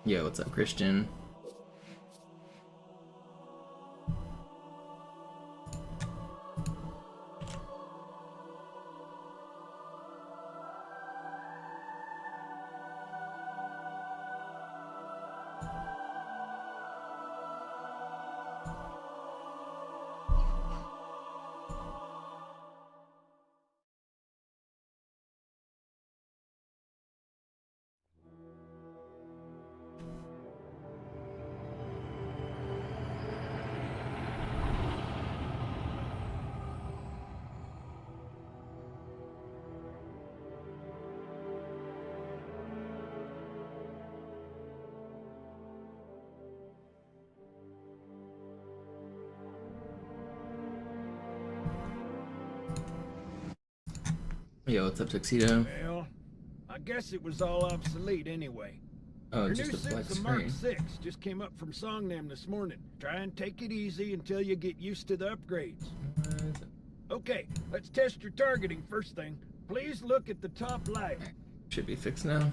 Yo, what's up, Christian? Yo, what's up, Tuxedo? Well, I guess it was all obsolete anyway. Oh, Your just new a black suit's a Mark screen. 6, just came up from Songnam this morning. Try and take it easy until you get used to the upgrades. Okay, let's test your targeting first thing. Please look at the top light. Should be fixed now.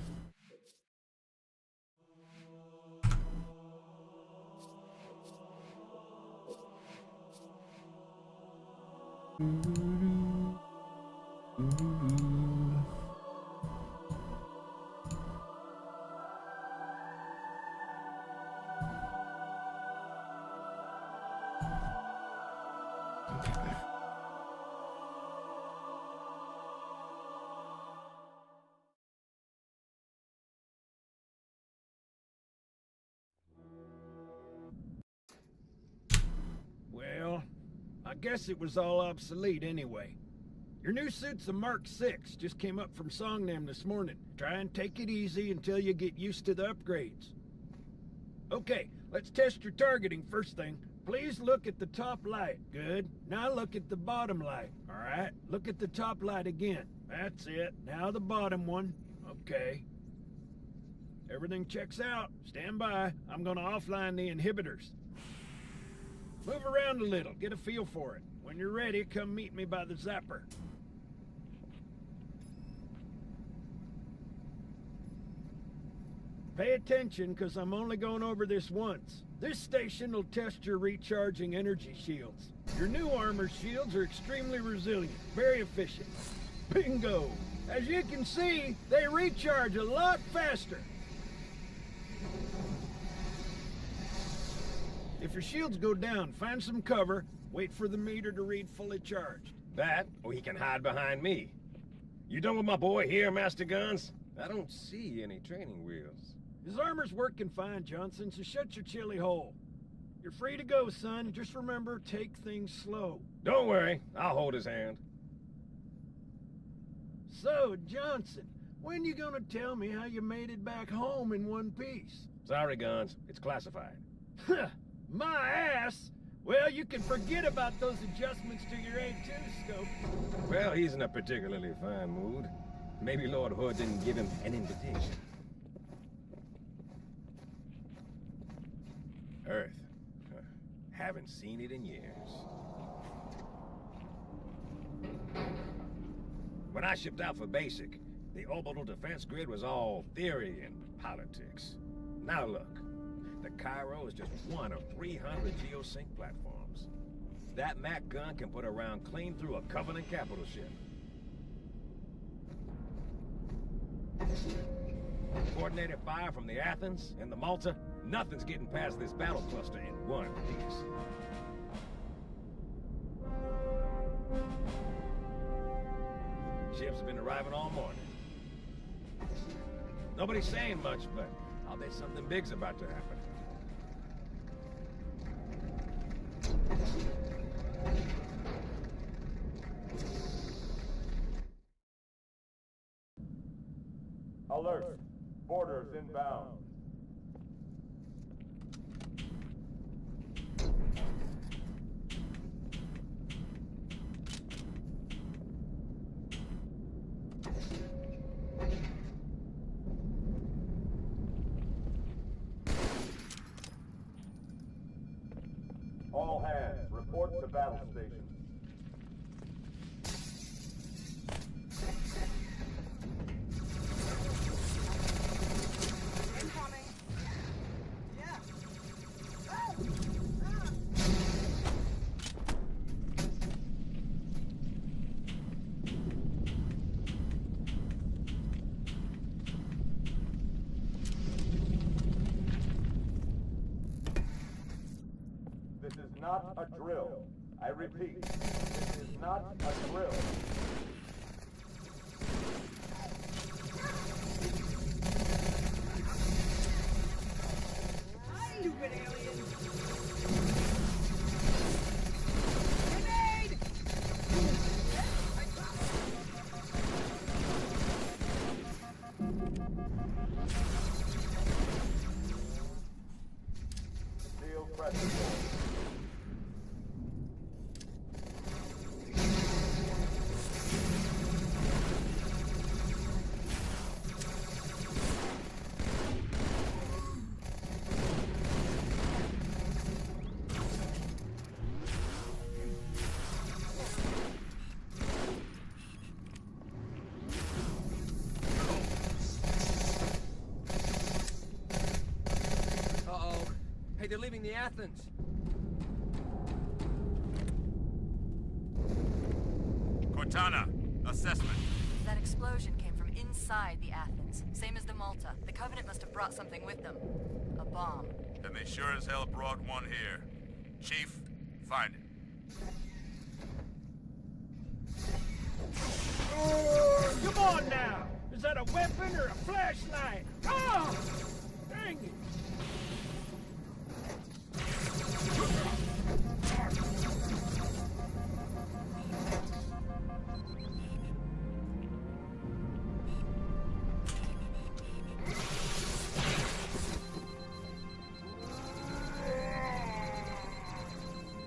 Well, I guess it was all obsolete anyway. Your new suit's a Mark 6, just came up from Songnam this morning. Try and take it easy until you get used to the upgrades. Okay, let's test your targeting first thing. Please look at the top light. Good. Now look at the bottom light. Alright, look at the top light again. That's it. Now the bottom one. Okay. Everything checks out. Stand by. I'm gonna offline the inhibitors. Move around a little, get a feel for it. When you're ready, come meet me by the zapper. Pay attention, because I'm only going over this once. This station will test your recharging energy shields. Your new armor shields are extremely resilient, very efficient. Bingo! As you can see, they recharge a lot faster. If your shields go down, find some cover, wait for the meter to read fully charged. That, or he can hide behind me. You done with my boy here, Master Guns? I don't see any training wheels. His armor's working fine, Johnson, so shut your chilly hole. You're free to go, son. Just remember, take things slow. Don't worry, I'll hold his hand. So, Johnson, when you gonna tell me how you made it back home in one piece? Sorry, Guns, it's classified. My ass! Well, you can forget about those adjustments to your A2 scope. Well, he's in a particularly fine mood. Maybe Lord Hood didn't give him an invitation. Earth. Haven't seen it in years. When I shipped out for basic, the orbital defense grid was all theory and politics. Now look, the Cairo is just one of 300 geosync platforms. That Mac gun can put a round clean through a Covenant capital ship. Coordinated fire from the Athens and the Malta, nothing's getting past this battle cluster in one piece. Ships have been arriving all morning. Nobody's saying much, but I'll bet something big's about to happen. Alert! Boarders inbound. All hands, report to battle station. not a drill. I repeat, this is not a drill. Stupid alien! Grenade! Seal pressure. Uh-oh. Hey, they're leaving the Athens. Cortana, assessment. That explosion came from inside the Athens, same as the Malta. The Covenant must have brought something with them. A bomb. Then they sure as hell brought one here. Chief, find it. Come on now! Is that a weapon or a flashlight? Oh! Dang it!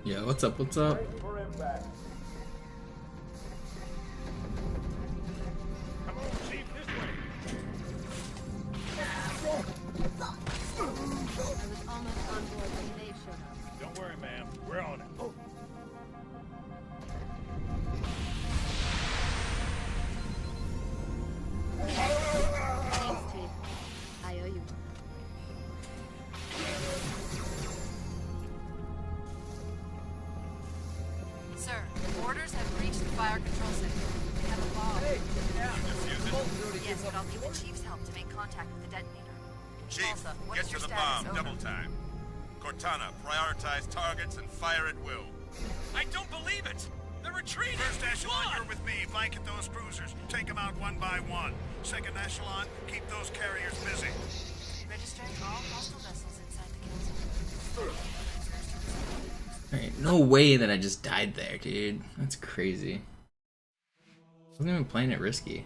Yeah, what's up? What's up? Brace for impact. Come on, Chief, this way! I was almost on board when they showed up. Don't worry, ma'am. We're on it. Oh. Thanks, Chief. I owe you one. Sir, orders have reached the fire control center. We have a bomb. Yes, but I'll need the Chief's help to make contact with the detonator. Chief, Tulsa, what get is to your the status? bomb, Over. double time. Cortana, prioritize targets and fire at will. I don't believe it! They're retreating! First echelon, you're with me. Blanket those cruisers. Take them out one by one. Second echelon, keep those carriers busy. Registering all hostile vessels inside the council. Alright, no way that I just died there, dude. That's crazy. I wasn't even playing it risky.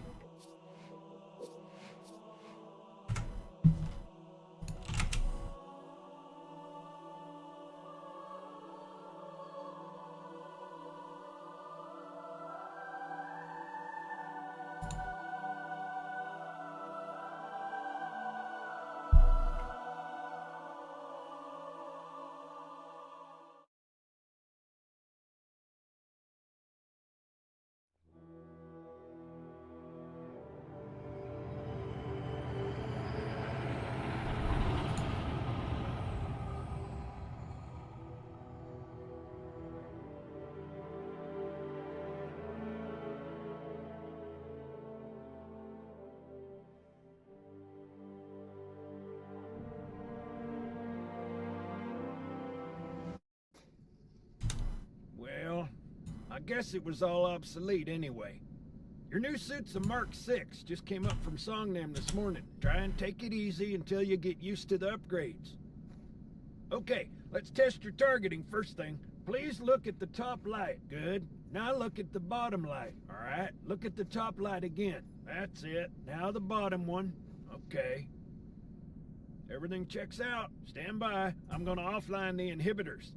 Well, I guess it was all obsolete anyway. Your new suit's a Mark 6, just came up from Songnam this morning. Try and take it easy until you get used to the upgrades. Okay, let's test your targeting first thing. Please look at the top light. Good. Now look at the bottom light. Alright, look at the top light again. That's it. Now the bottom one. Okay. Everything checks out. Stand by. I'm gonna offline the inhibitors.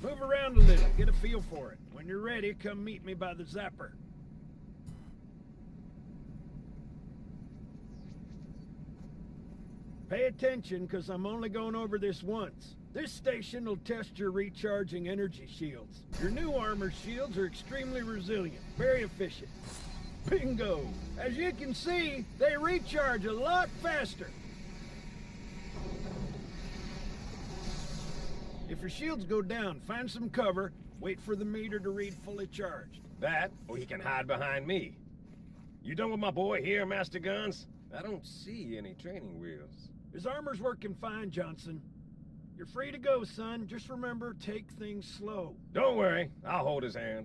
Move around a little, get a feel for it. When you're ready, come meet me by the zapper. Pay attention, because I'm only going over this once. This station will test your recharging energy shields. Your new armor shields are extremely resilient, very efficient. Bingo! As you can see, they recharge a lot faster. If your shields go down, find some cover, wait for the meter to read fully charged. That, or he can hide behind me. You done with my boy here, Master Guns? I don't see any training wheels. His armor's working fine, Johnson. You're free to go, son. Just remember, take things slow. Don't worry, I'll hold his hand.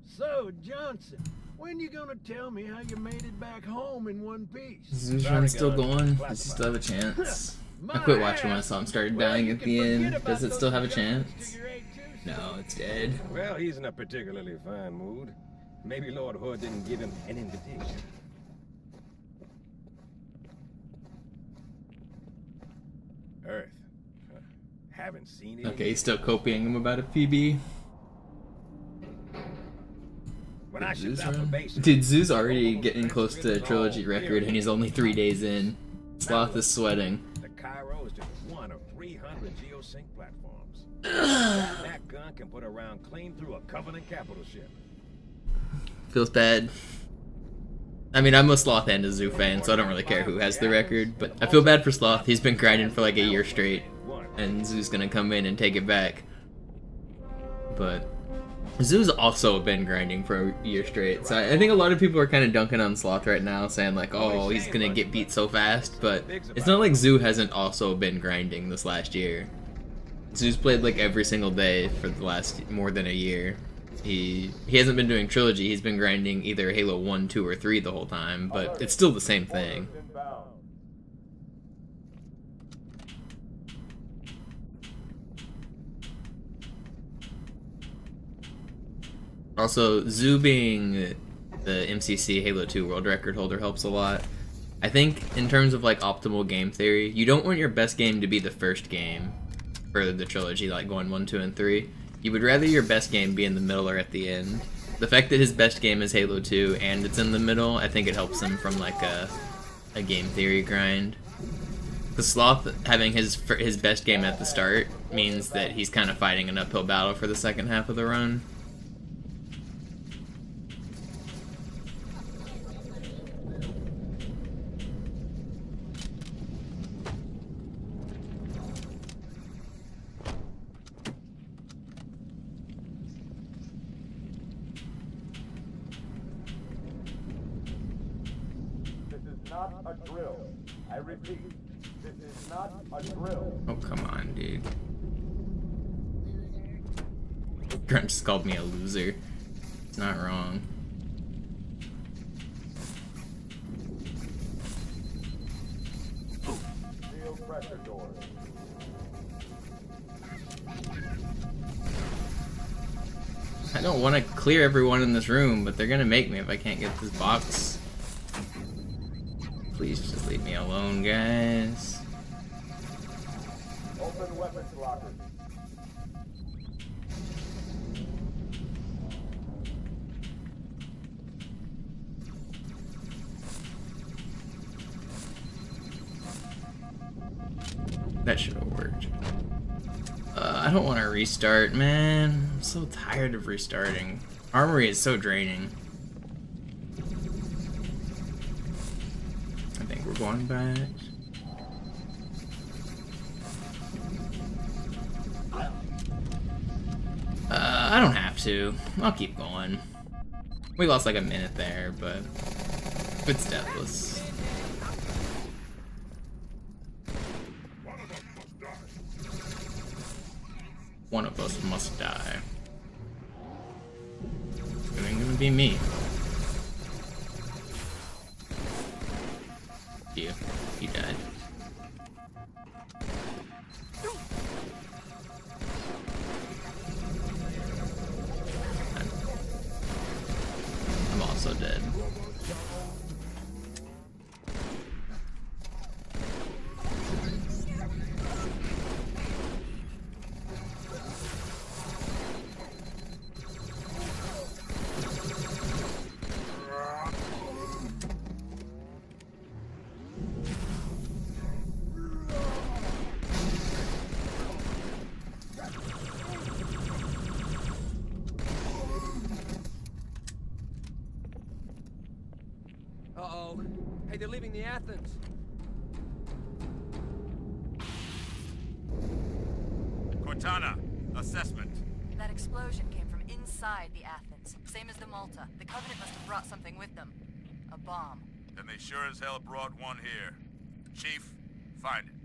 So, Johnson, when you gonna tell me how you made it back home in one piece? Zeus run still going? Does he still have a chance? I quit watching when I saw him started dying at the end. Does it still have a chance? No, it's dead. Well, he's in a particularly fine mood. Maybe Lord Hood didn't give him an invitation. Earth. Haven't seen it. Okay, he's still copying him about a PB. When I shipped out for basic, Dude, Zoo's already getting close to a trilogy record and he's only 3 days in. Sloth is sweating. the Cairo is just one of 300 geosync platforms. That gun can put a round clean through a Covenant capital ship. Feels bad. I mean, I'm a Sloth and a Zoo fan, so I don't really care who has the record, but I feel bad for Sloth. He's been grinding for like a year straight, and Zoo's gonna come in and take it back. But Zoo's also been grinding for a year straight, so I think a lot of people are kind of dunking on Sloth right now, saying like, oh, he's gonna get beat so fast, but it's not like Zoo hasn't also been grinding this last year. Zoo's played like every single day for the last more than a year. He hasn't been doing trilogy, he's been grinding either Halo 1, 2, or 3 the whole time, but it's still the same thing. Also, Zoo being the MCC Halo 2 world record holder helps a lot. I think in terms of like optimal game theory, you don't want your best game to be the first game for the trilogy, like going 1, 2, and 3. You would rather your best game be in the middle or at the end. The fact that his best game is Halo 2 and it's in the middle, I think it helps him from like a game theory grind. The Sloth having his best game at the start means that he's kind of fighting an uphill battle for the second half of the run. Not a drill. I repeat, this is not a drill. Oh, come on, dude. Grunt just called me a loser. It's not wrong. Seal pressure doors. I don't want to clear everyone in this room, but they're gonna make me if I can't get this box. Please just leave me alone, guys. Open weapons lockers. That should have worked. I don't want to restart, man. I'm so tired of restarting. Armory is so draining. I think we're going back. I don't have to. I'll keep going. We lost like a minute there, but it's deathless. One of us must die. It ain't gonna be me. You died. I'm also dead. Uh-oh. Hey, they're leaving the Athens. Cortana, assessment. That explosion came from inside the Athens, same as the Malta. The Covenant must have brought something with them. A bomb. And they sure as hell brought one here. Chief, find it.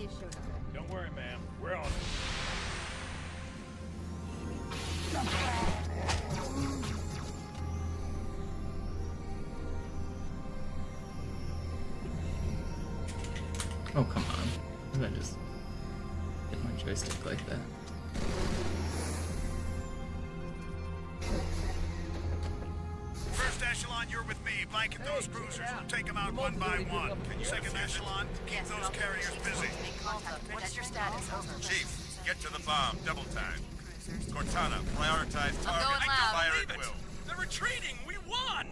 they've showed up. Don't worry, ma'am. We're on it. Oh, come on. Why did I just hit my joystick like that? First echelon, you're with me. Blanket those cruisers. Take them out one by one. Second echelon, keep Yes, but those I'll get carriers the chief's busy. help to make contact. What's your status? Over. Chief, get to the bomb. Double time. Cortana, prioritize I'm target. going loud. Fire at will. They're retreating! We won!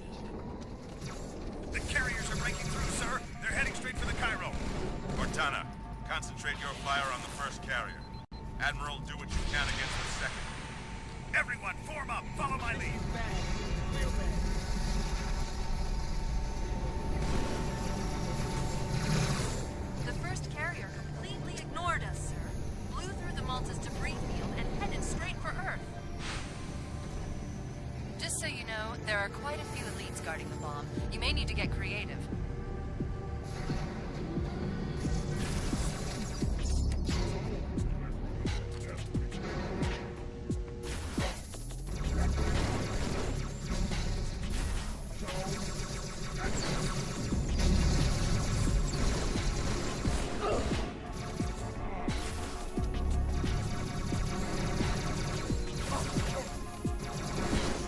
The carriers are breaking through, sir. They're heading straight for the Cairo. Cortana, concentrate your fire on the first carrier. Admiral, do what you can against the second. Everyone, form up. Follow my lead. The first carrier completely ignored us, sir. Blew through the Malta's debris field and headed straight for Earth. Just so you know, there are quite a few elites guarding the bomb. You may need to get creative.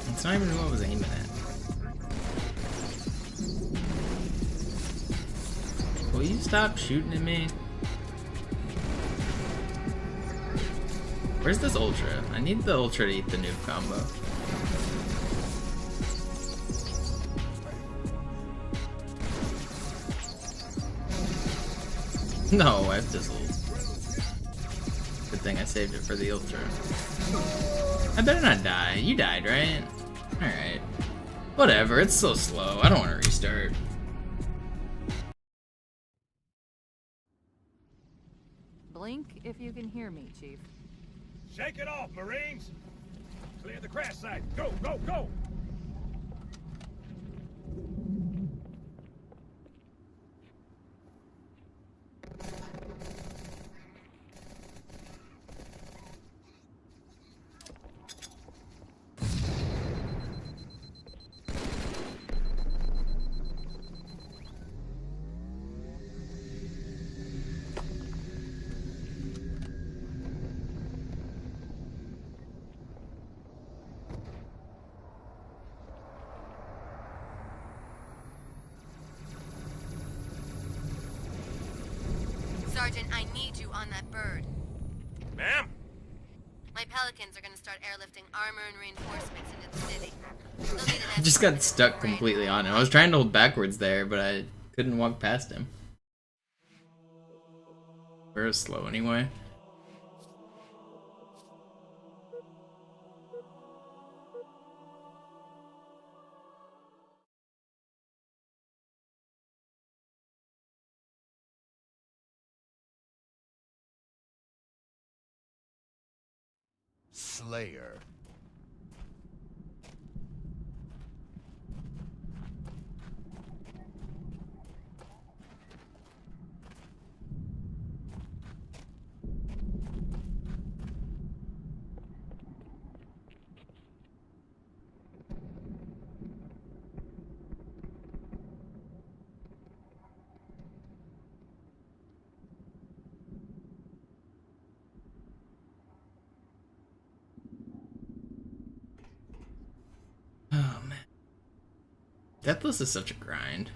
It's not even who I was aiming at. Will you stop shooting at me? Where's this Ultra? I need the Ultra to eat the noob combo. No, I've fizzled. Good thing I saved it for the Ultra. I better not die. You died, right? Alright. Whatever, it's so slow. I don't want to restart. Blink if you can hear me, Chief. Shake it off, Marines! Clear the crash site. Go, go, go! Sergeant, I need you on that bird. Ma'am? My Pelicans are gonna start airlifting armor and reinforcements into the city. They'll need an I just got escort. stuck completely on him. I was trying to hold backwards there, but I couldn't walk past him. We're slow anyway. Slayer. Oh man. Deathless is such a grind.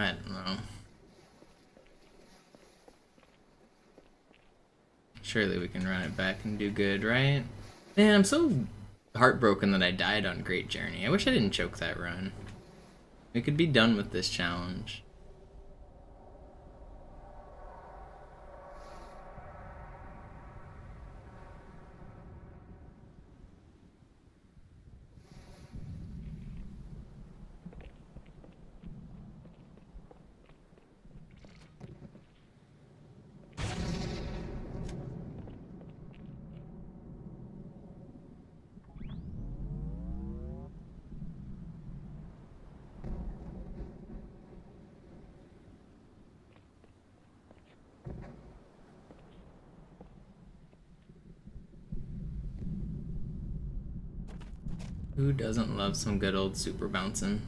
I don't know. Surely we can run it back and do good, right? Man, I'm so heartbroken that I died on Great Journey. I wish I didn't choke that run. We could be done with this challenge. Who doesn't love some good old super bouncing?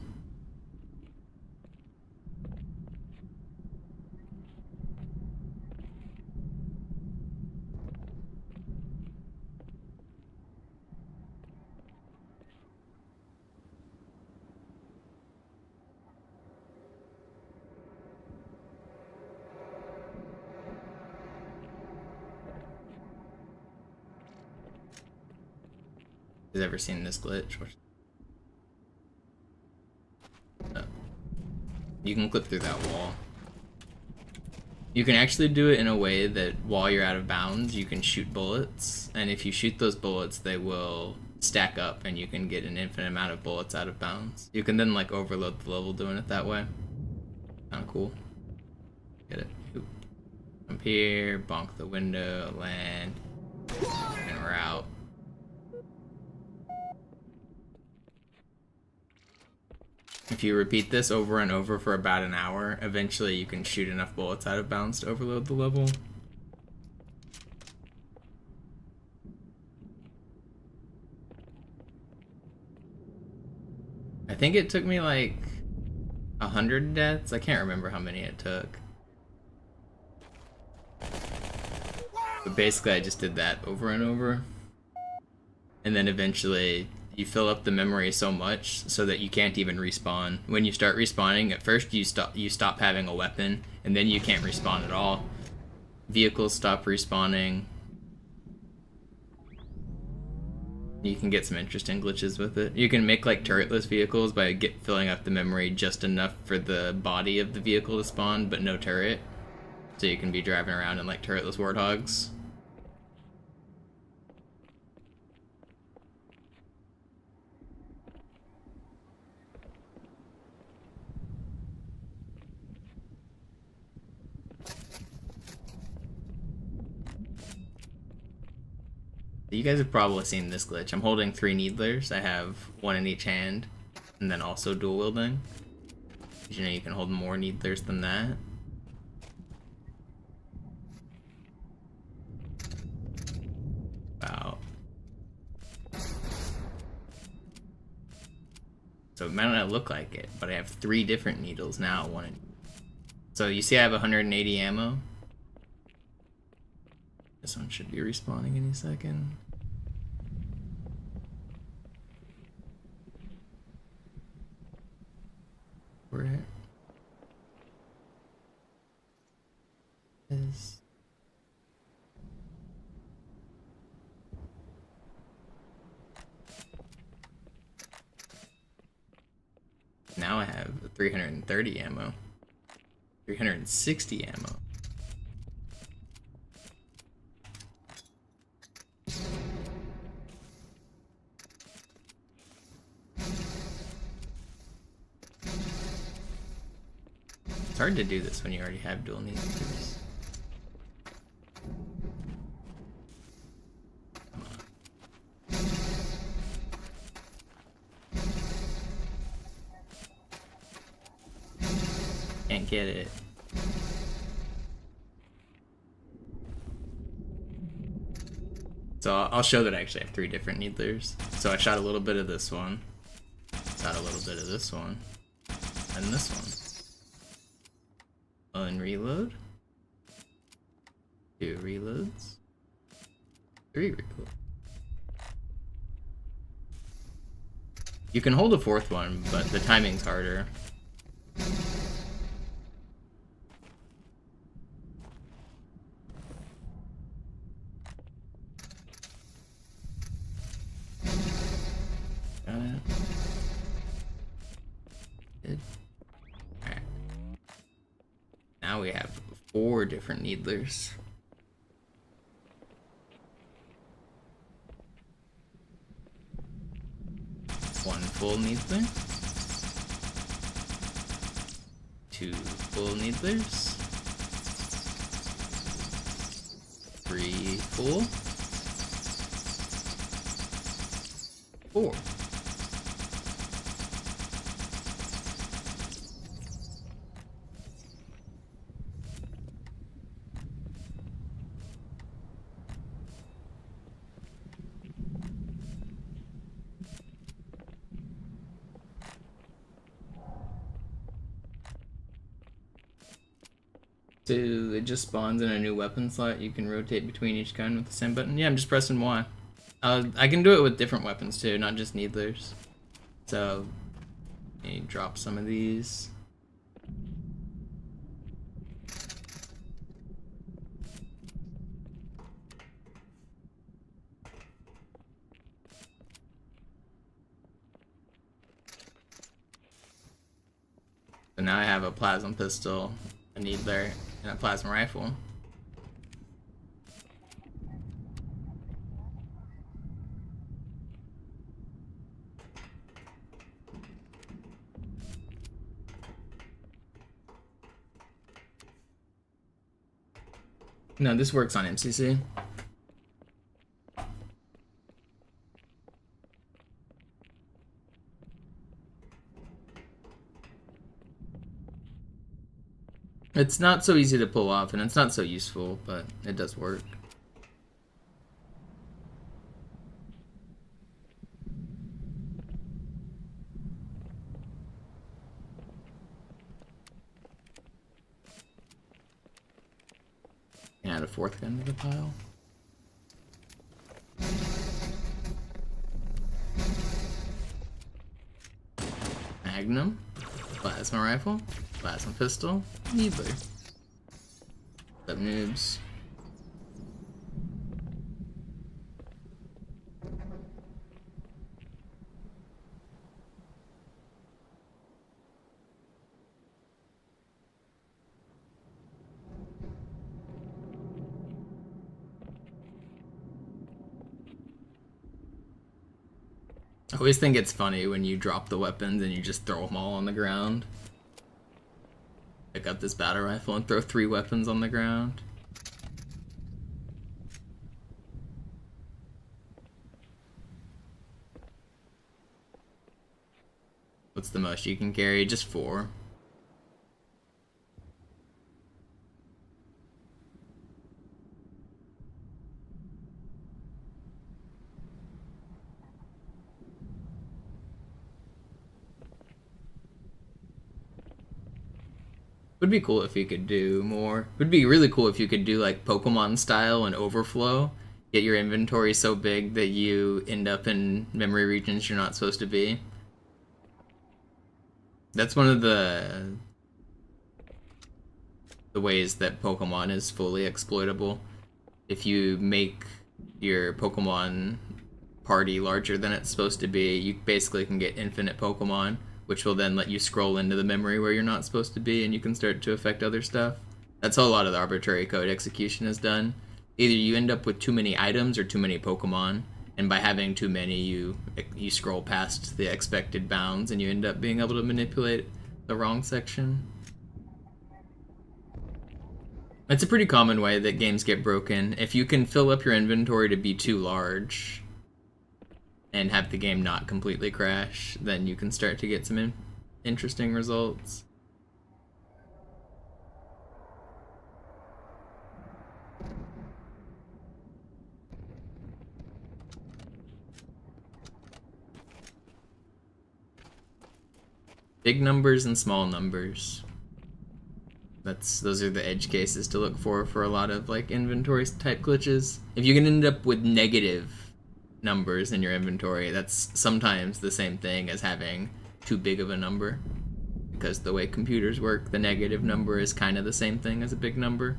Has ever seen this glitch? You can clip through that wall. You can actually do it in a way that while you're out of bounds, you can shoot bullets, and if you shoot those bullets, they will stack up, and you can get an infinite amount of bullets out of bounds. You can then like overload the level doing it that way. Kinda cool. Get it. Oop. Jump here, bonk the window, land, and we're out. If you repeat this over and over for about an hour, eventually you can shoot enough bullets out of bounds to overload the level. I think it took me like 100 deaths. I can't remember how many it took. But basically I just did that over and over. And then eventually you fill up the memory so much so that you can't even respawn. When you start respawning, at first you stop having a weapon, and then you can't respawn at all. Vehicles stop respawning. You can get some interesting glitches with it. You can make like turretless vehicles by filling up the memory just enough for the body of the vehicle to spawn, but no turret. So you can be driving around in like turretless warthogs. You guys have probably seen this glitch. I'm holding 3 needlers. I have 1 in each hand, and then also dual wielding. You know you can hold more needlers than that. Wow. So it might not look like it, but I have 3 different needles now. So you see I have 180 ammo. This one should be respawning any second. Where it is. Now I have 330 ammo. 360 ammo. It's hard to do this when you already have dual needlers. Come on. Can't get it. So I'll show that I actually have 3 different needlers. So I shot a little bit of this one, shot a little bit of this one, and this one. And reload. 2 reloads. 3 reloads. You can hold a 4th one, but the timing's harder. Now we have 4 different needlers. One full needler. 2 full needlers. 3 full. 4. So it just spawns in a new weapon slot. You can rotate between each gun with the same button. Yeah, I'm just pressing Y. I can do it with different weapons too, not just needlers. So, let me drop some of these. So now I have a plasma pistol, a needler, and a plasma rifle. No, this works on MCC. It's not so easy to pull off, and it's not so useful, but it does work. Add a 4th gun to the pile. Magnum, plasma rifle, plasma pistol, needler. What's up, noobs? I always think it's funny when you drop the weapons and you just throw them all on the ground. Pick up this battle rifle and throw 3 weapons on the ground. What's the most you can carry? Just 4. Would be cool if you could do more. Would be really cool if you could do like Pokemon style and overflow. Get your inventory so big that you end up in memory regions you're not supposed to be. That's one of the ways that Pokemon is fully exploitable. If you make your Pokemon party larger than it's supposed to be, you basically can get infinite Pokemon, which will then let you scroll into the memory where you're not supposed to be, and you can start to affect other stuff. That's how a lot of the arbitrary code execution is done. Either you end up with too many items or too many Pokemon, and by having too many, you scroll past the expected bounds, and you end up being able to manipulate the wrong section. It's a pretty common way that games get broken. If you can fill up your inventory to be too large, and have the game not completely crash, then you can start to get some interesting results. Big numbers and small numbers. Those are the edge cases to look for a lot of like inventory type glitches. If you can end up with negative numbers in your inventory, that's sometimes the same thing as having too big of a number, because the way computers work, the negative number is kind of the same thing as a big number.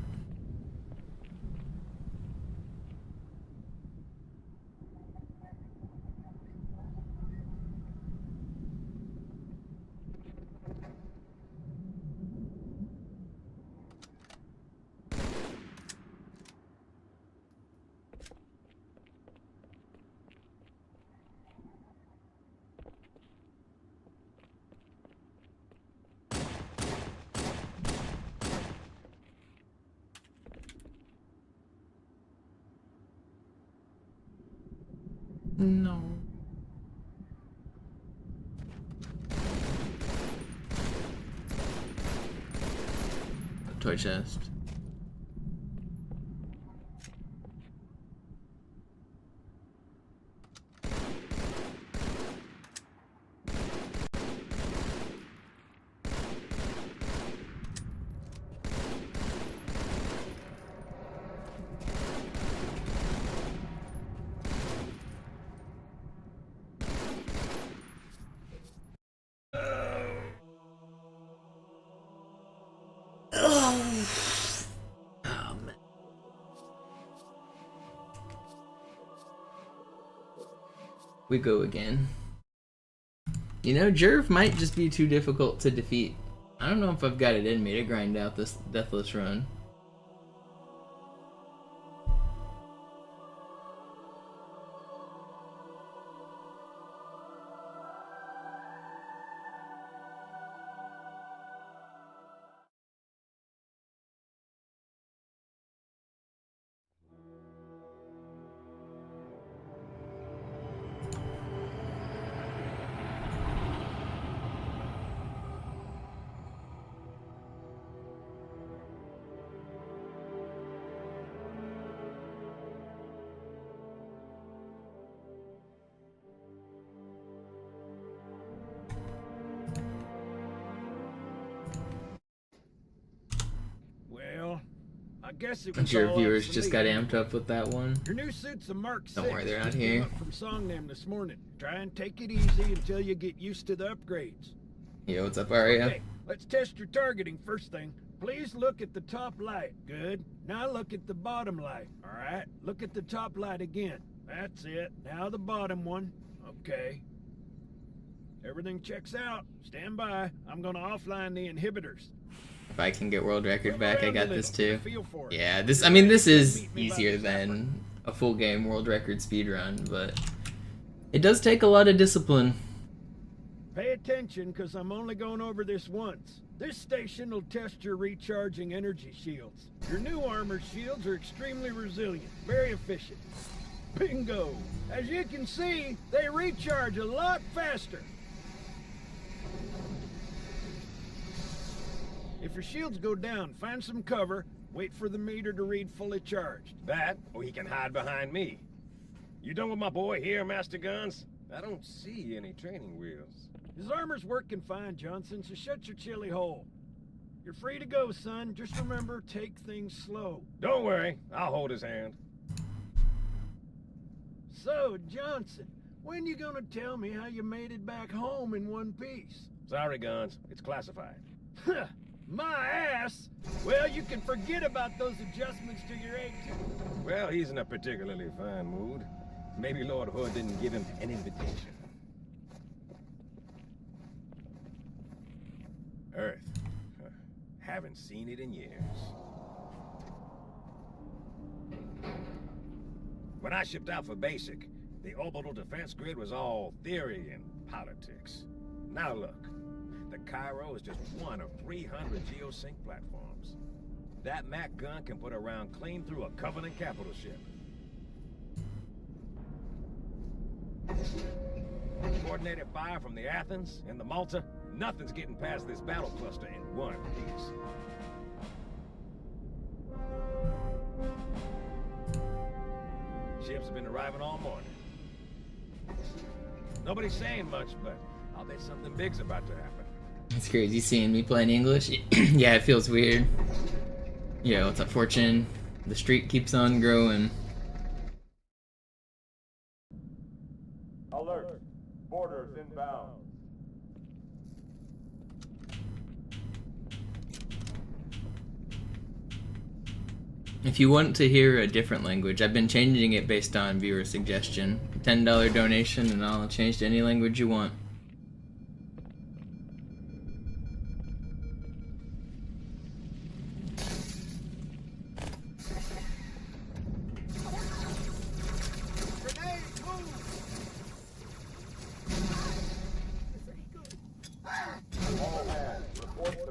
No. A toy chest. We go again. You know, Jerv might just be too difficult to defeat. I don't know if I've got it in me to grind out this Deathless run. I guess it was Your all viewers obsolete. just got amped up with that one. Your new suit's a Mark 6. Don't worry, they're not Just came here. up from Songnam this morning. Try and take it easy until you get used to the upgrades. Yo, what's up, Aria? Okay, let's test your targeting first thing. Please look at the top light. Good. Now look at the bottom light. All right. Look at the top light again. That's it. Now the bottom one. Okay. Everything checks out. Stand by. I'm gonna offline the inhibitors. If I can get world record back, I got this too. Feel for it. Yeah, this, I mean, this is easier than a full game world record speedrun, but it does take a lot of discipline. Pay attention, because I'm only going over this once. This station will test your recharging energy shields. Your new armor shields are extremely resilient, very efficient. Bingo! As you can see, they recharge a lot faster. If your shields go down, find some cover, wait for the meter to read fully charged. That, or he can hide behind me. You done with my boy here, Master Guns? I don't see any training wheels. His armor's working fine, Johnson, so shut your chilly hole. You're free to go, son. Just remember, take things slow. Don't worry, I'll hold his hand. So, Johnson, when you gonna tell me how you made it back home in one piece? Sorry, Guns, it's classified. My ass! Well, you can forget about those adjustments to your A2. Well, he's in a particularly fine mood. Maybe Lord Hood didn't give him an invitation. Earth. Haven't seen it in years. When I shipped out for basic, the orbital defense grid was all theory and politics. Now look. The Cairo is just one of 300 geosync platforms. That Mac gun can put a round clean through a Covenant capital ship. Coordinated fire from the Athens and the Malta, nothing's getting past this battle cluster in one piece. Ships have been arriving all morning. Nobody's saying much, but I'll bet something big's about to happen. It's crazy seeing me playing English. Yeah, it feels weird. Yo, what's up, Fortune? The streak keeps on growing. Alert. Borders inbound. If you want to hear a different language, I've been changing it based on viewer suggestion. $10 donation and I'll change to any language you want.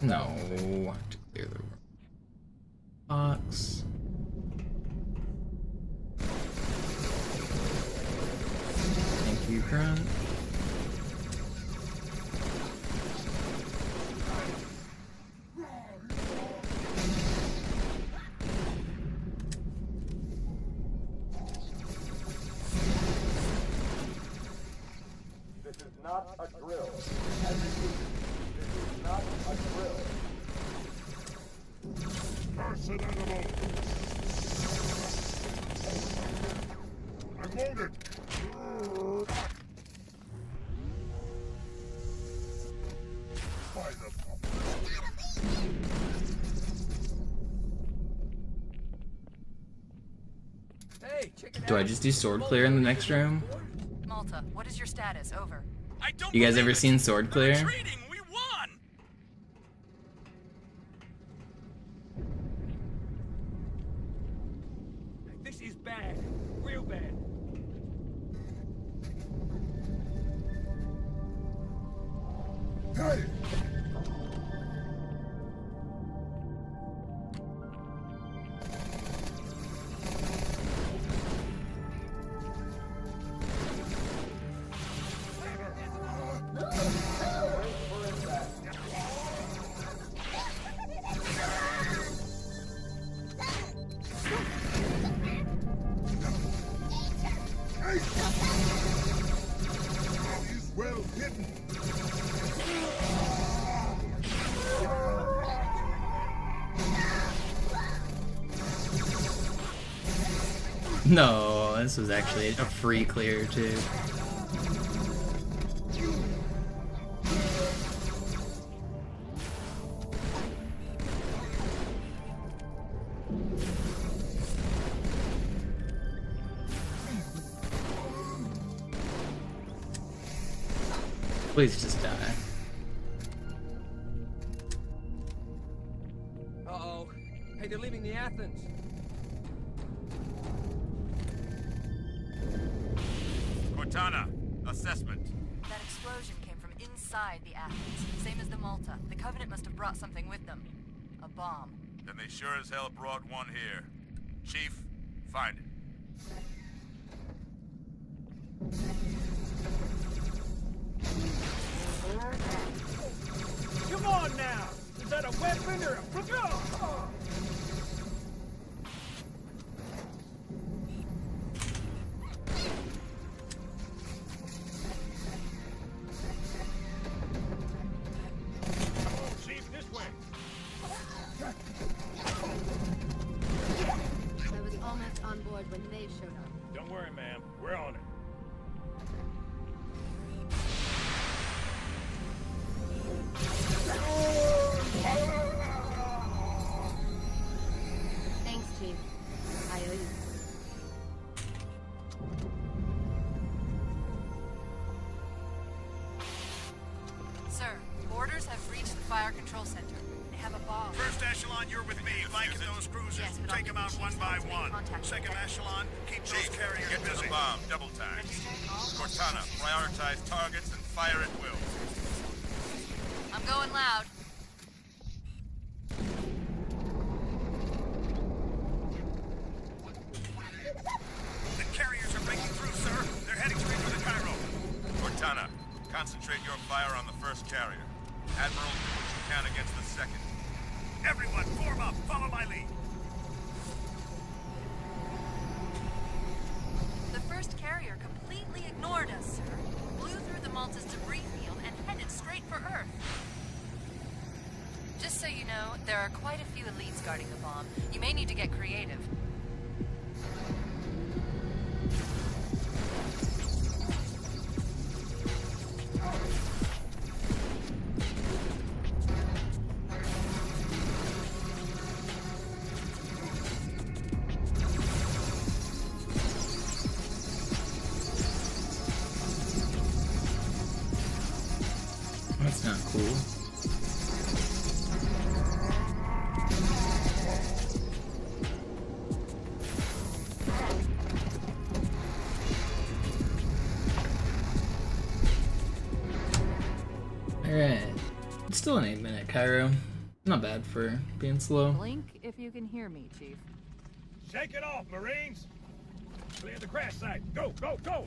No, to clear the box. front. This is not a drill. I repeat, this is not a drill. Cursed animal! I'm wounded! By the Hey, check it Do out. I just do sword clear in the next room? Malta, what is your status? Over. I don't You guys believe ever it. seen sword We're clear? retreating. We won. This is bad. Real bad. Hey! He's well hidden. No, this was actually a free clear too. Please just die. Uh-oh. Hey, they're leaving the Athens. Cortana, assessment. That explosion came from inside the Athens, same as the Malta. The Covenant must have brought something with them. A bomb. Then they sure as hell brought one here. Chief, find it. Come on now! Is that a weapon or a... Chief, this way. I was almost on board when they showed up. Don't worry, ma'am. We're on it. Thanks, Chief. I owe you. Sir, orders have reached the fire control center. They have a bomb. First echelon, you're with me. Blanket those cruisers. Yes, but I'll Take them out need one Chief's by help to make one. contact with Second them. echelon, keep those Chief, carriers get to busy. the bomb, double time. Registering all Cortana, prioritize targets and fire at will. I'm going loud. The carriers are breaking through, sir. They're heading straight for the Cairo. Cortana, concentrate your fire on the first carrier. Admiral, do what you can against the second. Everyone, form up. Follow my lead. The first carrier completely ignored us, sir. Blew through the Malta's debris field and headed straight for Earth. Just so you know, there are quite a few elites guarding the bomb. You may need to get creative. That's not cool. Alright. It's still an 8-minute Cairo. Not bad for being slow. Blink if you can hear me, Chief. Shake it off, Marines! Clear the crash site. Go, go, go!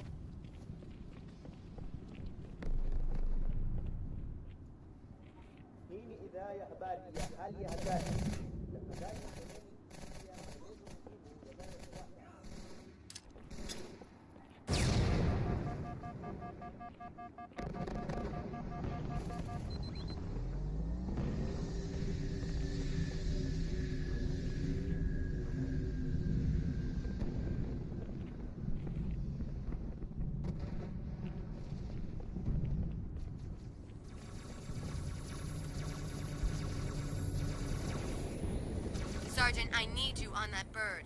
Sergeant, I need you on that bird.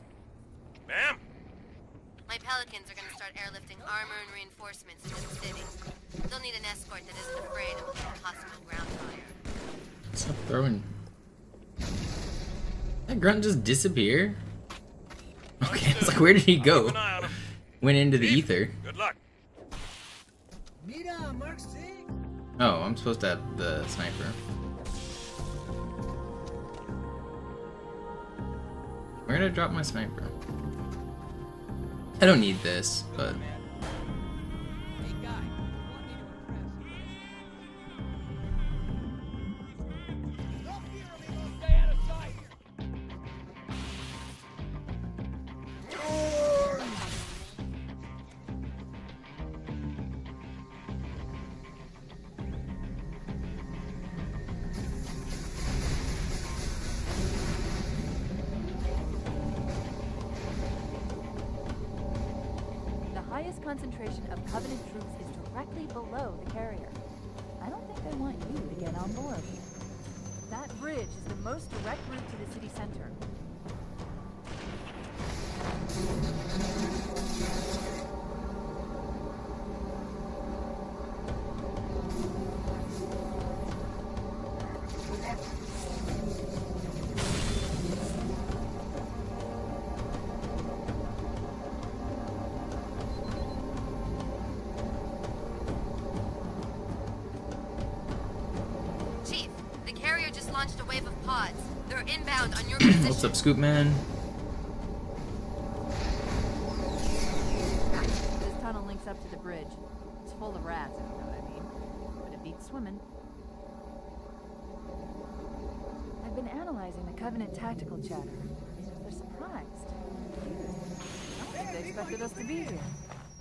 Ma'am? My Pelicans are gonna start airlifting armor and reinforcements into the city. They'll need an escort that isn't afraid of a possible ground fire. Stop throwing. That grunt just disappear? Okay, it's like, where did he go? Went into the ether. Good luck. Oh, I'm supposed to have the sniper. Where did I drop my sniper? I don't need this, but... Concentration of Covenant troops is directly below the carrier. I don't think they want you to get on board. That bridge is the most direct route to the city center. Launched a wave of pods. They're inbound on your position. What's up, Scoop Man? This tunnel links up to the bridge. It's full of rats, if you know what I mean. But it beats swimming. I've been analyzing the Covenant tactical chatter. They're surprised. Confused. I don't think they expected us to be here.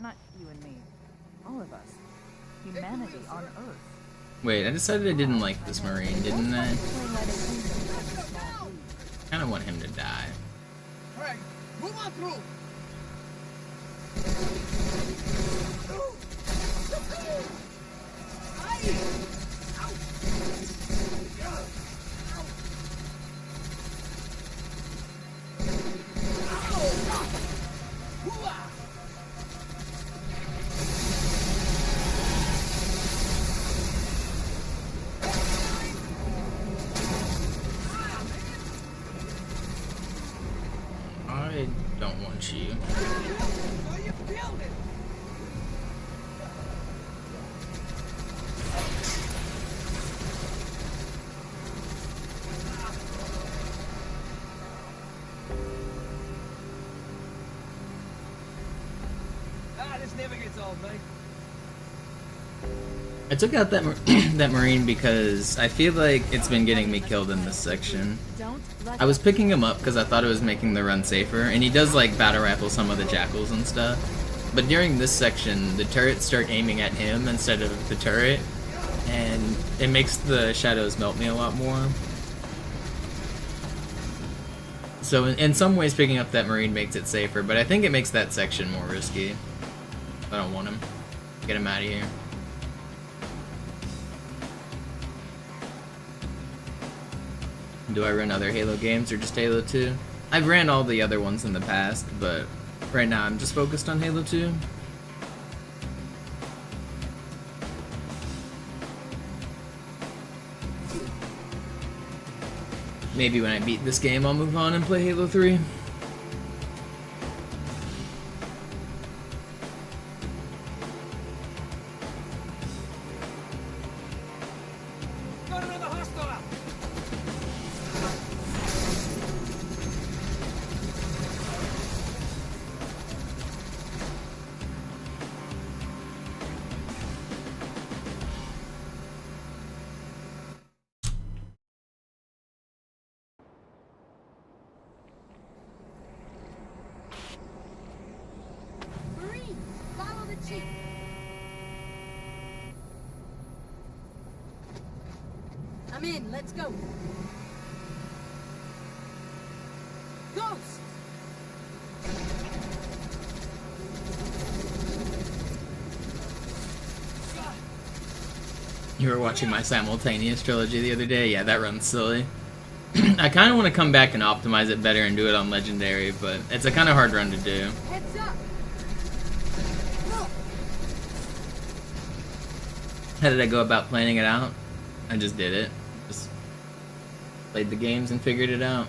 Not you and me. All of us. Humanity on Earth. Wait, I decided I didn't like this Marine, didn't I? Kinda want him to die. Alright, move on through! I don't want you. This never gets old, mate. I took out that that Marine because I feel like it's been getting me killed in this section. I was picking him up because I thought it was making the run safer, and he does like battle rifle some of the jackals and stuff. But during this section, the turrets start aiming at him instead of the turret, and it makes the shadows melt me a lot more. So in some ways picking up that Marine makes it safer, but I think it makes that section more risky. I don't want him. Get him out of here. Do I run other Halo games or just Halo 2? I've ran all the other ones in the past, but right now I'm just focused on Halo 2. Maybe when I beat this game I'll move on and play Halo 3. Banshee! I'm in, let's go. Ghost! You were watching my simultaneous trilogy the other day? Yeah, that runs silly. I kind of want to come back and optimize it better and do it on Legendary, but it's a kind of hard run to do. Heads up! How did I go about planning it out? I just did it. Just played the games and figured it out.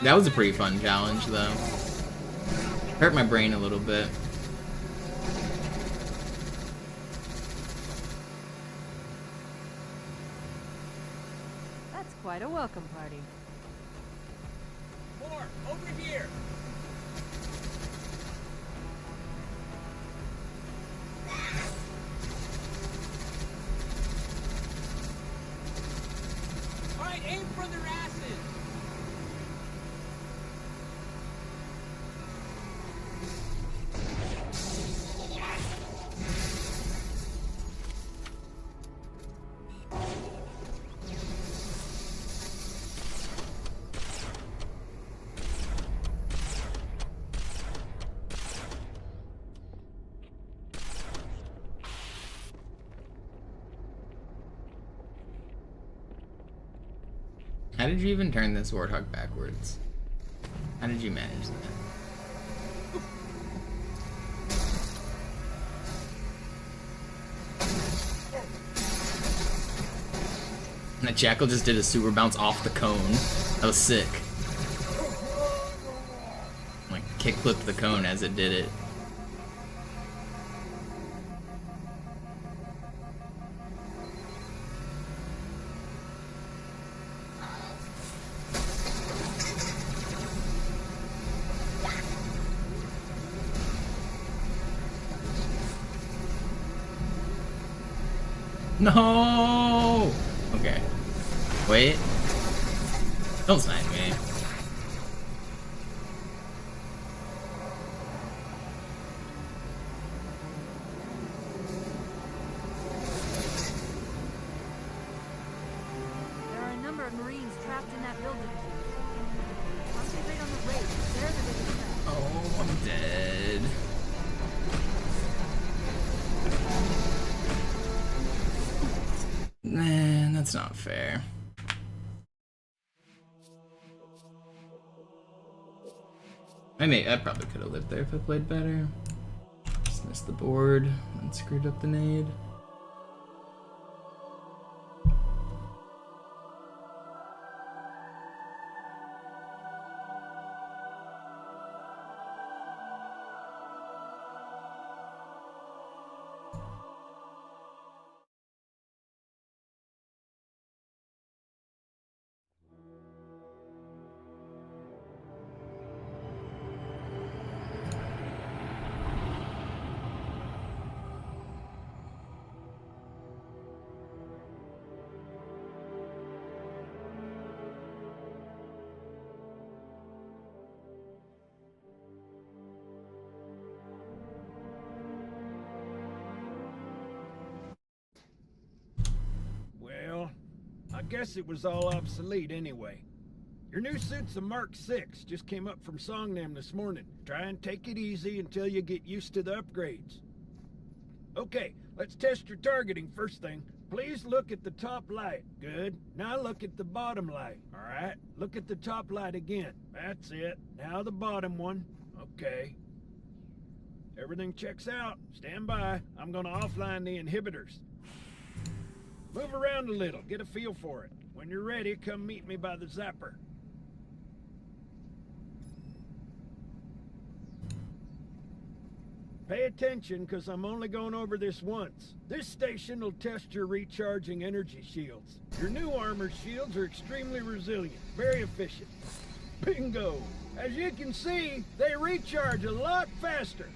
That was a pretty fun challenge, though. Hurt my brain a little bit. That's quite a welcome party. More! Over here! Alright, aim for their asses! How did you even turn this Warthog backwards? How did you manage that? That Jackal just did a super bounce off the cone. That was sick. Like, kickflipped the cone as it did it. No! Okay. Wait. Don't snipe me. There are a number of Marines trapped in that building. Concentrate on the raid. They're the biggest threat. Oh, I'm dead. Man, that's not fair. I probably could have lived there if I played better. Just missed the board and screwed up the nade. Well, I guess it was all obsolete anyway. Your new suit's a Mark 6, just came up from Songnam this morning. Try and take it easy until you get used to the upgrades. Okay, let's test your targeting first thing. Please look at the top light. Good. Now look at the bottom light. Alright, look at the top light again. That's it. Now the bottom one. Okay. Everything checks out. Stand by. I'm gonna offline the inhibitors. Move around a little, get a feel for it. When you're ready, come meet me by the zapper. Pay attention, because I'm only going over this once. This station will test your recharging energy shields. Your new armor shields are extremely resilient, very efficient. Bingo! As you can see, they recharge a lot faster.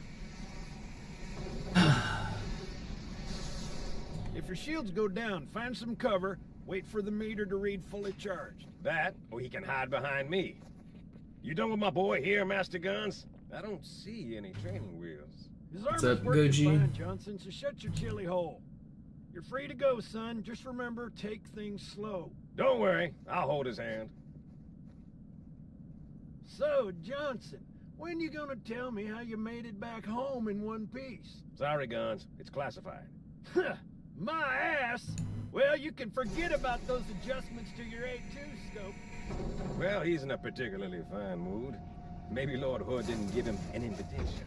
If your shields go down, find some cover, Wait for the meter to read fully charged. That, or he can hide behind me. You done with my boy here, Master Guns? I don't see any training wheels. His What's armor's up, working Goji? fine, Johnson, so shut your chilly hole. You're free to go, son. Just remember, take things slow. Don't worry, I'll hold his hand. So, Johnson, when you gonna tell me how you made it back home in one piece? Sorry, Guns, it's classified. My ass! Well, you can forget about those adjustments to your A2 scope. Well, he's in a particularly fine mood. Maybe Lord Hood didn't give him an invitation.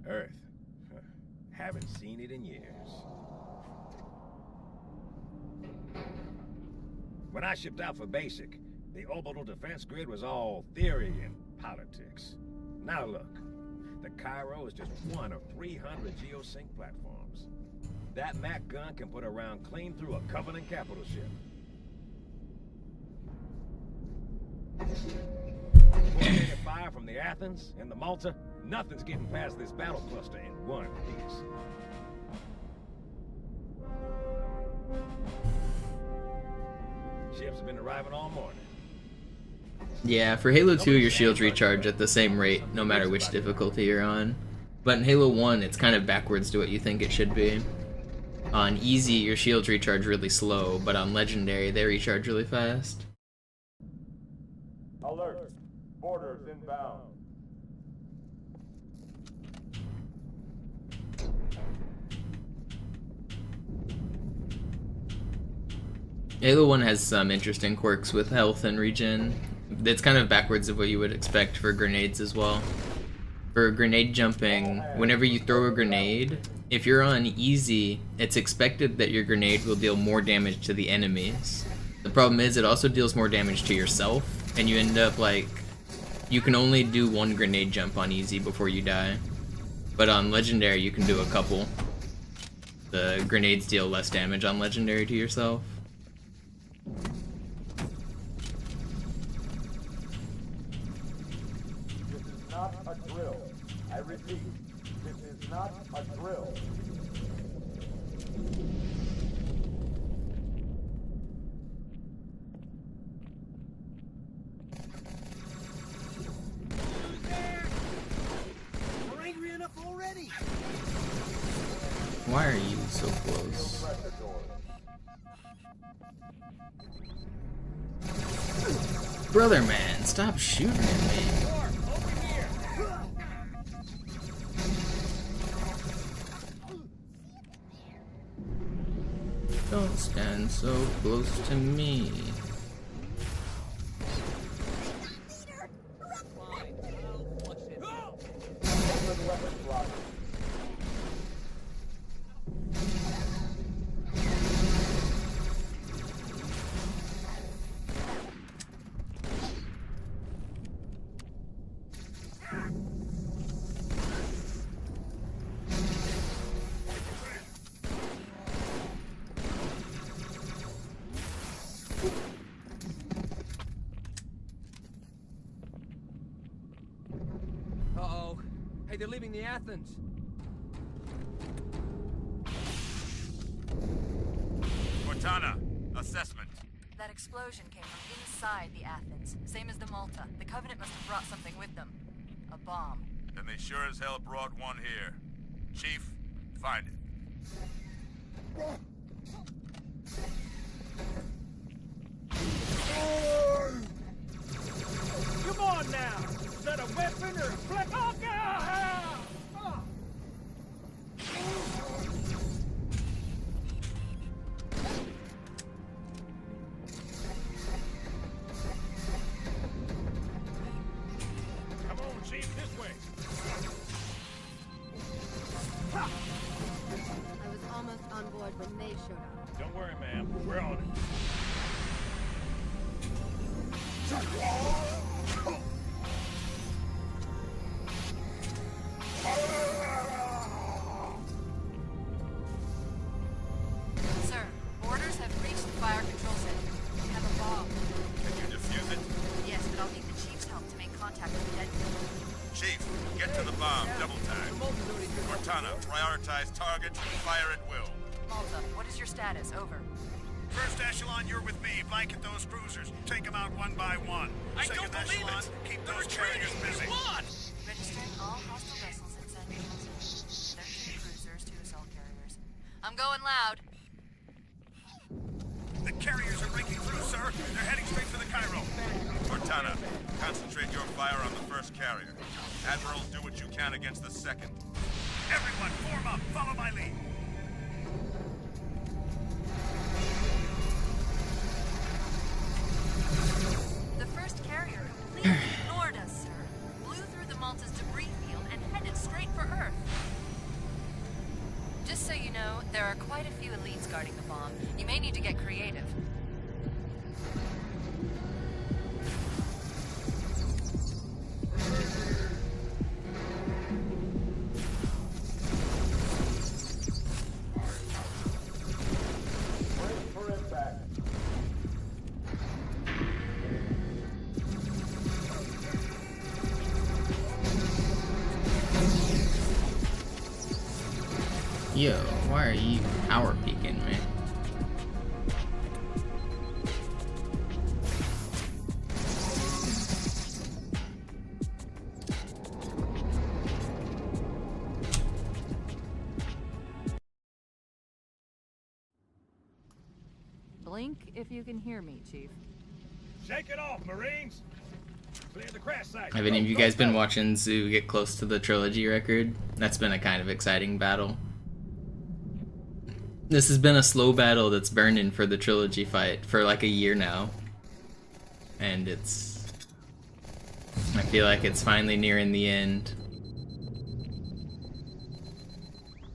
Earth. Haven't seen it in years. When I shipped out for basic, the orbital defense grid was all theory and politics. Now look, the Cairo is just one of 300 geosync platforms. That Mac gun can put a round clean through a Covenant capital ship. Coordinated fire from the Athens and the Malta, nothing's getting past this battle cluster in one piece. Ships have been arriving all morning. Yeah, for Halo 2, your shields recharge at the same rate, no matter which difficulty you're on. But in Halo 1, it's kind of backwards to what you think it should be. On easy, your shields recharge really slow, but on legendary, they recharge really fast. Alert. Boarders inbound. Halo 1 has some interesting quirks with health and regen. It's kind of backwards of what you would expect for grenades as well. For grenade jumping, whenever you throw a grenade, if you're on easy, it's expected that your grenade will deal more damage to the enemies. The problem is it also deals more damage to yourself, and you end up like, you can only do one grenade jump on easy before you die. But on legendary, you can do a couple. The grenades deal less damage on legendary to yourself. This is not a drill. I repeat, this is not a drill. We're angry enough already. Why are you so close? Pressure door. Brother man, stop shooting at me. Don't stand so close to me. Open weapon block. Uh-oh. Hey, they're leaving the Athens. Cortana, assessment. That explosion came from inside the Athens, same as the Malta. The Covenant must have brought something with them. A bomb. Then they sure as hell brought one here. Chief, find it. Come on now! Is that a weapon or a flip? Oh, God! Oh. Come on, Chief, this way. I was almost on board when they showed up. Don't worry, ma'am. We're on it. Sir, orders have reached the fire control center. We have a bomb. Can you defuse it? Yes, but I'll need the Chief's help to make contact with the dead people. Chief, get to the bomb. double time. Cortana, prioritize targets and fire at will. Malta, what is your status? Over. First echelon, you're with me. Blanket those cruisers. Take them out one by one. I Second don't believe echelon, it! keep They're those carriers busy. What? Registering all hostile vessels in Central Zone. 13 cruisers, 2 assault carriers. I'm going loud. The carriers are breaking through, sir. They're heading straight for the Cairo. Cortana, concentrate your fire on the first carrier. Admiral, do what you can against the second. Everyone, form up. Follow my lead. The first carrier completely ignored us, sir. Blew through the Malta's debris field and headed straight for Earth. Just so you know, there are quite a few elites guarding the bomb. You may need to get creative. Brace for impact. Yo, why are you power peeking me? Blink if you can hear me, Chief. Shake it off, Marines! Clear the crash site. Have any of you guys been watching Zoo get close to the trilogy record? That's been a kind of exciting battle. This has been a slow battle that's burning for the trilogy fight for like a year now. And I feel like it's finally nearing the end.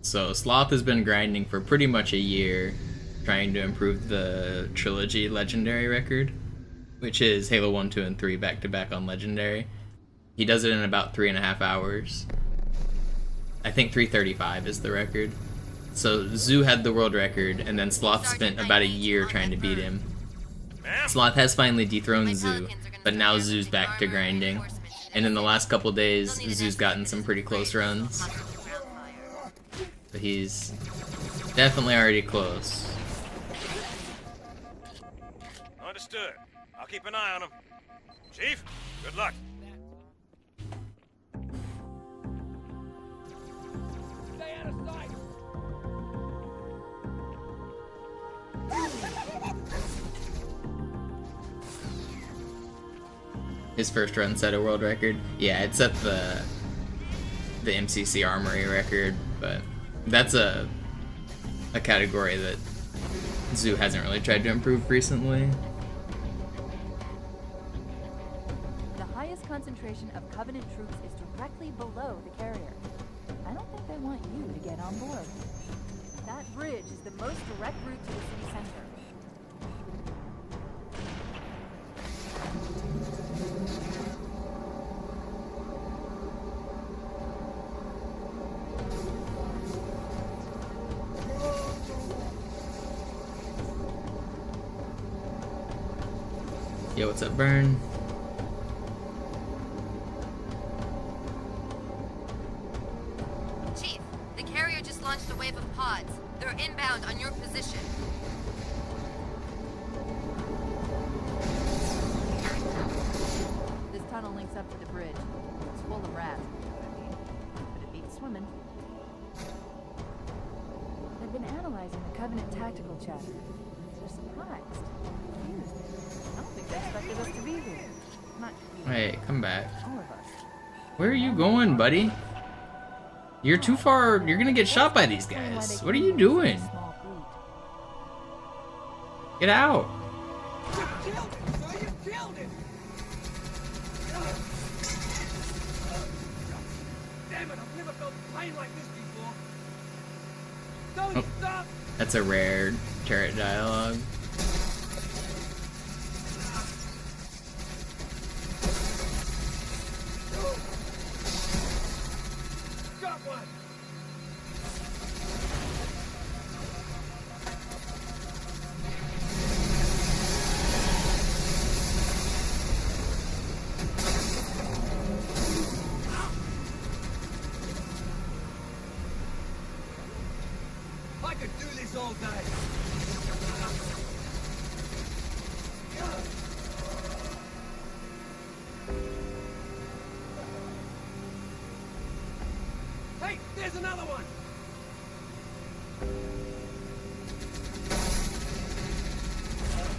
So Sloth has been grinding for pretty much a year, trying to improve the trilogy legendary record, which is Halo 1, 2, and 3 back to back on legendary. He does it in about 3.5 hours. I think 3:35 is the record. So Zoo had the world record, and then Sloth spent about a year trying to beat him. Sloth has finally dethroned Zoo, but now Zoo's back to grinding. And in the last couple days, Zoo's gotten some pretty close runs. But he's definitely already close. Understood. I'll keep an eye on him. Chief, good luck. Stay out of sight! His first run set a world record. Yeah, it set the MCC Armory record, but that's a category that Zoo hasn't really tried to improve recently. The highest concentration of Covenant troops is directly below the carrier. I don't think they want you to get on board. That bridge is the most direct route to the city center. Yo, what's up, Burn? Chief, the carrier just launched a wave of pods. They're inbound on your position. This tunnel links up to the bridge. It's full of rats. But it beats swimming. I've been analyzing the Covenant tactical chatter. They're surprised. Confused. I don't think they expected us to be here. Not you. Hey, come back. All of us. Where are you going, buddy? You're too far. You're gonna get shot by these guys. What are you doing? Get out. You killed him, sir! You killed him! Damn it, I've never felt pain like this before! Don't stop! That's a rare turret dialogue. Got one! could do this all day. Hey, there's another one.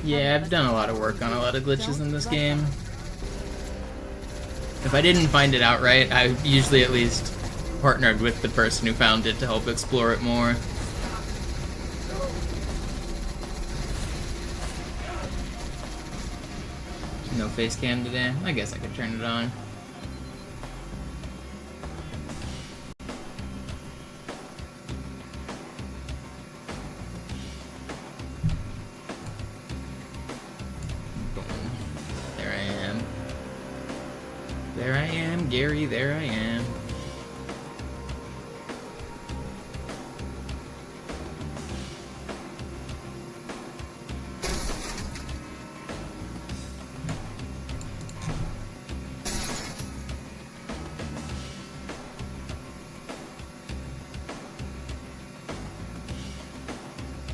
Yeah, I've done a lot of work on a lot of glitches in this game. If I didn't find it outright, I usually at least partnered with the person who found it to help explore it more. No face cam today? I guess I could turn it on. There I am. There I am, Gary, there I am.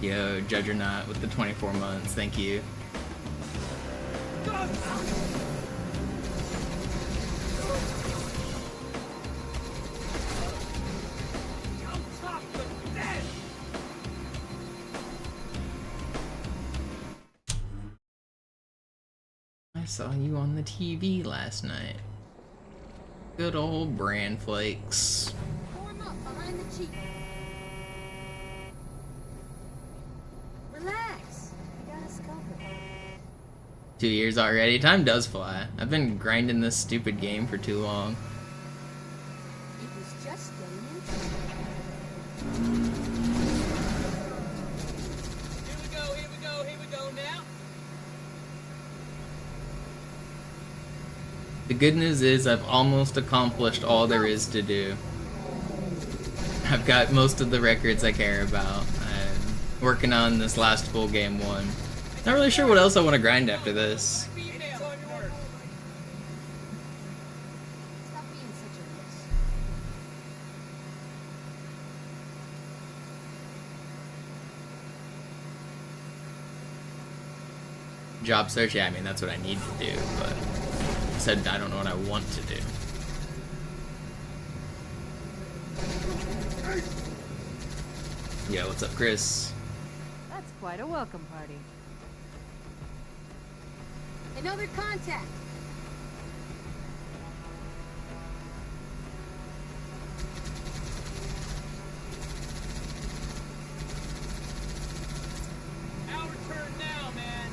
Yo, Judgernaut with the 24 months, thank you. I saw you on the TV last night. Good old bran flakes. Form up behind the Jeep. Relax. You got a scalpel. 2 years already? Time does fly. I've been grinding this stupid game for too long. It was just getting into it. Here we go now. The good news is I've almost accomplished all there is to do. I've got most of the records I care about. I'm working on this last full game 1. Not really sure what else I want to grind after this. Stop being such a mess. Job search, yeah, I mean that's what I need to do, but I said I don't know what I want to do. Yo, what's up, Chris? That's quite a welcome party. Another contact. Our turn now, man.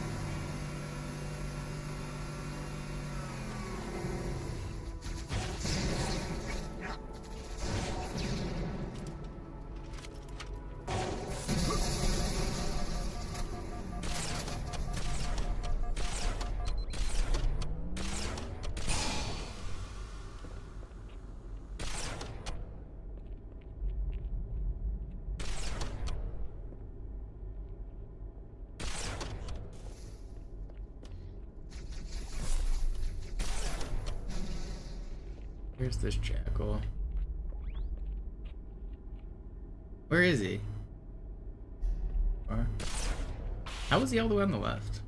Where's this jackal? Where is he? Or how is he all the way on the left?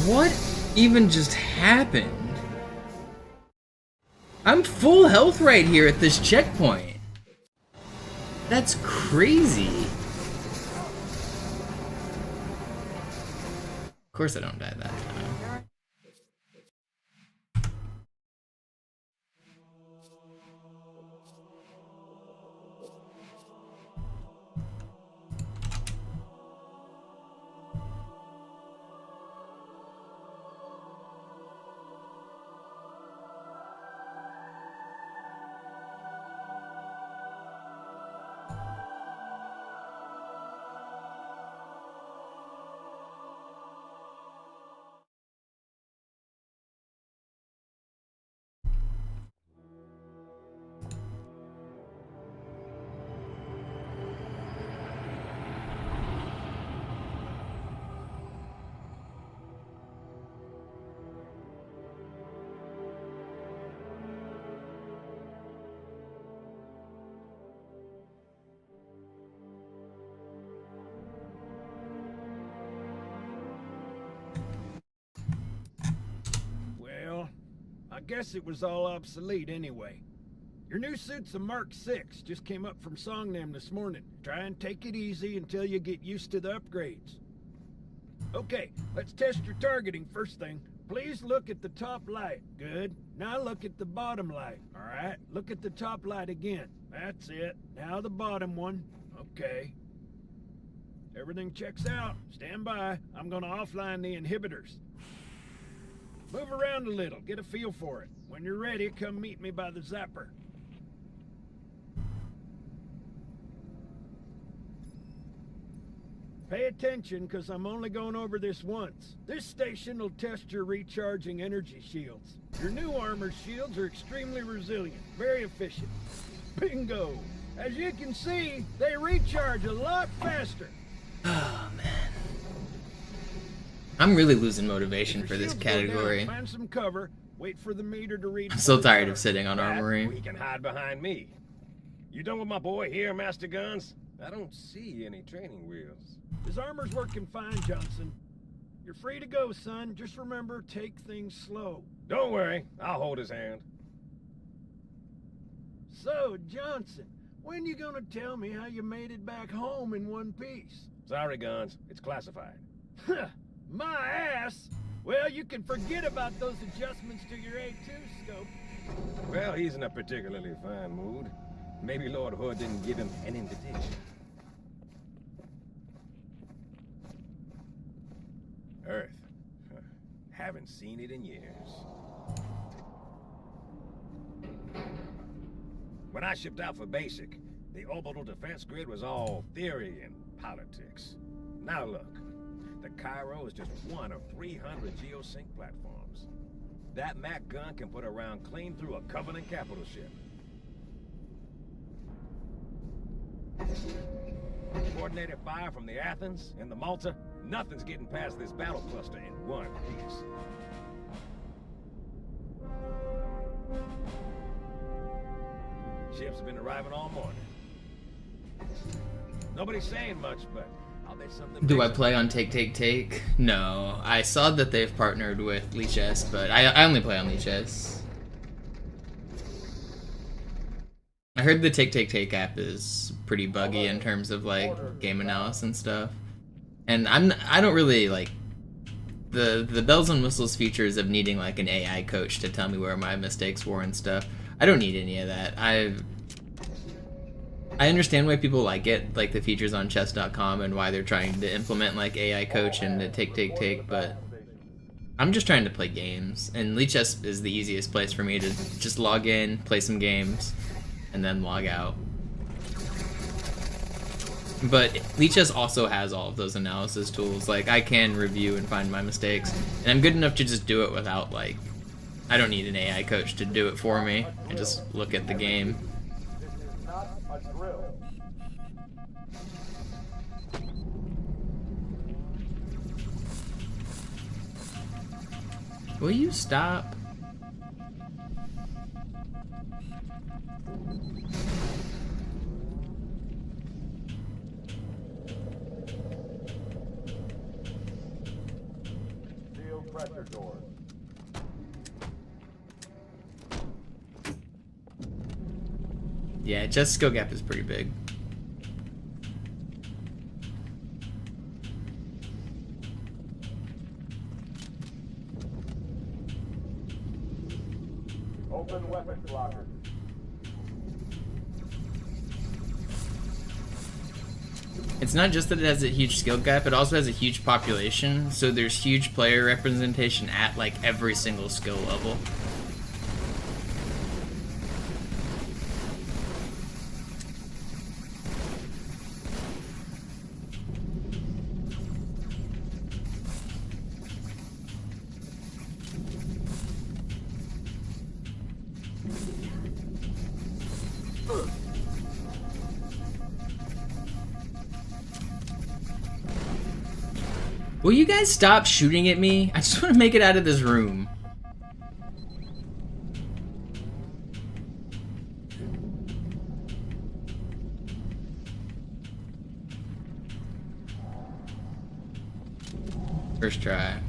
What even just happened? I'm full health right here at this checkpoint. That's crazy. course I don't die that time. Well, I guess it was all obsolete anyway. Your new suit's a Mark 6, just came up from Songnam this morning. Try and take it easy until you get used to the upgrades. Okay, let's test your targeting first thing. Please look at the top light. Good. Now look at the bottom light. Alright, look at the top light again. That's it. Now the bottom one. Okay. Everything checks out. Stand by. I'm gonna offline the inhibitors. Move around a little, get a feel for it. When you're ready, come meet me by the zapper. Pay attention, because I'm only going over this once. This station will test your recharging energy shields. Your new armor shields are extremely resilient, very efficient. Bingo! As you can see, they recharge a lot faster. Oh, man. I'm really losing motivation for this category. Find some cover. Wait for the meter to read. I'm so tired of sitting on Armory. We can hide behind me. You done with my boy here, Master Guns? I don't see any training wheels. His armor's working fine, Johnson. You're free to go, son. Just remember, take things slow. Don't worry, I'll hold his hand. So, Johnson, when you gonna tell me how you made it back home in one piece? Sorry, Guns. It's classified. My ass! Well, you can forget about those adjustments to your A2 scope. Well, he's in a particularly fine mood. Maybe Lord Hood didn't give him an invitation. Earth. Haven't seen it in years. When I shipped out for basic, the orbital defense grid was all theory and politics. Now look. The Cairo is just one of 300 geosync platforms. That Mac gun can put a round clean through a Covenant capital ship. Coordinated fire from the Athens and the Malta, nothing's getting past this battle cluster in one piece. Ships have been arriving all morning. Nobody's saying much, but do I play on Take? No. I saw that they've partnered with Leechess, but I only play on Leechess. I heard the Take app is pretty buggy in terms of like game analysis and stuff. And I don't really like the bells and whistles features of needing like an AI coach to tell me where my mistakes were and stuff. I don't need any of that. I understand why people like it, like the features on chess.com and why they're trying to implement like AI coach and the take, but I'm just trying to play games, and Leechess is the easiest place for me to just log in, play some games, and then log out. But Leechess also has all of those analysis tools. Like, I can review and find my mistakes, and I'm good enough to just do it without like, I don't need an AI coach to do it for me. I just look at the game. Will you stop? Seal pressure doors. Yeah, just skill gap is pretty big. Open weapons locker. It's not just that it has a huge skill gap, it also has a huge population, so there's huge player representation at like every single skill level. Will you guys stop shooting at me? I just want to make it out of this room. First try.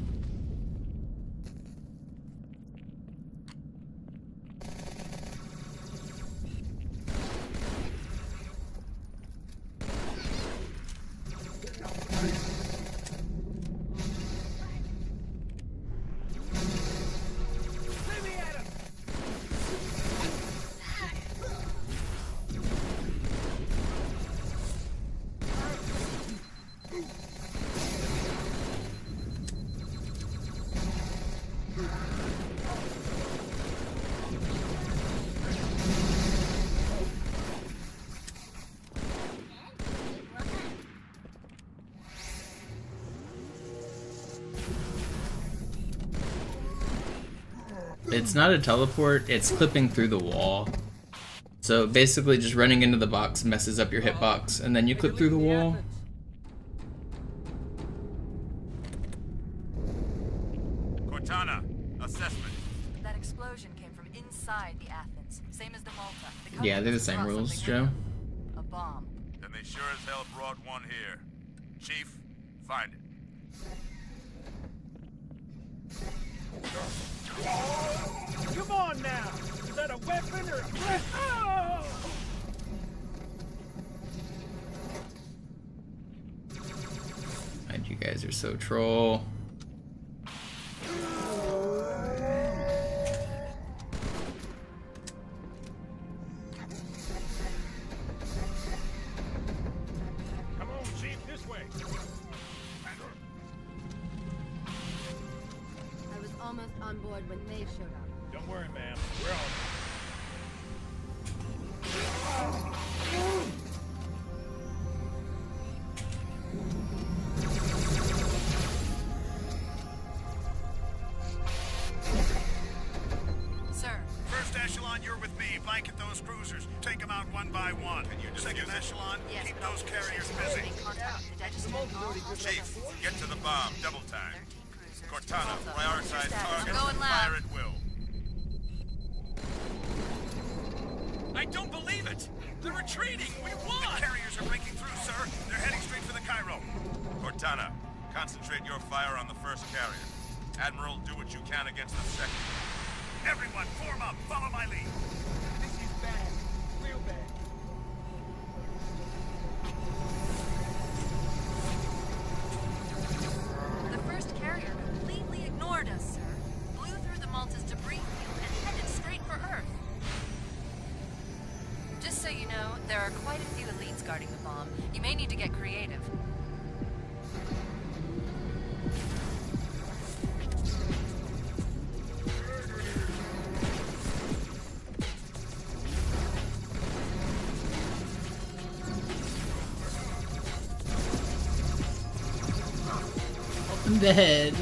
It's not a teleport, it's clipping through the wall. So basically just running into the box messes up your hitbox, and then you clip through the wall. Cortana, assessment. That explosion came from inside the Athens, same as the Malta. Yeah, they're the same rules, Joe. A bomb. Then they sure as hell brought one here. Chief, find it. Come on now! Is that a weapon or a threat? Oh! God, you guys are so troll. Come on, Chief, this way! I was almost on board when they showed up. Don't worry, ma'am. We're on. Sir, First echelon, you're with me. Blanket those cruisers. Take them out one by one. And you second echelon, yes, keep but those I'll carriers make busy. contact with the Digestion. Chief, get to the bomb, double time. 13 cruisers. Cortana, Malta. prioritize Status. targets I'm and going fire loud. at will. I don't believe it! They're retreating! We won! The carriers are breaking through, sir. They're heading straight for the Cairo. Cortana, concentrate your fire on the first carrier. Admiral, do what you can against the second. Everyone, form up. Follow my lead. This is bad. Real bad. The first carrier completely ignored us, sir. Blew through the Malta's debris field and headed straight for Earth. Just so you know, there are quite a few elites guarding the bomb. You may need to get creative. I'm dead.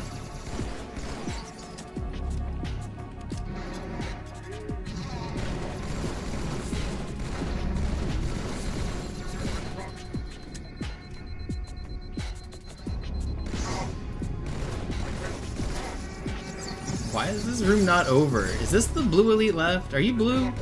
Why is this room not over? Is this the blue elite left? Are you blue?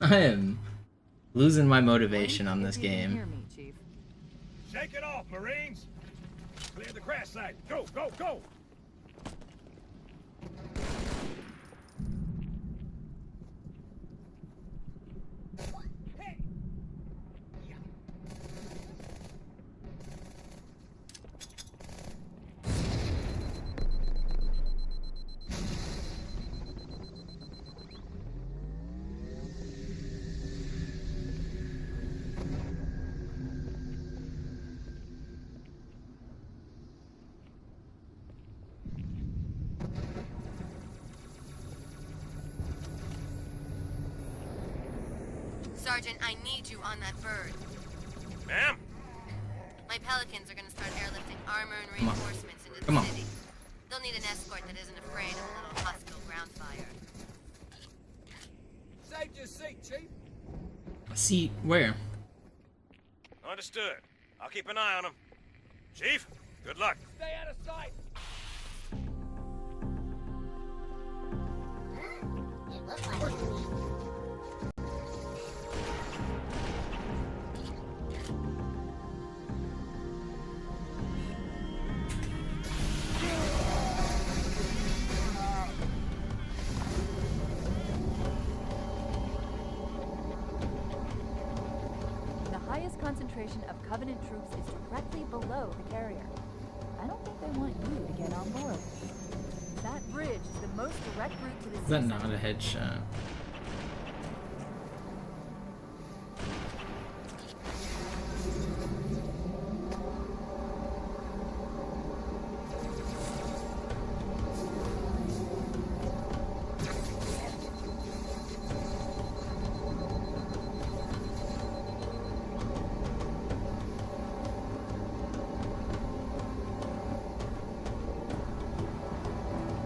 I am losing my motivation on this game. Hear me, Chief. Shake it off, Marines! Clear the crash site. Go, go, go! Sergeant, I need you on that bird. Ma'am? My Pelicans are gonna start airlifting armor and Come on. reinforcements into Come the on. city. They'll need an escort that isn't afraid of a little hospital ground fire. Saved your seat, Chief. See where? Understood. I'll keep an eye on him. Chief, good luck. Stay out of sight. It looks like The highest concentration of Covenant troops is directly below the carrier. I don't think they want you to get on board. That bridge is the most direct route to the Is that sea not a headshot?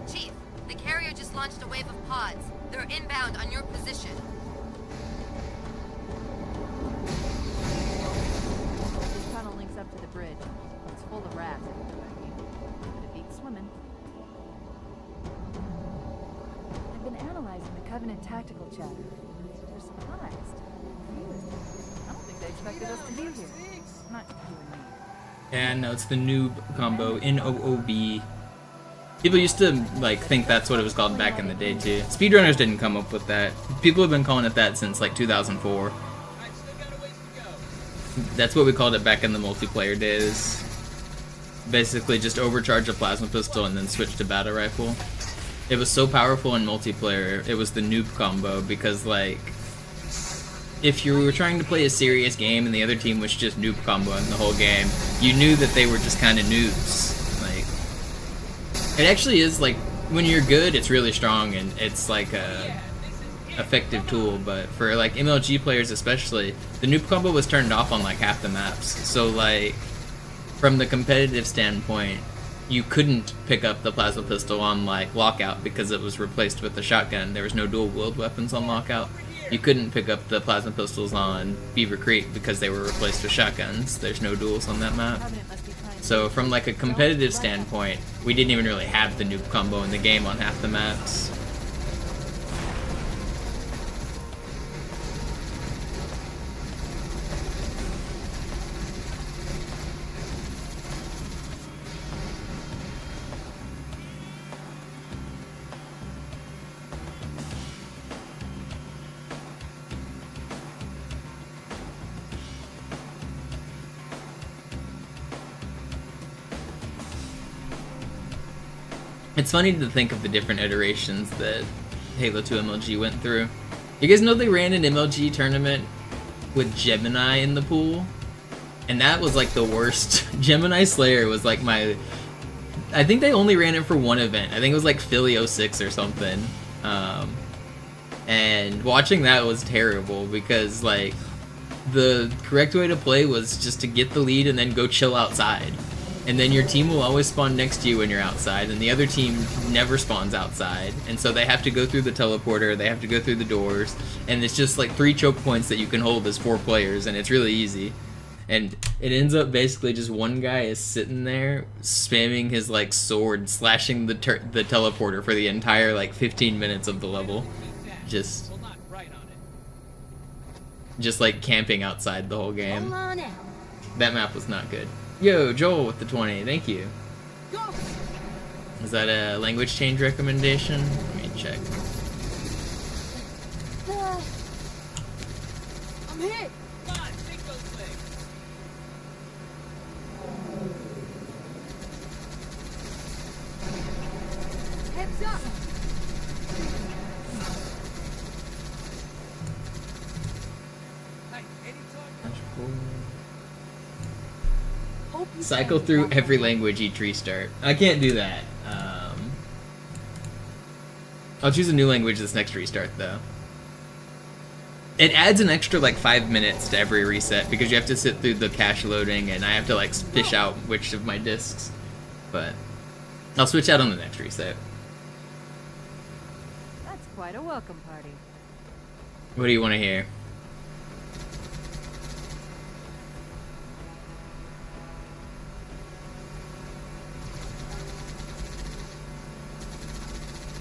Chief, the carrier just launched a wave of pods. They're inbound on your position. This tunnel links up to the bridge. It's full of rats. But it beats swimming. I've been analyzing the Covenant tactical chatter. They're surprised. Confused. I don't think they expected us to be here. Not you and me. Yeah, no, it's the noob combo, N-O-O-B. People used to, like, think that's what it was called back in the day, too. Speedrunners didn't come up with that. People have been calling it that since, like, 2004. That's what we called it back in the multiplayer days. Basically, just overcharge a plasma pistol and then switch to battle rifle. It was so powerful in multiplayer, it was the noob combo, because, like, if you were trying to play a serious game and the other team was just noob comboing the whole game, you knew that they were just kind of noobs. Like, it actually is, like, when you're good, it's really strong and it's like a effective tool, but for like MLG players especially, the noob combo was turned off on like half the maps. So like, from the competitive standpoint, you couldn't pick up the plasma pistol on like Lockout because it was replaced with the shotgun. There was no dual wield weapons on Lockout. You couldn't pick up the plasma pistols on Beaver Creek because they were replaced with shotguns. There's no duels on that map. So from like a competitive standpoint, we didn't even really have the noob combo in the game on half the maps. It's funny to think of the different iterations that Halo 2 MLG went through. You guys know they ran an MLG tournament with Gemini in the pool? And that was like the worst. Gemini Slayer was like my... I think they only ran it for one event. I think it was like Philly 06 or something. And watching that was terrible because like the correct way to play was just to get the lead and then go chill outside. And then your team will always spawn next to you when you're outside, and the other team never spawns outside. And so they have to go through the teleporter, they have to go through the doors, and it's just like 3 choke points that you can hold as 4 players, and it's really easy. And it ends up basically just one guy is sitting there spamming his like sword, slashing the teleporter for the entire like 15 minutes of the level. Just like camping outside the whole game. That map was not good. Yo, Joel with the 20, thank you. Is that a language change recommendation? Let me check. I'm hit! Come on, take those legs! Heads up! Hey, anytime. Cycle through every language each restart. I can't do that. I'll choose a new language this next restart, though. It adds an extra like 5 minutes to every reset because you have to sit through the cache loading, and I have to like fish out which of my discs. But I'll switch out on the next reset. That's quite a welcome party. What do you want to hear?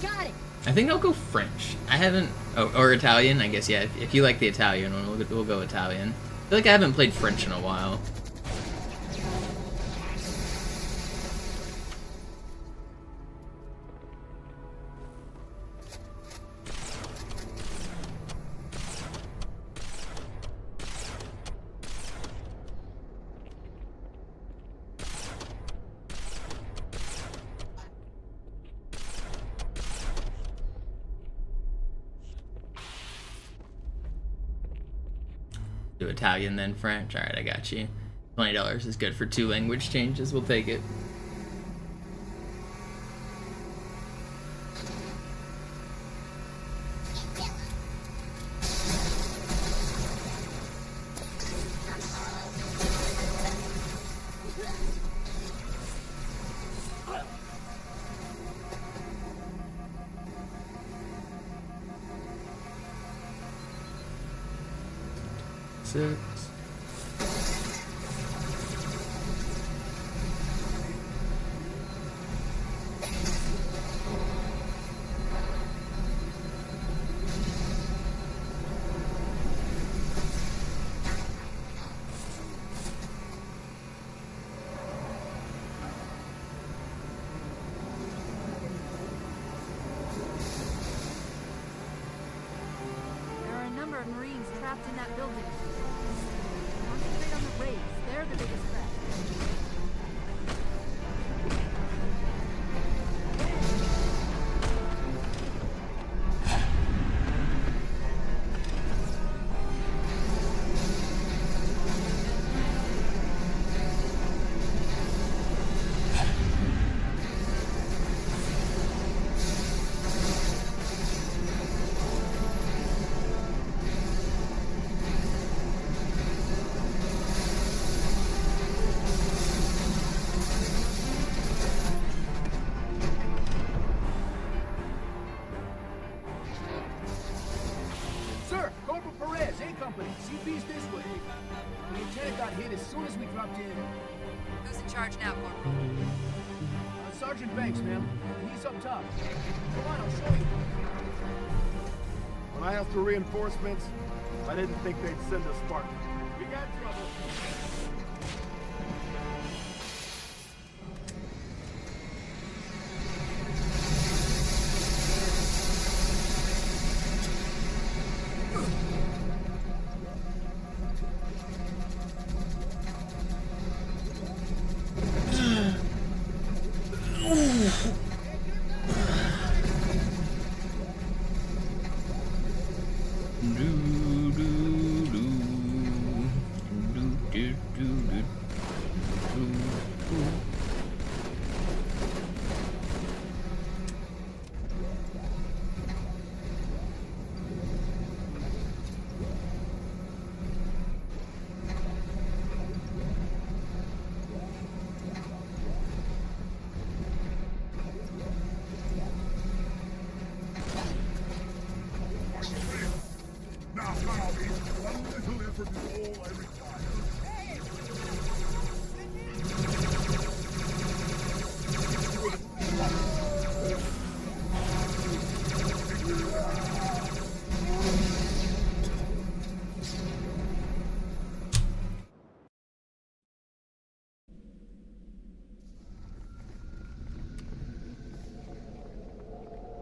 Got it. I think I'll go French. I haven't... Oh, or Italian, I guess, yeah. If you like the Italian one, we'll go Italian. I feel like I haven't played French in a while. Do Italian then French. Alright, I got you. $20 is good for 2 language changes. We'll take it. Six. There are a number of Marines trapped in that building. Concentrate on the raids. They're the biggest threat. Sir, Corporal Perez, A Company. CP's this way. The lieutenant got hit as soon as we dropped in. Who's in charge now, Corporal? Sergeant Banks, ma'am. He's up top. Come on, I'll show you. When I asked for reinforcements, I didn't think they'd send a Spartan. We got trouble.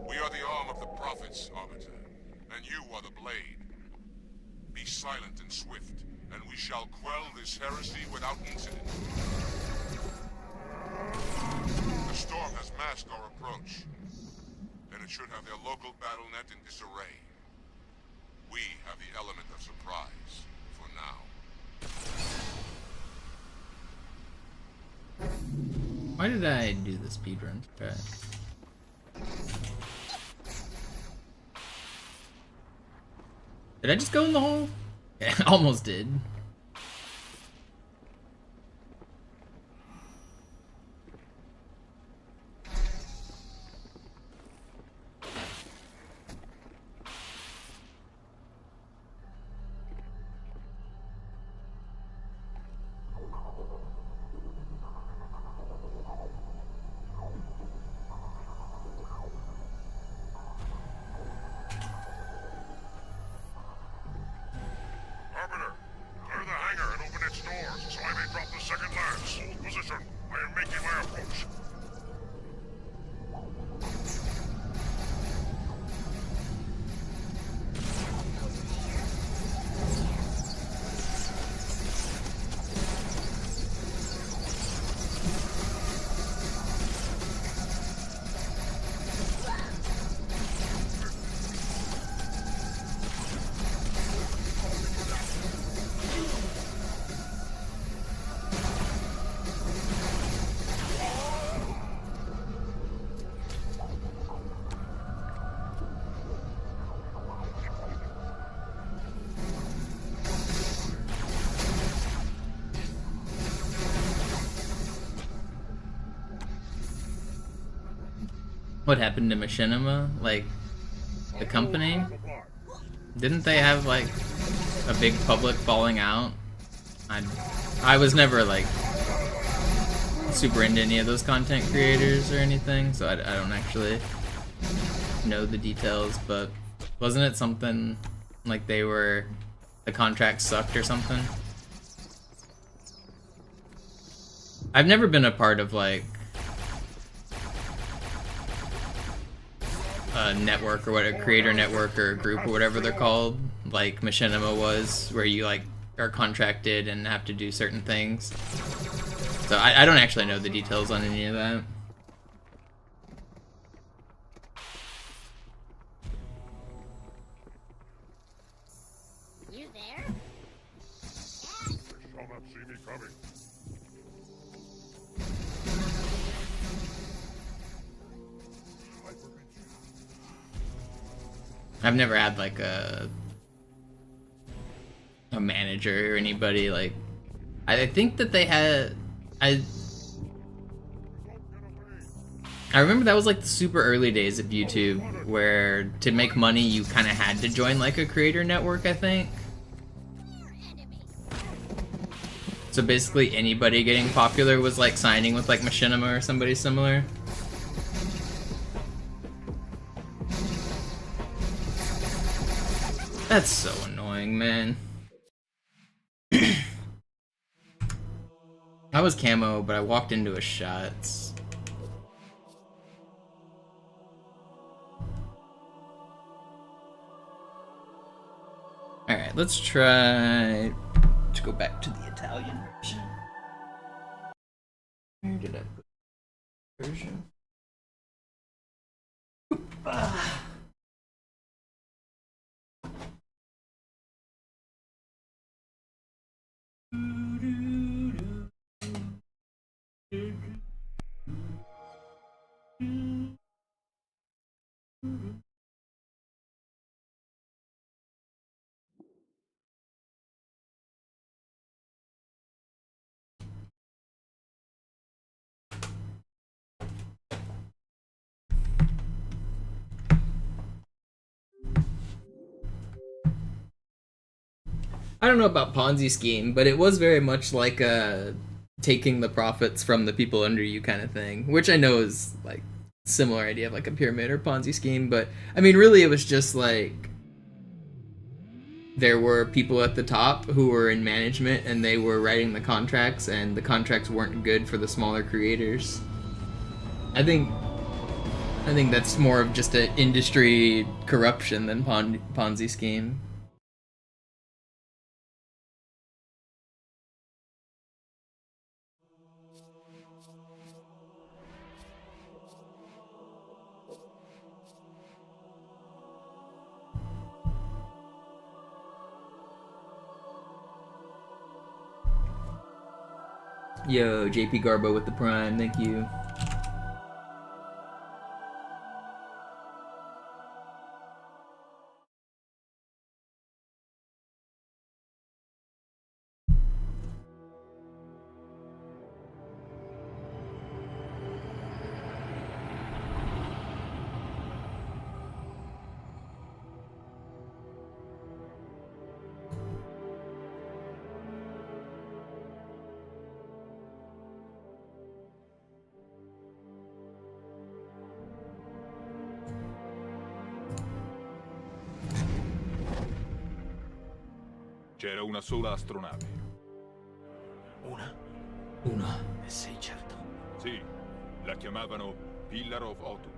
We are the arm of the prophets, Arbiter, and you are the blade. Be silent and swift, and we shall quell this heresy without incident. The storm has masked our approach, and it should have their local battle net in disarray. We have the element of surprise, for now. Why did I do the speedrun? Okay. Did I just go in the hole? Yeah, almost did. Arbiter, clear the hangar and open its doors so I may drop the second lance. Position, I am making my approach. What happened to Machinima? Like, the company? Didn't they have, like, a big public falling out? I was never, like, super into any of those content creators or anything, so I don't actually know the details, but wasn't it something like the contract sucked or something? I've never been a part of, like, a network or what, a creator network or a group or whatever they're called, like Machinima was, where you like are contracted and have to do certain things. So I don't actually know the details on any of that. You there? They shall not see me coming. I've never had like a manager or anybody. Like, I think that they had, I remember that was like the super early days of YouTube, where to make money you kind of had to join like a creator network, I think. So basically anybody getting popular was like signing with like Machinima or somebody similar. That's so annoying, man. I was camo, but I walked into a shots. Alright, let's try to go back to the Italian version. Where did I put the version? Ah. I don't know about Ponzi scheme, but it was very much like taking the profits from the people under you kind of thing, which I know is like similar idea of like a pyramid or Ponzi scheme, but I mean really it was just like there were people at the top who were in management and they were writing the contracts, and the contracts weren't good for the smaller creators. I think that's more of just an industry corruption than Ponzi scheme. Yo, JP Garbo with the Prime, thank you. C'era una sola astronave. Una? Una. E sei certo? Sì, la chiamavano Pillar of Autumn.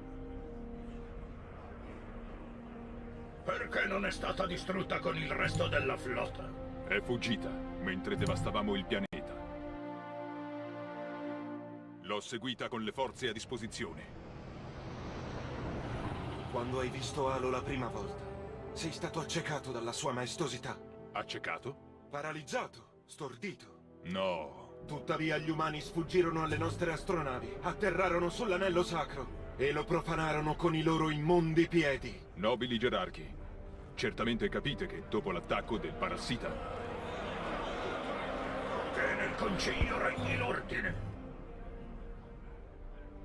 Perché non è stata distrutta con il resto della flotta? È fuggita mentre devastavamo il pianeta. L'ho seguita con le forze a disposizione. Quando hai visto Halo la prima volta, sei stato accecato dalla sua maestosità. Accecato? Paralizzato, stordito. No. Tuttavia gli umani sfuggirono alle nostre astronavi, atterrarono sull'anello sacro e lo profanarono con i loro immondi piedi. Nobili gerarchi, certamente capite che dopo l'attacco del parassita... Che nel concilio regni l'ordine.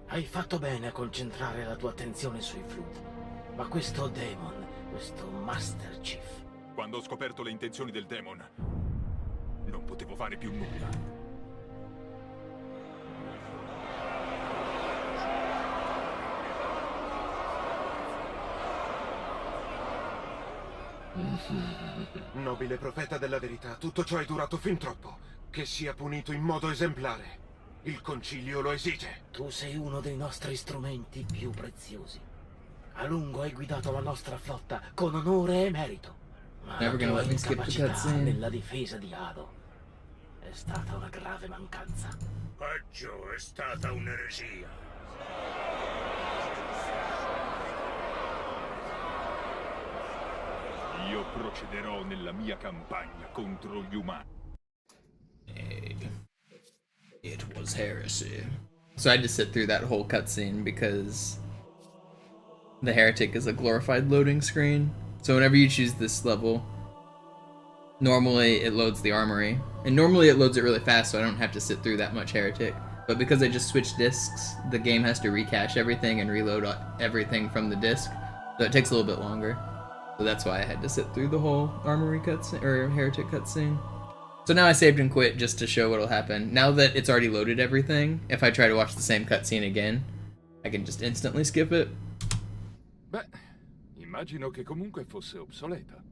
Hai fatto bene a concentrare la tua attenzione sui Flood. Ma questo Demon, questo Master Chief... Quando ho scoperto le intenzioni del Demon, non potevo fare più nulla. Nobile profeta della verità, tutto ciò è durato fin troppo. Che sia punito in modo esemplare. Il concilio lo esige. Tu sei uno dei nostri strumenti più preziosi. A lungo hai guidato la nostra flotta con onore e merito. Ma la tua incapacità nella difesa di Halo è stata una grave mancanza. Peggio, è stata un'eresia. Io procederò nella mia campagna contro gli umani. It was heresy. So I had to sit through that whole cutscene because the heretic is a glorified loading screen. So whenever you choose this level, normally it loads the armory. And normally it loads it really fast so I don't have to sit through that much heretic. But because I just switched discs, the game has to recache everything and reload everything from the disc. So it takes a little bit longer. So that's why I had to sit through the whole armory cutscene, or heretic cutscene. So now I saved and quit just to show what'll happen. Now that it's already loaded everything, if I try to watch the same cutscene again, I can just instantly skip it. Beh, immagino che comunque fosse obsoleta.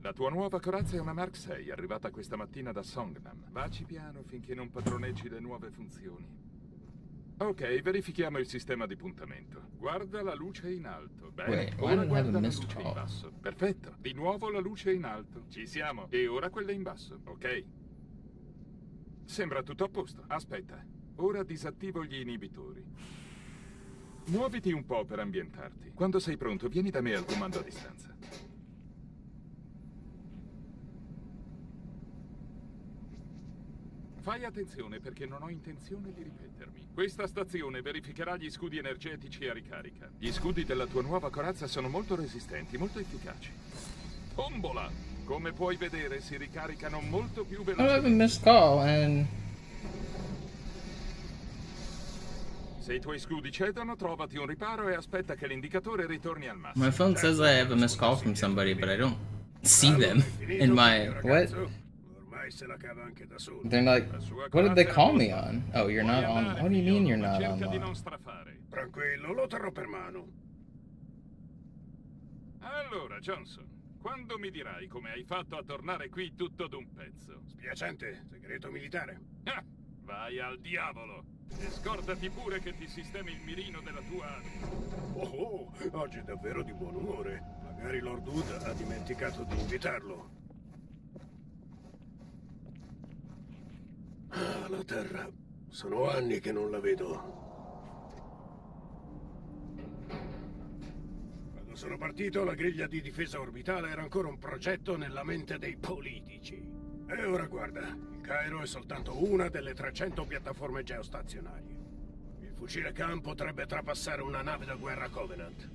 La tua nuova corazza è una Mark 6, arrivata questa mattina da Songnam. Vacci piano finché non padroneggi le nuove funzioni. Ok, verifichiamo il sistema di puntamento. Guarda la luce in alto. Bene, ora guarda la luce in basso. Perfetto. Di nuovo la luce in alto. Ci siamo. E ora quella in basso, ok? Sembra tutto a posto. Aspetta. Ora disattivo gli inibitori. Muoviti un po' per ambientarti. Quando sei pronto, vieni da me al comando a distanza. Fai attenzione perché non ho intenzione di ripetermi. Questa stazione verificherà gli scudi energetici a ricarica. Gli scudi della tua nuova corazza sono molto resistenti, molto efficaci. Tombola! Come puoi vedere, si ricaricano molto più velocemente. I have a missed call and... Se i tuoi scudi cedono, trovati un riparo e aspetta che l'indicatore ritorni al massimo. My phone says I have a missed call from somebody, but I don't see them in my... What? They're like, what did they call me on? Oh, you're not on. What do you mean you're not online? Tranquillo, lo terrò per mano. Allora, Johnson, quando mi dirai come hai fatto a tornare qui tutto d'un pezzo? Spiacente, segreto militare. Ah, vai al diavolo! E scordati pure che ti sistemi il mirino della tua... Oh, oggi è davvero di buon umore. Magari Lord Wood ha dimenticato di invitarlo. Ah, la Terra. Sono anni che non la vedo. Quando sono partito, la griglia di difesa orbitale era ancora un progetto nella mente dei politici. E ora guarda, il Cairo è soltanto una delle 300 piattaforme geostazionarie. Il fucile Khan potrebbe trapassare una nave da guerra Covenant.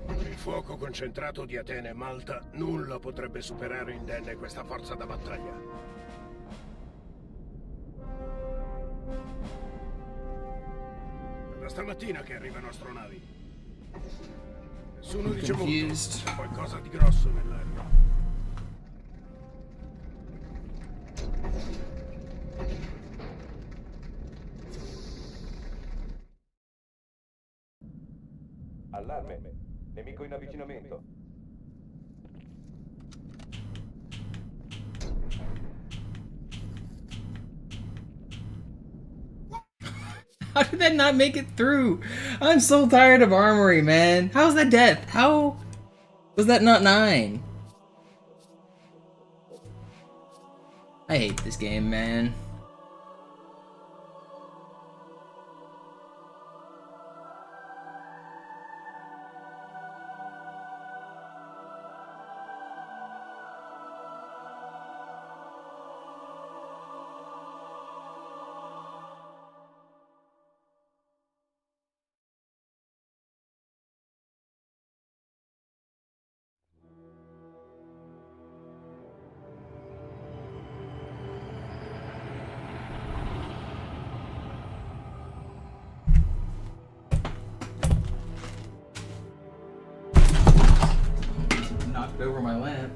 Con il fuoco concentrato di Atene e Malta, nulla potrebbe superare indenne questa forza da battaglia. È da stamattina che arrivano astronavi. Nessuno dice molto, c'è qualcosa di grosso nell'aria. Allarme. Nemico in avvicinamento. How did that not make it through? I'm so tired of Armory, man. How's that death? How was that not 9? I hate this game, man. Knocked over my lamp.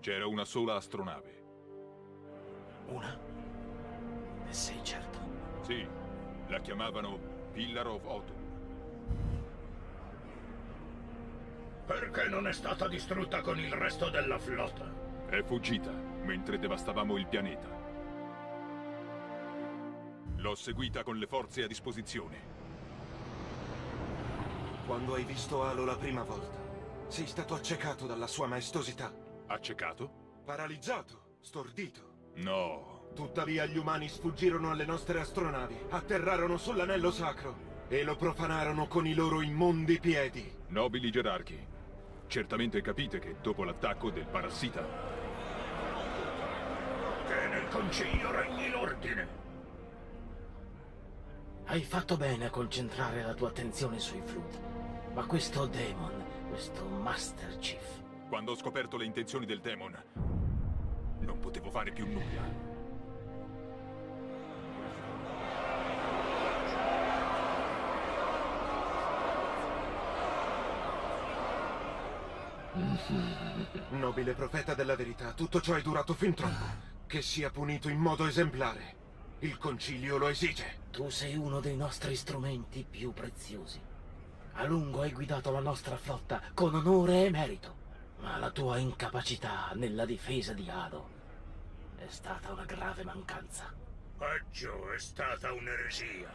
C'era una sola astronave. Una? Ne sei certo? Sì, la chiamavano Pillar of Autumn. Perché non è stata distrutta con il resto della flotta? È fuggita mentre devastavamo il pianeta. L'ho seguita con le forze a disposizione. Quando hai visto Halo la prima volta, sei stato accecato dalla sua maestosità. Accecato? Paralizzato, stordito. No. Tuttavia gli umani sfuggirono alle nostre astronavi, atterrarono sull'anello sacro e lo profanarono con i loro immondi piedi. Nobili gerarchi, certamente capite che dopo l'attacco del parassita... Che nel concilio regni l'ordine. Hai fatto bene a concentrare la tua attenzione sui Flood. Ma questo Demon, questo Master Chief... Quando ho scoperto le intenzioni del Demon, non potevo fare più nulla. Nobile profeta della verità, tutto ciò è durato fin troppo. Che sia punito in modo esemplare. Il concilio lo esige. Tu sei uno dei nostri strumenti più preziosi. A lungo hai guidato la nostra flotta con onore e merito. Ma la tua incapacità nella difesa di Halo è stata una grave mancanza. Peggio, è stata un'eresia.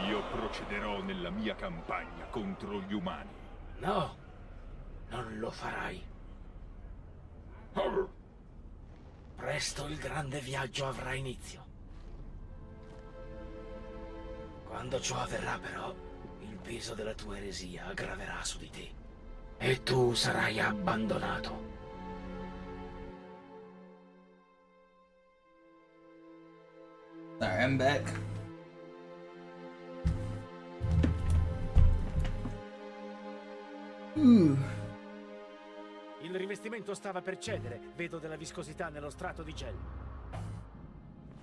Io procederò nella mia campagna contro gli umani. No, non lo farai. Presto il grande viaggio avrà inizio. Quando ciò avverrà, però, il peso della tua eresia aggraverà su di te. E tu sarai abbandonato. Sorry, I'm back. Il rivestimento stava per cedere, vedo della viscosità nello strato di gel.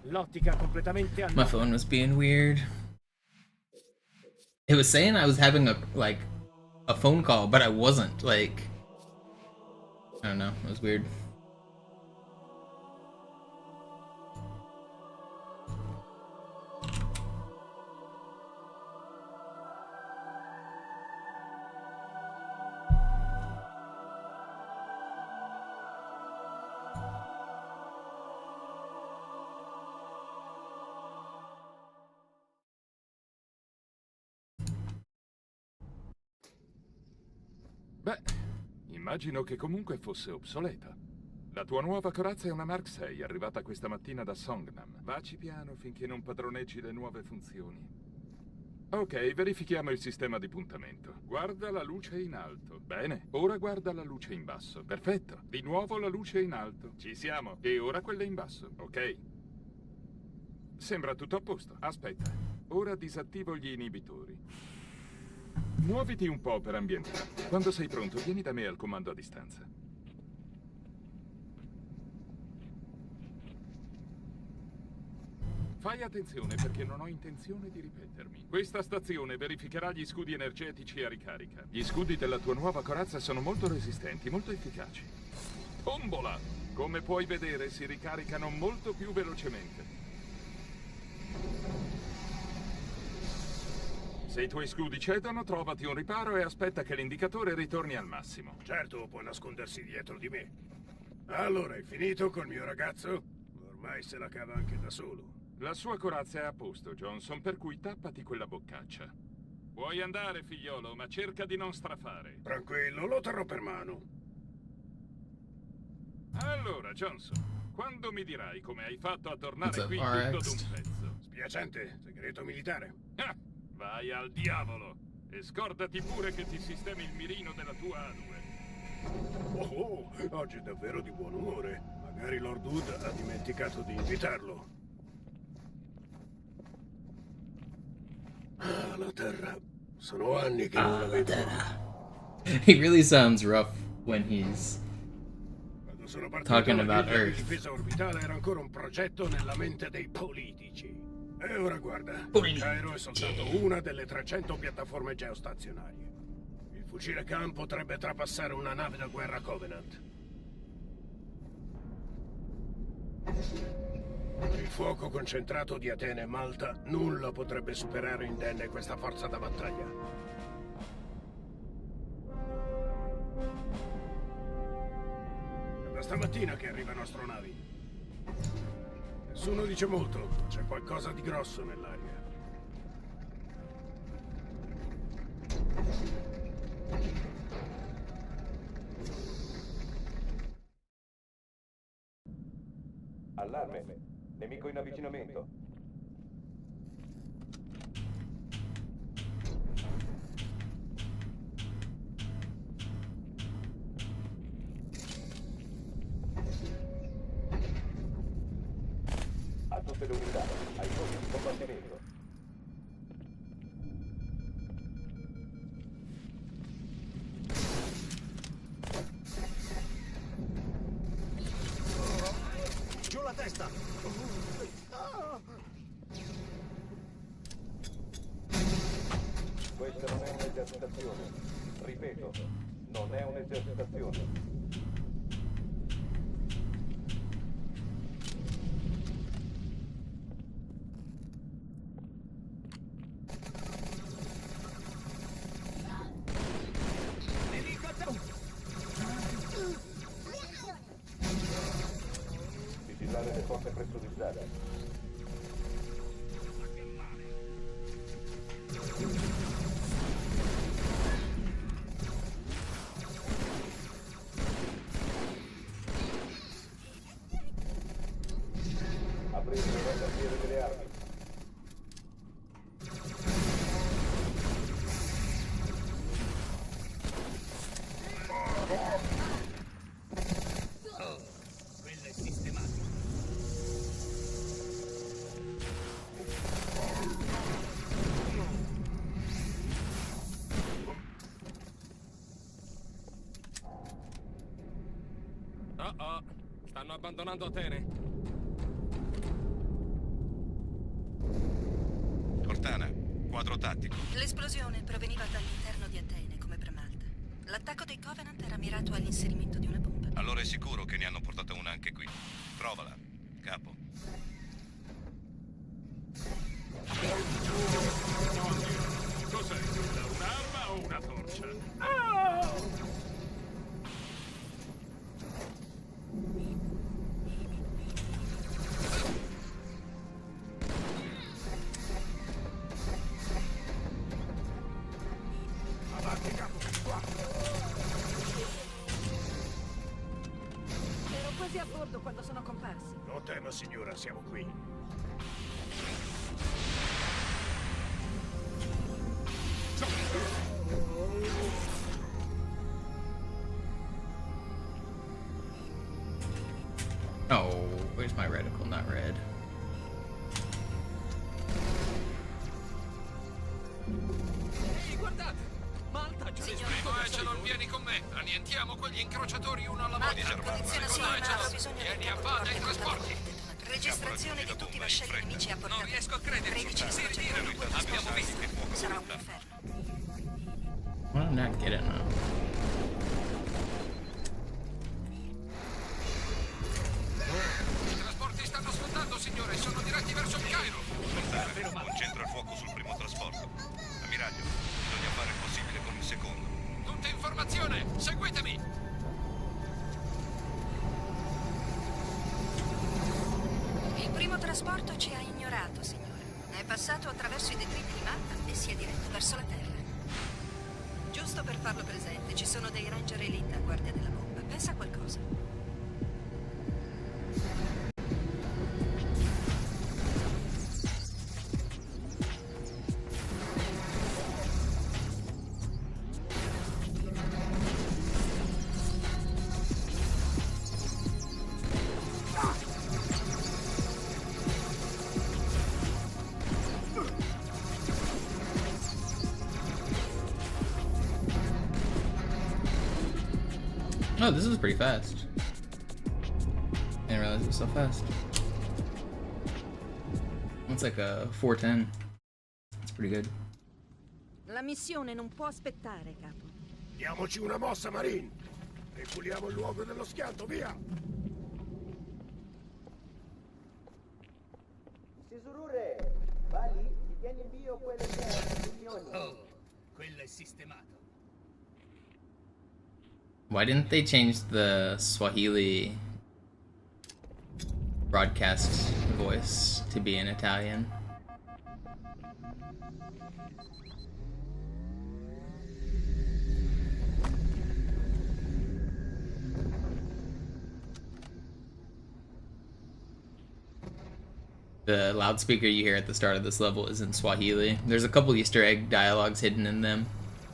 L'ottica completamente My phone was being weird. It was saying I was having a phone call, but I wasn't. Like, I don't know. It was weird. Beh, immagino che comunque fosse obsoleta. La tua nuova corazza è una Mark 6, arrivata questa mattina da Songnam. Vaci piano finché non padroneggi le nuove funzioni. Ok, verifichiamo il sistema di puntamento. Guarda la luce in alto. Bene, ora guarda la luce in basso. Perfetto. Di nuovo la luce in alto. Ci siamo. E ora quella in basso, ok? Sembra tutto a posto. Aspetta, ora disattivo gli inibitori. Muoviti un po' per ambientare. Quando sei pronto, vieni da me al comando a distanza. Fai attenzione perché non ho intenzione di ripetermi. Questa stazione verificherà gli scudi energetici a ricarica. Gli scudi della tua nuova corazza sono molto resistenti, molto efficaci. Tombola! Come puoi vedere, si ricaricano molto più velocemente. Se i tuoi scudi cedono, trovati un riparo e aspetta che l'indicatore ritorni al massimo. Certo, può nascondersi dietro di me. Allora, hai finito col mio ragazzo? Ormai se la cava anche da solo. La sua corazza è a posto, Johnson, per cui tappati quella boccaccia. Puoi andare, figliolo, ma cerca di non strafare. Tranquillo, lo terrò per mano. Allora, Johnson, quando mi dirai come hai fatto a tornare qui RX? tutto d'un pezzo? Spiacente, segreto militare. Ah, vai al diavolo! E scordati pure che ti sistemi il mirino della tua A2. Oh, oggi è davvero di buon umore. Magari Lord Wood ha dimenticato di invitarlo. Ah, la terra. Sono anni che non la vedo. He really sounds rough when he's Sono partito, talking about la Earth. difesa orbitale era ancora un progetto nella mente dei politici. E ora guarda, Cairo è soltanto una delle 300 piattaforme geostazionarie. Il fucile Khan potrebbe trapassare una nave da guerra Covenant. Il fuoco concentrato di Atene e Malta nulla potrebbe superare indenne questa forza da battaglia. Da stamattina che arrivano astronavi. Nessuno dice molto, c'è qualcosa di grosso nell'aria. Allarme. Nemico in avvicinamento. A tutte le unità, ai posti di combattimento. Giù la testa! Questa non è un'esercitazione. Ripeto, non è un'esercitazione. Vigilare le porte pressurizzate. Aprire le rotatiere delle armi. Quello è sistematico. Oh, stanno abbandonando Atene. Cortana, quadro tattico. L'esplosione proveniva dall'interno di Atene, come per Malta. L'attacco dei Covenant era mirato all'inserimento di una bomba. Allora è sicuro che ne hanno portata una anche qui. Provala, capo. Cos'è quella? Un'arma o una torcia? Avanti, capo. Ero quasi a bordo quando sono comparsi. Non tema, signora, siamo qui. Oh, where's my reticle? Not red. Ehi, guardate! Malta già Echelon, vieni con me. Annientiamo quegli incrociatori uno alla volta. Secondo Echelon, vieni a bada ai trasporti. Registrazione di tutti i vascelli nemici a portata. Non riesco a crederci. 13 Si ritirano. Abbiamo visto. Sarà un inferno. Why did I not get it now? I trasporti stanno sfondando, signore. Sono diretti verso il Cairo. trasporto ci ha ignorato, signore. È passato attraverso i detriti di mappa e si è diretto verso la Terra. Giusto per farlo presente, ci sono dei ranger elite a guardia della bomba. Pensa a qualcosa. Oh, this is pretty fast. I didn't realize it was so fast. It's like a 410. It's pretty good. La missione non può aspettare, capo. Diamoci una mossa, Marine! E puliamo il luogo dello schianto, via! Sisurure, Bali, ti tieni invio quelle missioni. Oh, quello è sistemato. Why didn't they change the Swahili broadcast voice to be in Italian? The loudspeaker you hear at the start of this level is in Swahili. There's a couple Easter egg dialogues hidden in them.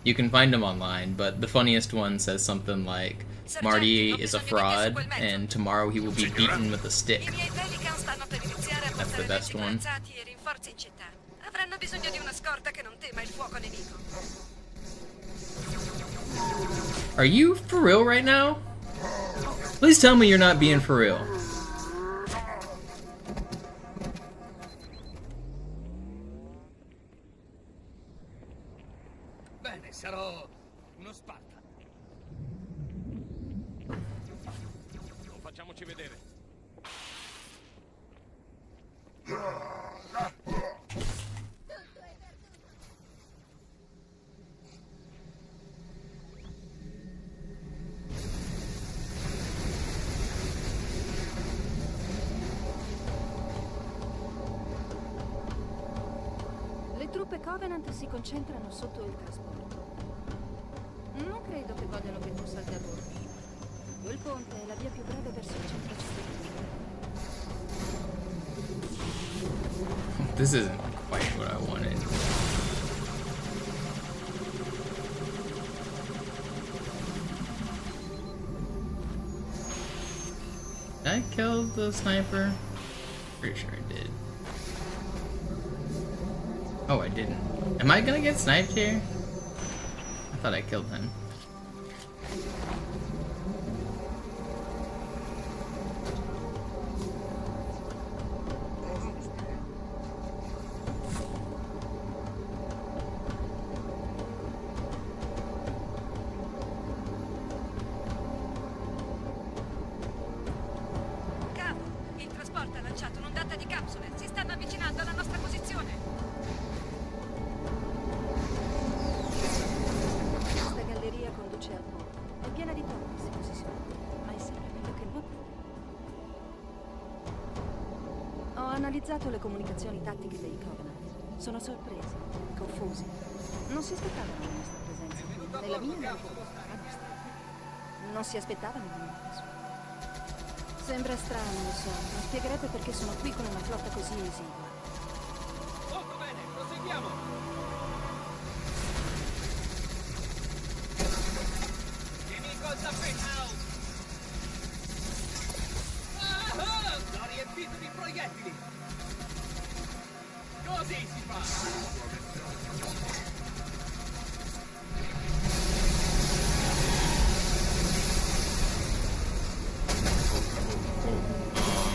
You can find them online, but the funniest one says something like, Marty is a fraud, and tomorrow he will be beaten with a stick. That's the best one. Are you for real right now? Please tell me you're not being for real. Bene, sarò uno Sparta. Non facciamoci vedere. Le truppe Covenant si concentrano sotto il trasporto. Non credo che vogliano che tu salga a bordo. Quel ponte è la via più breve verso il centro cittadino. This isn't quite what I wanted. Did I kill the sniper? Pretty sure I did. Oh, I didn't. Am I gonna get sniped here? I thought I killed him. Capo, il trasporto ha lanciato un'ondata di capsule. Si stanno avvicinando alla nostra posizione. Questa galleria conduce al porto. È piena di torri, se così si vede, ma è sempre meglio che nuotare. Ho analizzato le comunicazioni tattiche dei Covenant. Sono sorpresi, confusi. Non si aspettavano la nostra presenza. E la mia non si aspettavano la mia presenza. Sembra strano, lo so, ma spiegherebbe perché sono qui con una flotta così esigua. Molto bene, proseguiamo. Nemico al tappeto. L'ho riempito di proiettili. Così si fa.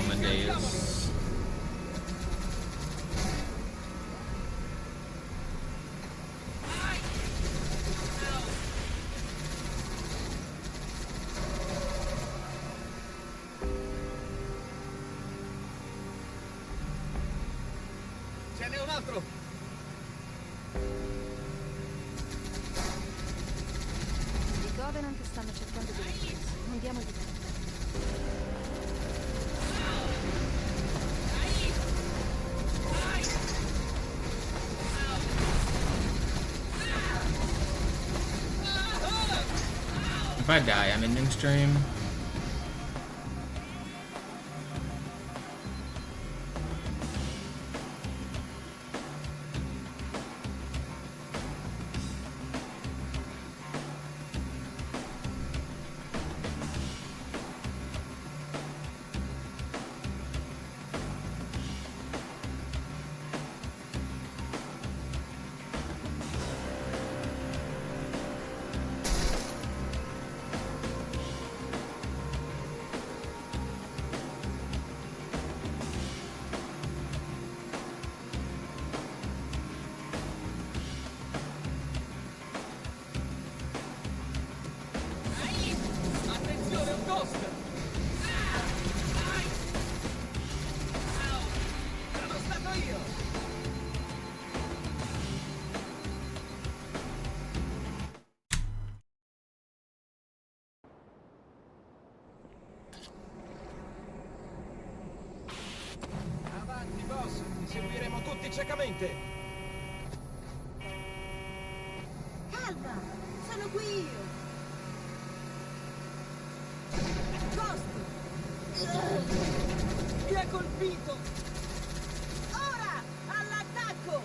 Amadeus. Ce n'è un altro. I Covenant stanno cercando di raggiungersi. Non diamogli tempo. If I die, I'm ending stream. Seguiremo tutti ciecamente. Calma, sono qui io. Ghost! Mi ha colpito! Ora, all'attacco!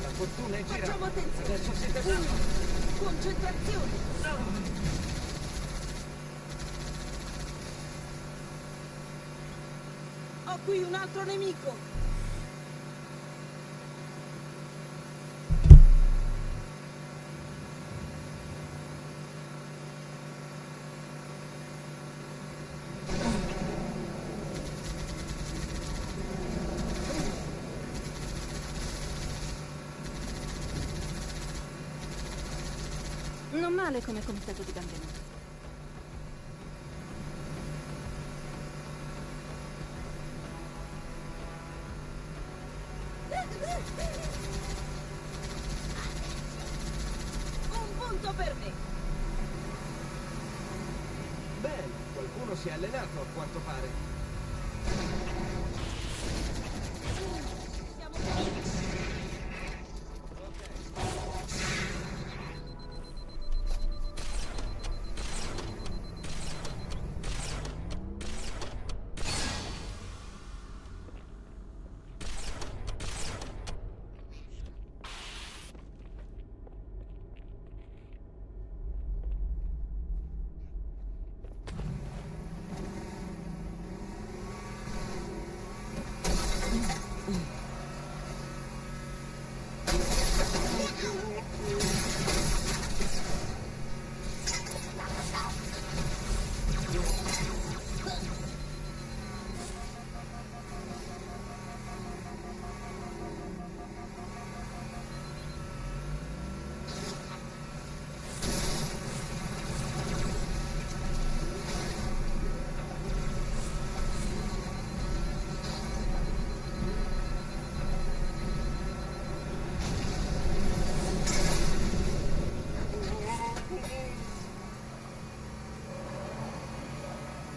La fortuna è girata. Facciamo attenzione. Adesso siete Concentrazione. Ho qui un altro nemico. Non male come comitato di benvenuto. Un punto per me. Bene, qualcuno si è allenato a quanto pare.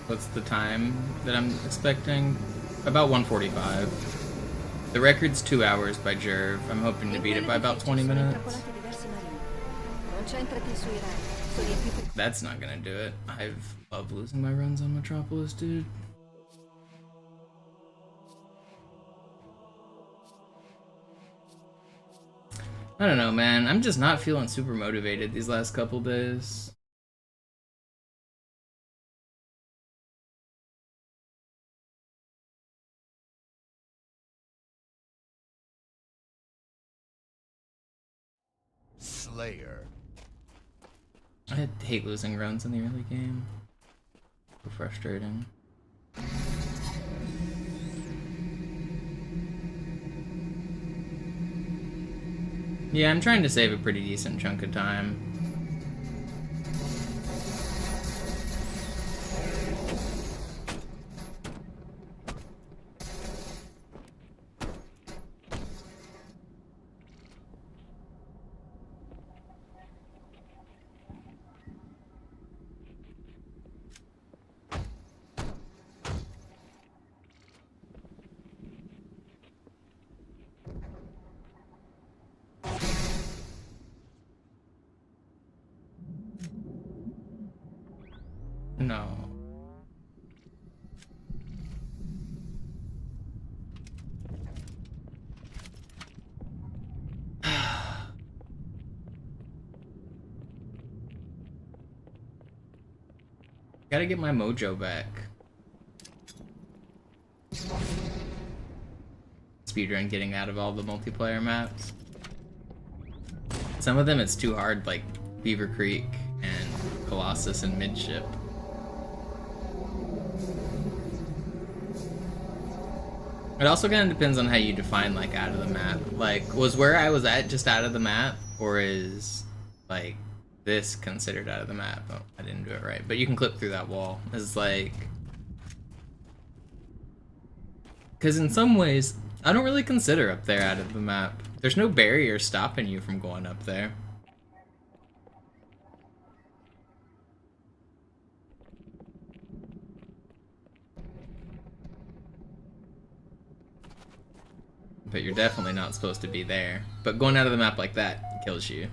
What's the time that I'm expecting? About 1:45. The record's 2 hours by Jerv. I'm hoping to beat it by about 20 minutes. That's not gonna do it. I love losing my runs on Metropolis, dude. I don't know, man. I'm just not feeling super motivated these last couple days. Slayer. I hate losing runs in the early game. So frustrating. Yeah, I'm trying to save a pretty decent chunk of time. Gotta get my mojo back. Speedrun getting out of all the multiplayer maps. Some of them it's too hard, like Beaver Creek and Colossus and Midship. It also kind of depends on how you define like out of the map. Like, was where I was at just out of the map, or is like this considered out of the map? Oh, I didn't do it right, but you can clip through that wall. It's like, because in some ways I don't really consider up there out of the map. There's no barrier stopping you from going up there. But you're definitely not supposed to be there. But going out of the map like that kills you.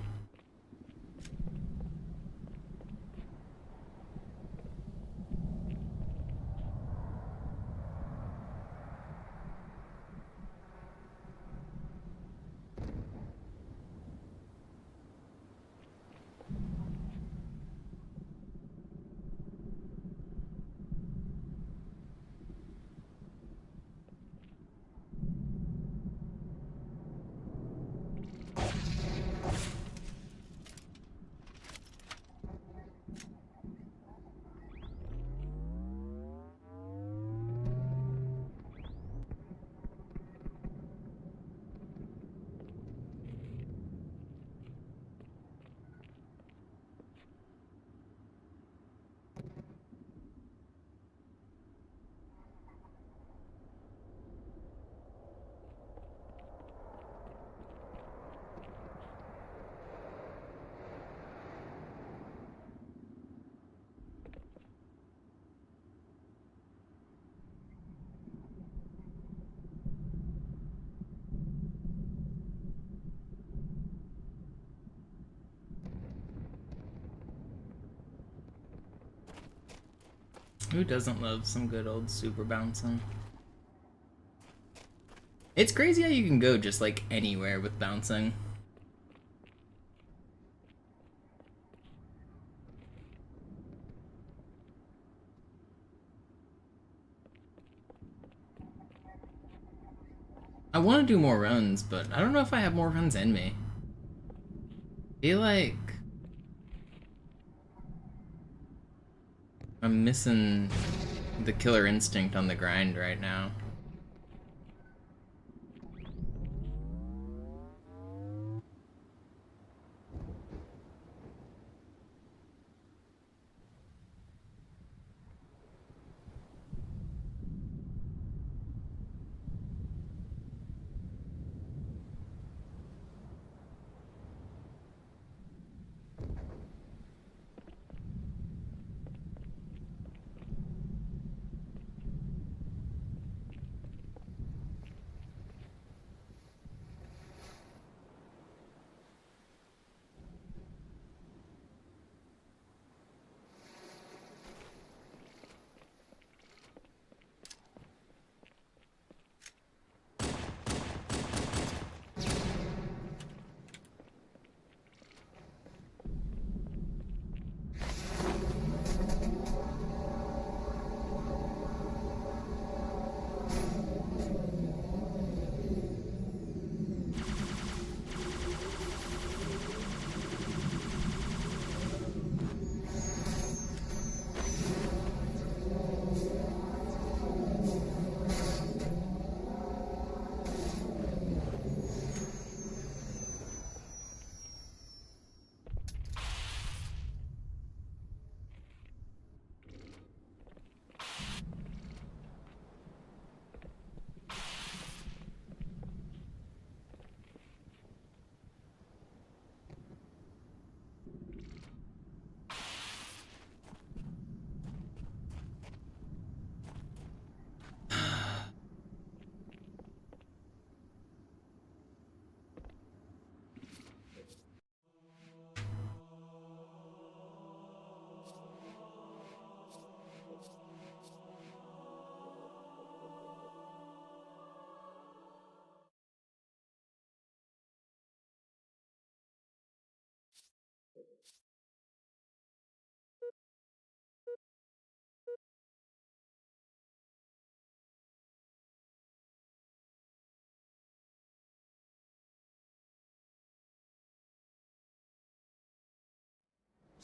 Who doesn't love some good old super bouncing? It's crazy how you can go just like anywhere with bouncing. I want to do more runs, but I don't know if I have more runs in me. I feel like I'm missing the killer instinct on the grind right now.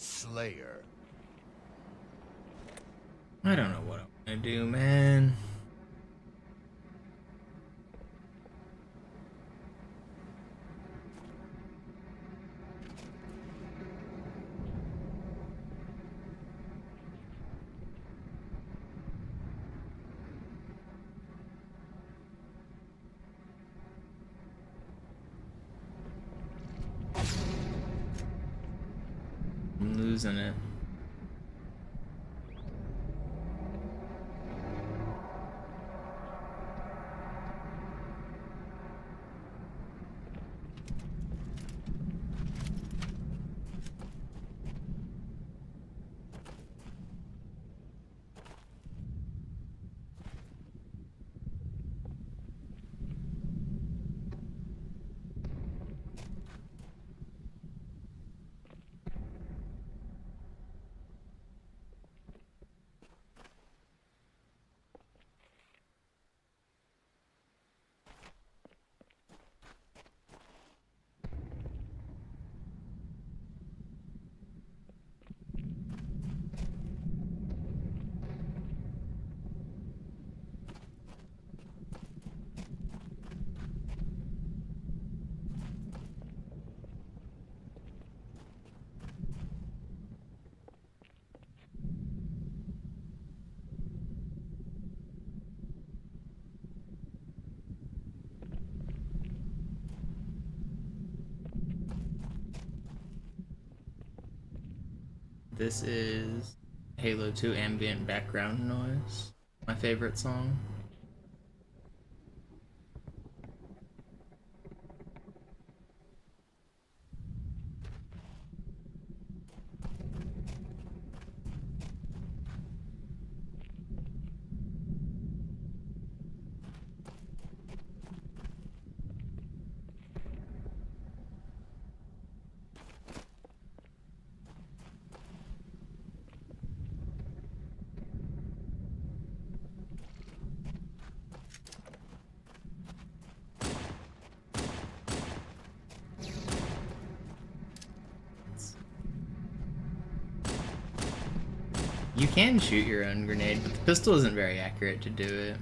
Slayer. I don't know what I'm gonna do, man. I'm losing it. This is Halo 2 ambient background noise. My favorite song. You can shoot your own grenade, but the pistol isn't very accurate to do it.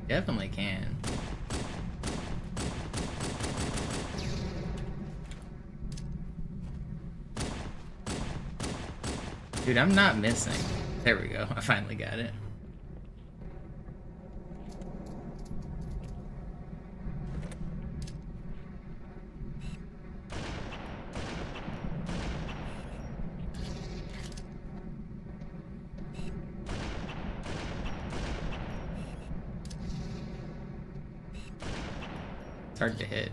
Definitely can. Dude, I'm not missing. There we go. I finally got it. It's hard to hit.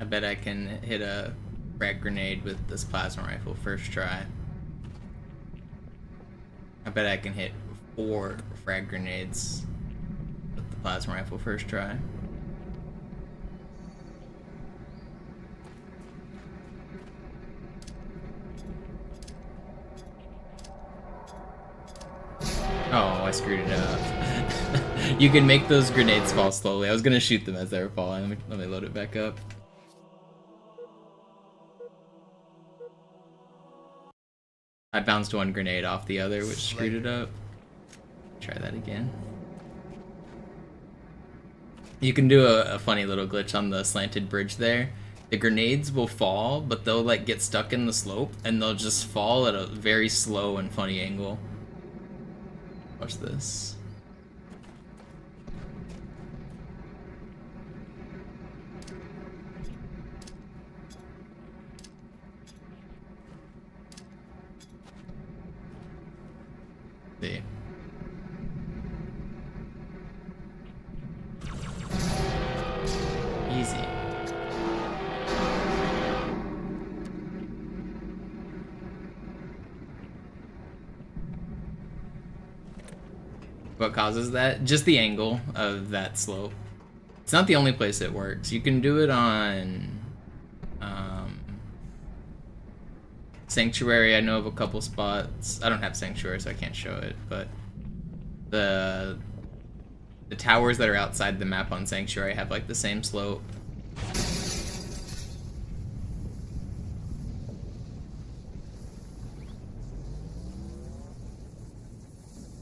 I bet I can hit a frag grenade with this plasma rifle first try. I bet I can hit 4 frag grenades with the plasma rifle first try. Oh, I screwed it up. You can make those grenades fall slowly. I was gonna shoot them as they were falling. Let me load it back up. I bounced one grenade off the other, which screwed it up. Try that again. You can do a funny little glitch on the slanted bridge there. The grenades will fall, but they'll like get stuck in the slope, and they'll just fall at a very slow and funny angle. Watch this. what causes that. Just the angle of that slope. It's not the only place it works. You can do it on Sanctuary. I know of a couple spots. I don't have Sanctuary, so I can't show it, but the towers that are outside the map on Sanctuary have like the same slope.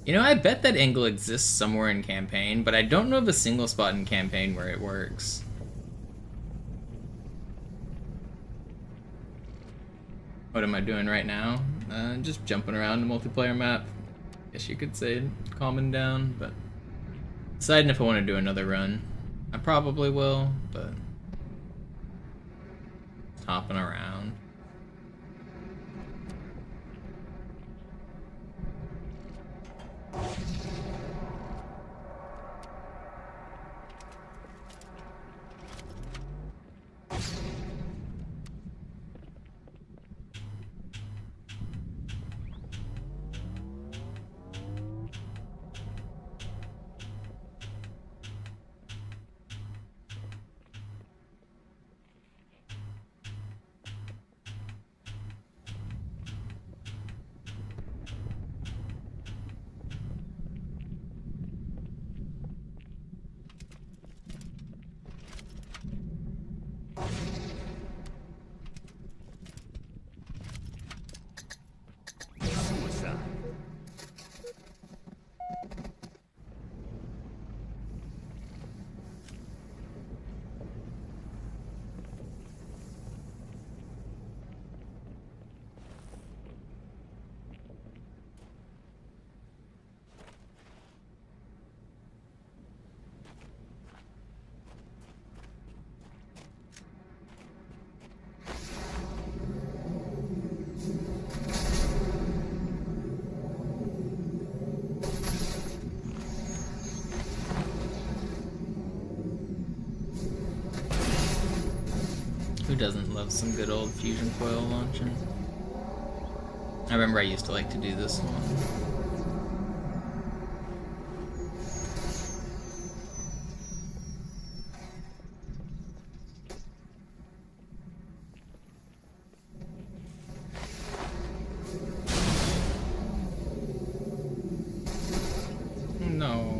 You know, I bet that angle exists somewhere in Campaign, but I don't know of a single spot in Campaign where it works. What am I doing right now? Just jumping around the multiplayer map. Guess you could say calming down, but deciding if I want to do another run. I probably will, but just hopping around. Who doesn't love some good old fusion coil launching? I remember I used to like to do this one. No.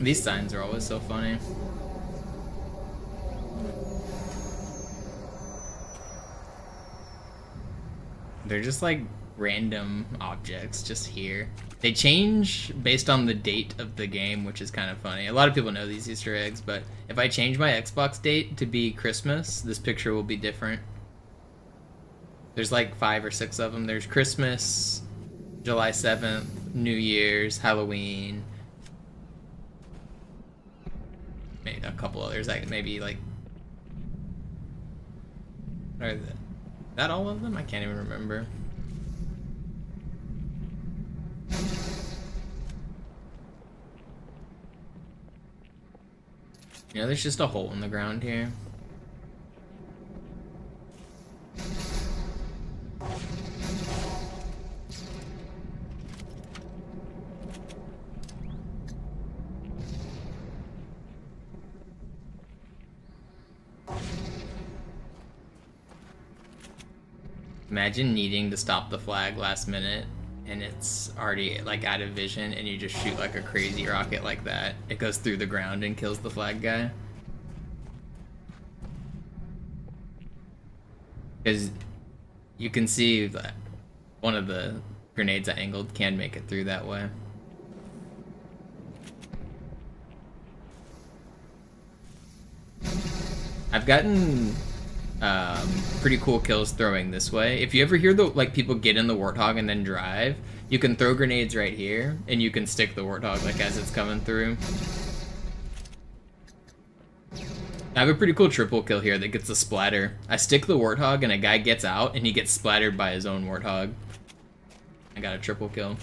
These signs are always so funny. They're just like random objects just here. They change based on the date of the game, which is kind of funny. A lot of people know these Easter eggs, but if I change my Xbox date to be Christmas, this picture will be different. There's like 5 or 6 of them. There's Christmas, July 7th, New Year's, Halloween. Maybe a couple others, like maybe like... Are that all of them? I can't even remember. You know, there's just a hole in the ground here. Imagine needing to stop the flag last minute and it's already like out of vision and you just shoot like a crazy rocket like that. It goes through the ground and kills the flag guy. Because You can see that one of the grenades I angled can make it through that way. I've gotten pretty cool kills throwing this way. If you ever hear the people get in the Warthog and then drive, you can throw grenades right here, and you can stick the Warthog as it's coming through. I have a pretty cool triple kill here that gets a splatter. I stick the Warthog and a guy gets out and he gets splattered by his own Warthog. I got a triple kill.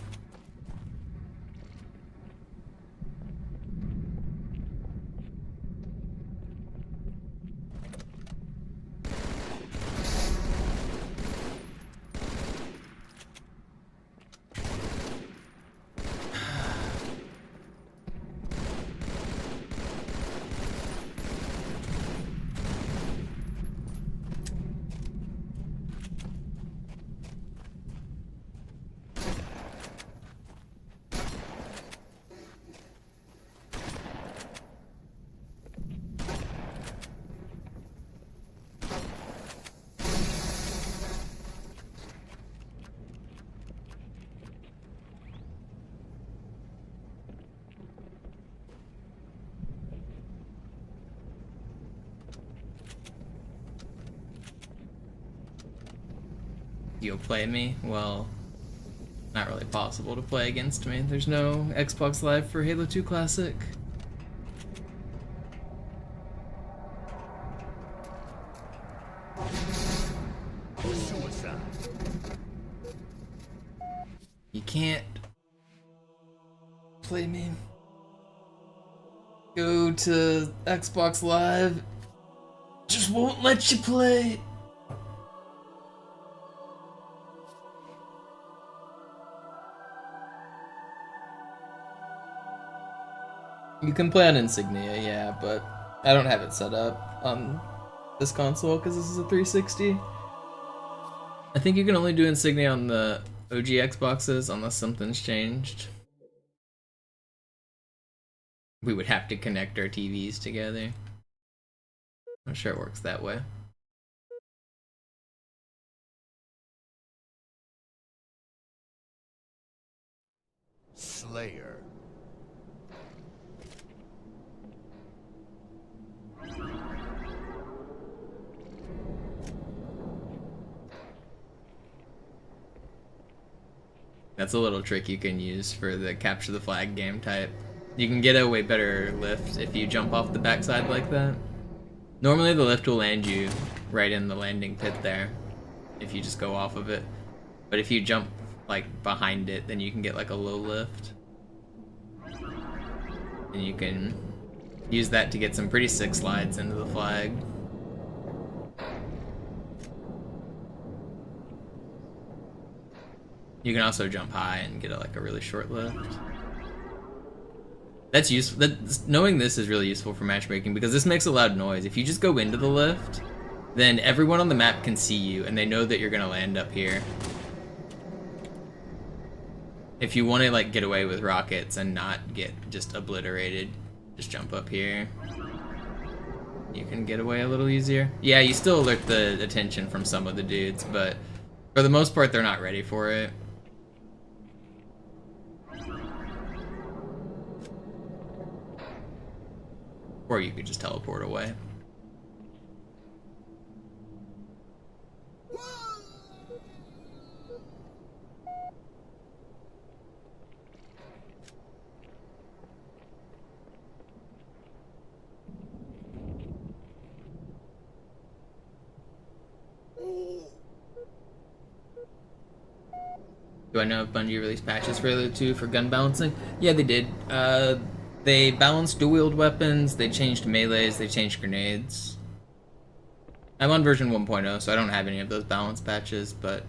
You'll play me? Well, not really possible to play against me. There's no Xbox Live for Halo 2 Classic. Suicide. You can't play me. Go to Xbox Live. Just won't let you play. You can play on Insignia, yeah, but I don't have it set up on this console because this is a 360. I think you can only do Insignia on the OG Xboxes unless something's changed. We would have to connect our TVs together. I'm sure it works that way. Slayer. That's a little trick you can use for the capture the flag game type. You can get a way better lift if you jump off the backside like that. Normally the lift will land you right in the landing pit there if you just go off of it. But if you jump behind it, then you can get a low lift. And you can use that to get some pretty sick slides into the flag. You can also jump high and get a really short lift. That's useful. Knowing this is really useful for matchmaking because this makes a loud noise. If you just go into the lift, then everyone on the map can see you and they know that you're gonna land up here. If you want to get away with rockets and not get just obliterated, just jump up here. You can get away a little easier. Yeah, you still alert the attention from some of the dudes, but for the most part they're not ready for it. Or you could just teleport away. Do I know if Bungie released patches for Halo 2 for gun balancing? Yeah, they did. They balanced dual-wield weapons, they changed melees, they changed grenades. I'm on version 1.0, so I don't have any of those balance patches, but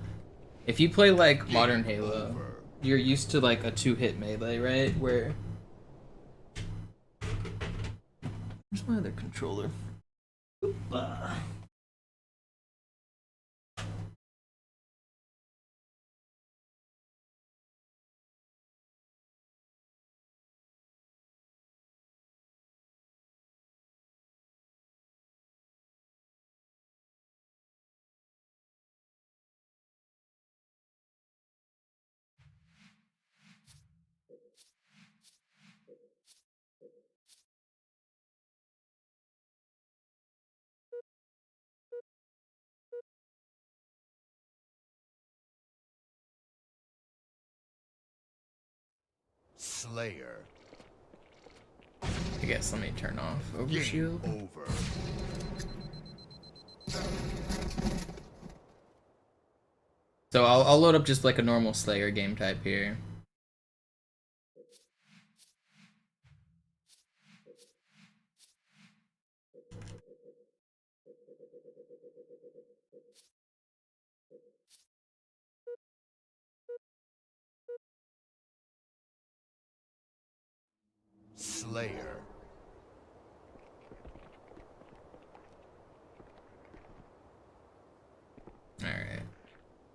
if you play modern Halo, you're used to a 2-hit melee, right? Where's my other controller? Oop. Slayer. I guess let me turn off overshield. Over. So I'll load up just like a normal Slayer game type here. Slayer. Alright.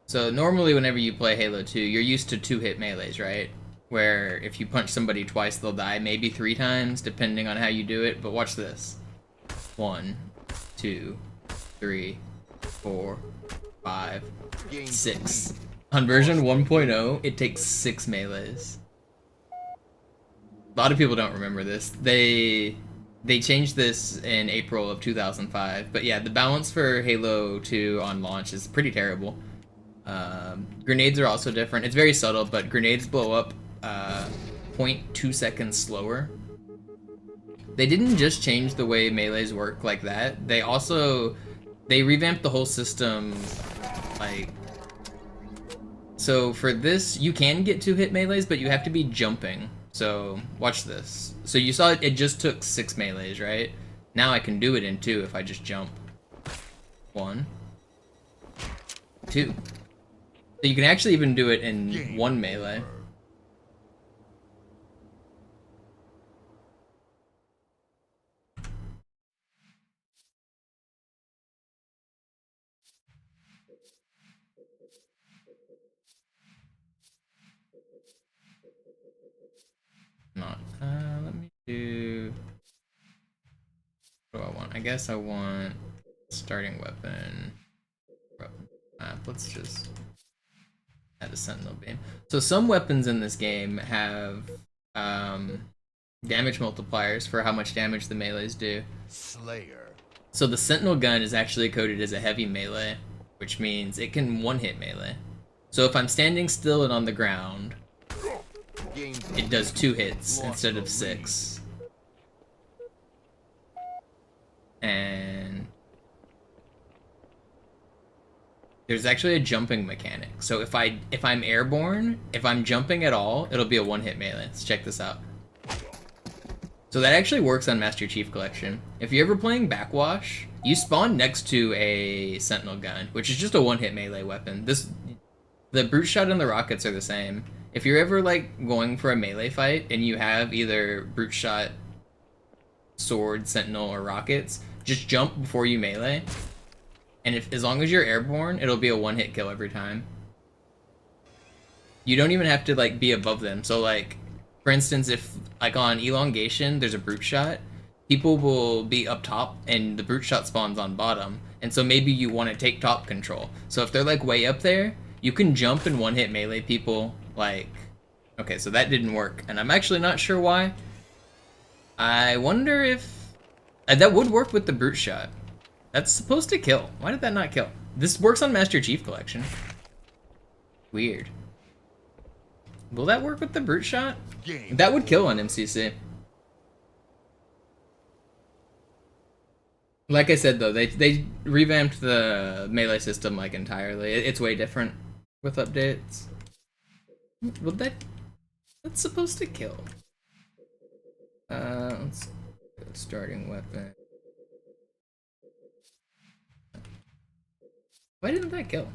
So normally whenever you play Halo 2, you're used to 2-hit melees, right? Where if you punch somebody twice, they'll die, maybe 3 times, depending on how you do it. But watch this. 1, 2, 3, 4, 5, 6. On version 1.0, it takes 6 melees. A lot of people don't remember this. They changed this in April of 2005. But yeah, the balance for Halo 2 on launch is pretty terrible. Grenades are also different. It's very subtle, but grenades blow up 0.2 seconds slower. They didn't just change the way melees work like that. They revamped the whole system, like... So for this, you can get 2-hit melees, but you have to be jumping. So, watch this. So you saw it just took 6 melees, right? Now I can do it in 2 if I just jump. 1, 2. So you can actually even do it in 1 melee. Not. Let me do... What do I want? I guess I want starting weapon. Let's just add a sentinel beam. So some weapons in this game have damage multipliers for how much damage the melees do. Slayer. So the sentinel gun is actually coded as a heavy melee, which means it can one-hit melee. So if I'm standing still and on the ground, it does 2 hits instead of 6. And there's actually a jumping mechanic. So if I'm airborne, if I'm jumping at all, it'll be a one-hit melee. Let's check this out. So that actually works on Master Chief Collection. If you're ever playing Backwash, you spawn next to a sentinel gun, which is just a one-hit melee weapon. The brute shot and the rockets are the same. If you're ever like going for a melee fight and you have either brute shot, sword, sentinel, or rockets, just jump before you melee. And as long as you're airborne, it'll be a one-hit kill every time. You don't even have to like be above them. So like, for instance, if like on elongation, there's a brute shot, people will be up top and the brute shot spawns on bottom. And so maybe you want to take top control. So if they're like way up there, you can jump and one-hit melee people. Like, okay, so that didn't work, and I'm actually not sure why. I wonder if that would work with the brute shot. That's supposed to kill. Why did that not kill? This works on Master Chief Collection. Weird. Will that work with the brute shot? That would kill on MCC. Like I said though, they revamped the melee system like entirely. It's way different with updates. Well, that's supposed to kill. Let's go starting weapon. Why didn't that kill?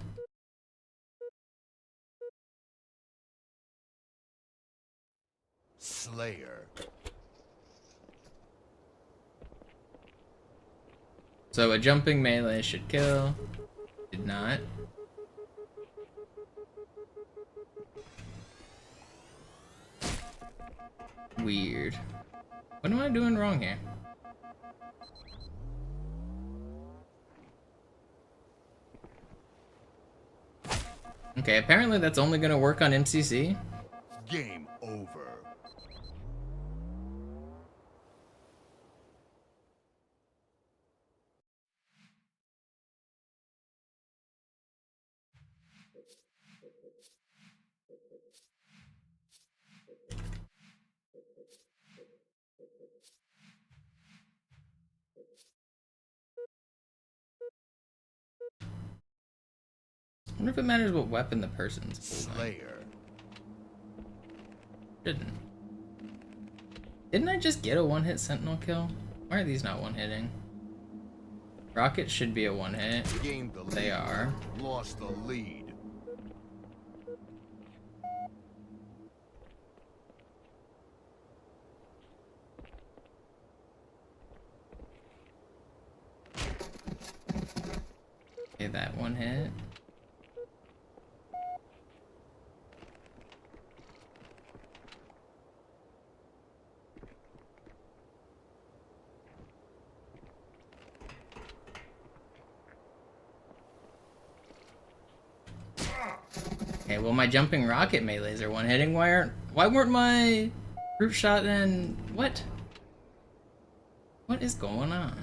Slayer. So a jumping melee should kill. Did not. Weird. What am I doing wrong here? Okay, apparently that's only gonna work on MCC. Game over. wonder if it matters what weapon the person's holding. Slayer. Didn't I just get a one-hit sentinel kill? Why are these not one-hitting? Rockets should be a one-hit. Gained the lead. They are. Lost the lead. Okay, that one hit. Okay, well my jumping rocket melees are one-hitting. Why weren't my group shot and what? What is going on?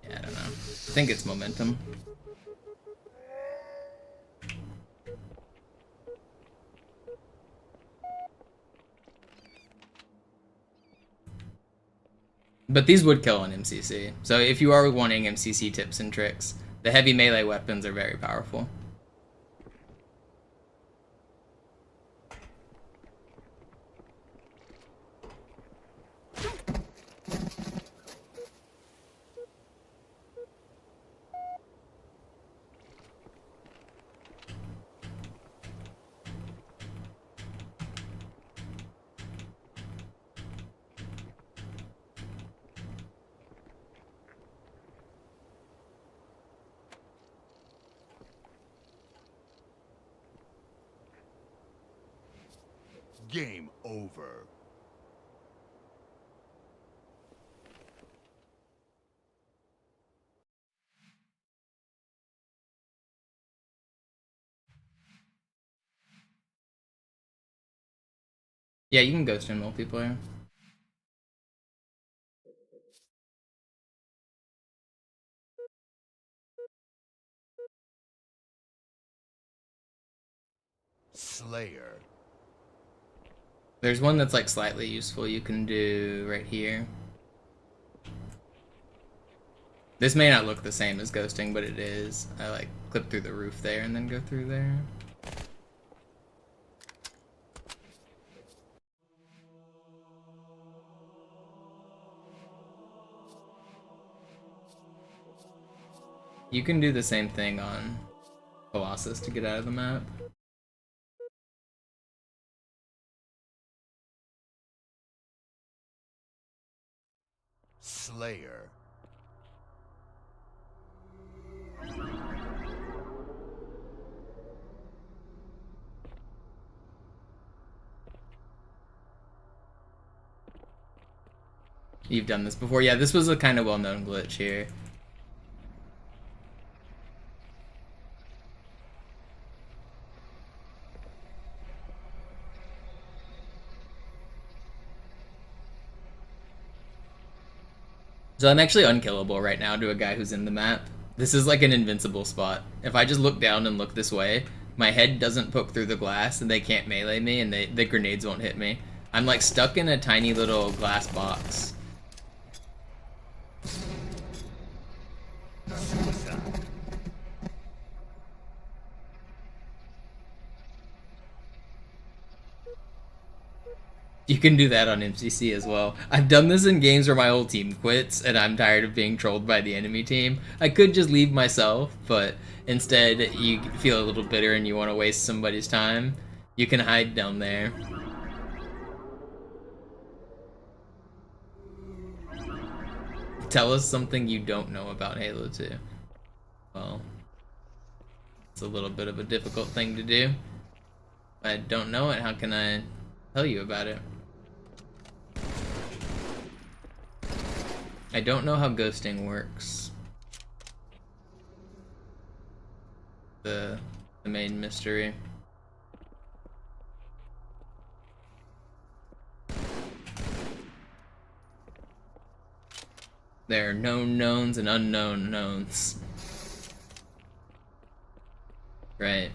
Yeah, I don't know. I think it's momentum. But these would kill on MCC. So if you are wanting MCC tips and tricks, the heavy melee weapons are very powerful. Game over. Yeah, you can ghost in multiplayer. Slayer. There's one that's like slightly useful you can do right here. This may not look the same as ghosting, but it is. I like clip through the roof there and then go through there. You can do the same thing on Colossus to get out of the map. Slayer. You've done this before. Yeah, this was a kind of well-known glitch here. So I'm actually unkillable right now to a guy who's in the map. This is like an invincible spot. If I just look down and look this way, my head doesn't poke through the glass and they can't melee me and the grenades won't hit me. I'm like stuck in a tiny little glass box. You can do that on MCC as well. I've done this in games where my whole team quits and I'm tired of being trolled by the enemy team. I could just leave myself, but instead you feel a little bitter and you want to waste somebody's time. You can hide down there. Tell us something you don't know about Halo 2. Well, it's a little bit of a difficult thing to do. I don't know it, how can I tell you about it? I don't know how ghosting works. The main mystery. There are known knowns and unknown knowns. Right.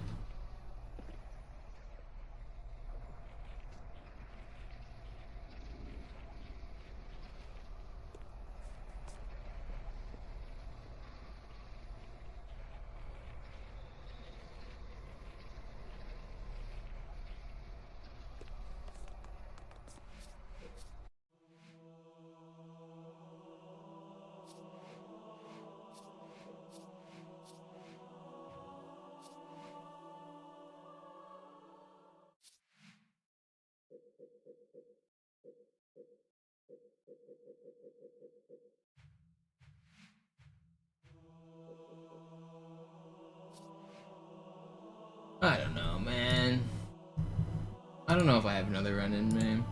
I don't know, man. I don't know if I have another run in me.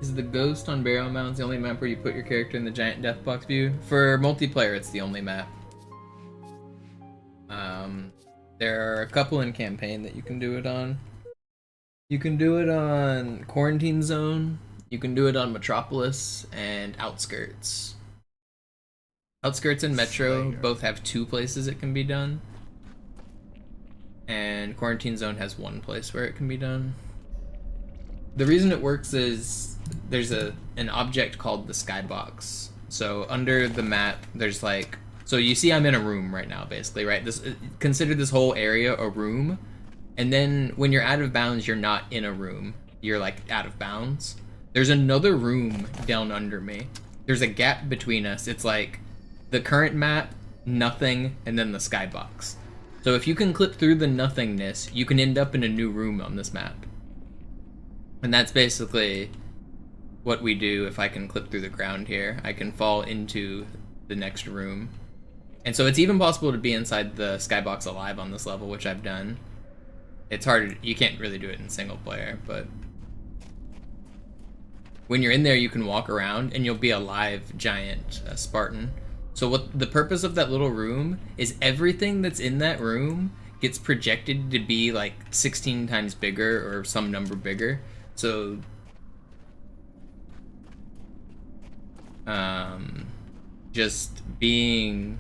Is the ghost on Barrel Mounds the only map where you put your character in the giant death box view? For multiplayer, it's the only map. There are a couple in campaign that you can do it on. You can do it on Quarantine Zone, you can do it on Metropolis, and Outskirts. Outskirts and Metro both have 2 places it can be done. And Quarantine Zone has 1 place where it can be done. The reason it works is there's an object called the Skybox. So under the map, there's like, so you see I'm in a room right now, basically, right? Consider this whole area a room, and then when you're out of bounds, you're not in a room. You're like out of bounds. There's another room down under me. There's a gap between us. It's like the current map, nothing, and then the Skybox. So if you can clip through the nothingness, you can end up in a new room on this map. And that's basically what we do. If I can clip through the ground here, I can fall into the next room. And so it's even possible to be inside the Skybox alive on this level, which I've done. It's hard, you can't really do it in single player, but when you're in there, you can walk around and you'll be a live giant Spartan. So what the purpose of that little room is, everything that's in that room gets projected to be like 16 times bigger or some number bigger. So just being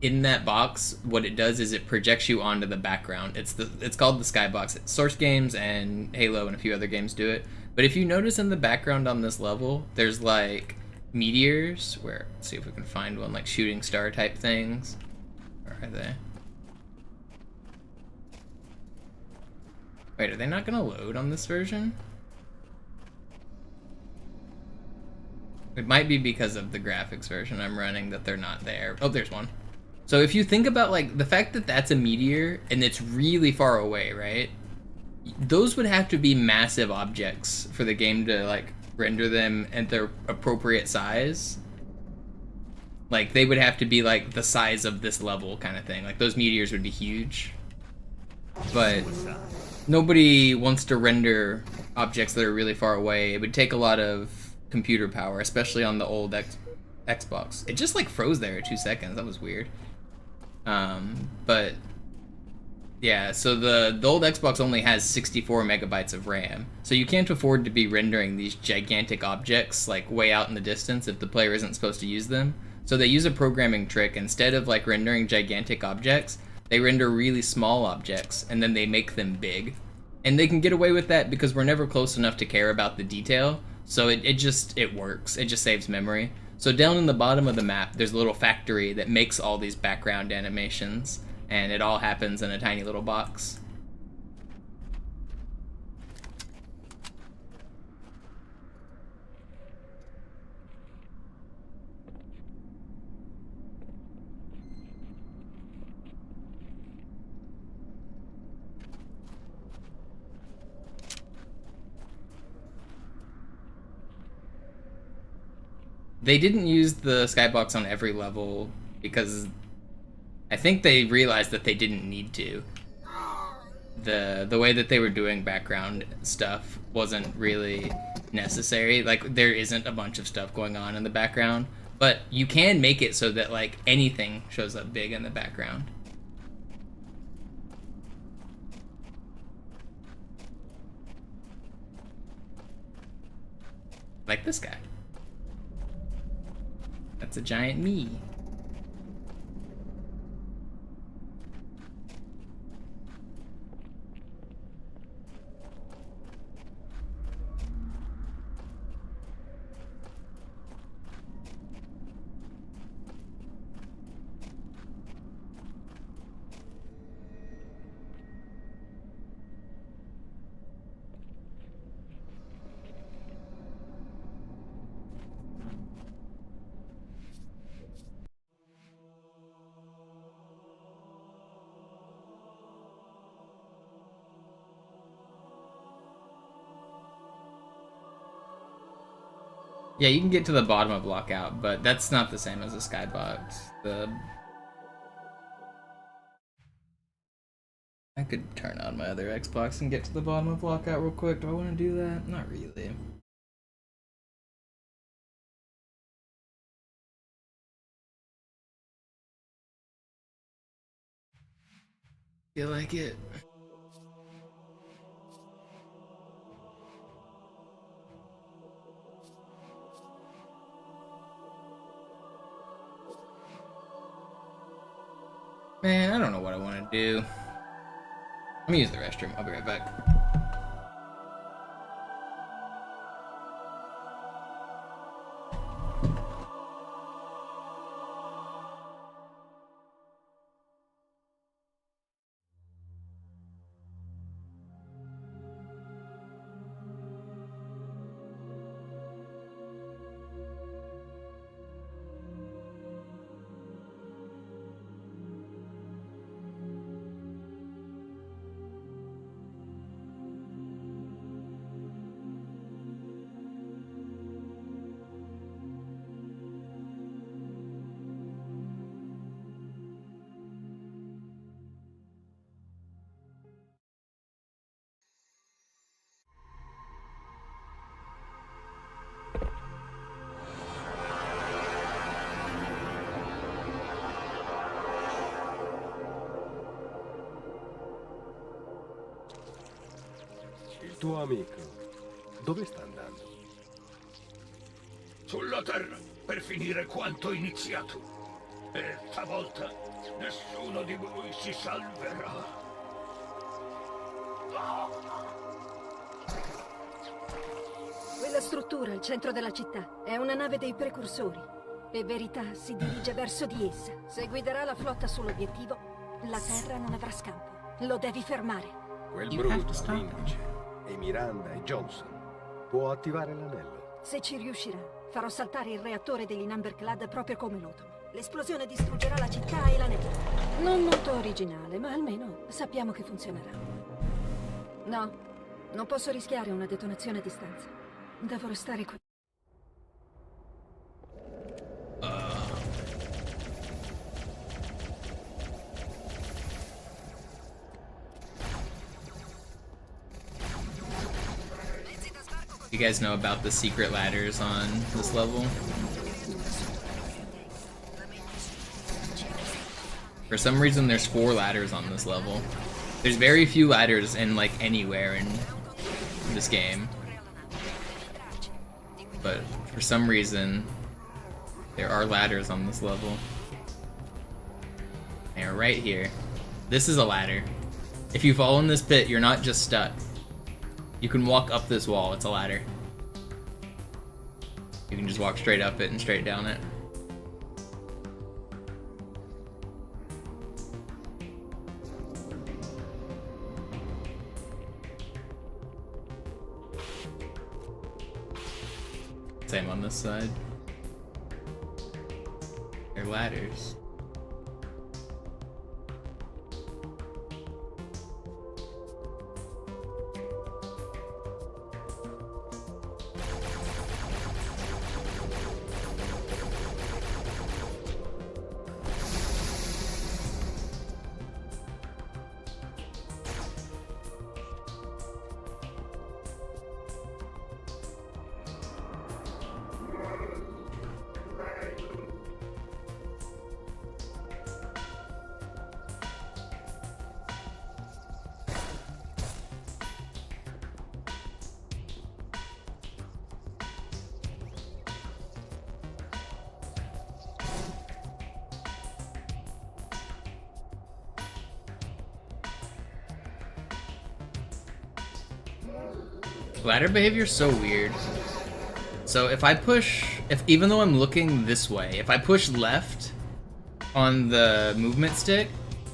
in that box, what it does is it projects you onto the background. It's called the Skybox. Source games and Halo and a few other games do it. But if you notice in the background on this level, there's like meteors, where, let's see if we can find one, like shooting star type things. Where are they? Wait, are they not gonna load on this version? It might be because of the graphics version I'm running that they're not there. Oh, there's one. So if you think about like the fact that that's a meteor and it's really far away, right? Those would have to be massive objects for the game to like render them at their appropriate size. Like they would have to be like the size of this level kind of thing. Like those meteors would be huge. But nobody wants to render objects that are really far away. It would take a lot of computer power, especially on the old Xbox. It just like froze there at 2 seconds. That was weird. But yeah, so the old Xbox only has 64 megabytes of RAM, so you can't afford to be rendering these gigantic objects like way out in the distance if the player isn't supposed to use them. So they use a programming trick. Instead of like rendering gigantic objects, they render really small objects and then they make them big. And they can get away with that because we're never close enough to care about the detail, so it works. It just saves memory. So down in the bottom of the map, there's a little factory that makes all these background animations, and it all happens in a tiny little box. They didn't use the Skybox on every level because I think they realized that they didn't need to. The way that they were doing background stuff wasn't really necessary. Like there isn't a bunch of stuff going on in the background, But you can make it so that like anything shows up big in the background. Like this guy. That's a giant me. Yeah, you can get to the bottom of Lockout, but that's not the same as a Skybox. I could turn on my other Xbox and get to the bottom of Lockout real quick. Do I want to do that? Not really. Feel like it. Man, I don't know what I want to do. I'm gonna use the restroom. I'll be right back. Il tuo amico, dove sta andando? Sulla Terra, per finire quanto iniziato. E stavolta nessuno di voi si salverà. Quella struttura al centro della città è una nave dei precursori. E Verità si dirige verso di essa. Se guiderà la flotta sull'obiettivo, la Terra non avrà scampo. Lo devi fermare. Quel brutto all'indice. E Miranda e Johnson. Può attivare l'anello. Se ci riuscirà, farò saltare il reattore degli Number Clad proprio come l'Otomo. L'esplosione distruggerà la città e l'anello. Non molto originale, ma almeno sappiamo che funzionerà. No, non posso rischiare una detonazione a distanza. Devo restare qui. You guys know about the secret ladders on this level? For some reason there's 4 ladders on this level. There's very few ladders in like anywhere in this game. But for some reason there are ladders on this level. And right here. This is a ladder. If you fall in this pit, you're not just stuck. You can walk up this wall, it's a ladder. You can just walk straight up it and straight down it. Same on this side. They're ladders. Ladder behavior is so weird. So if I push, even though I'm looking this way, if I push left on the movement stick,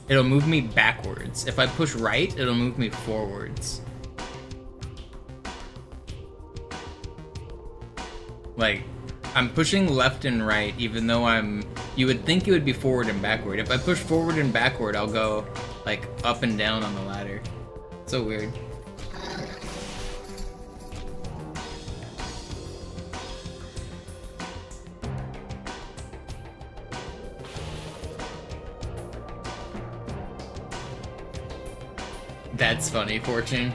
it'll move me backwards. If I push right, it'll move me forwards. Like, I'm pushing left and right, even though you would think it would be forward and backward. If I push forward and backward, I'll go, like, up and down on the ladder. So weird. That's funny, Fortune.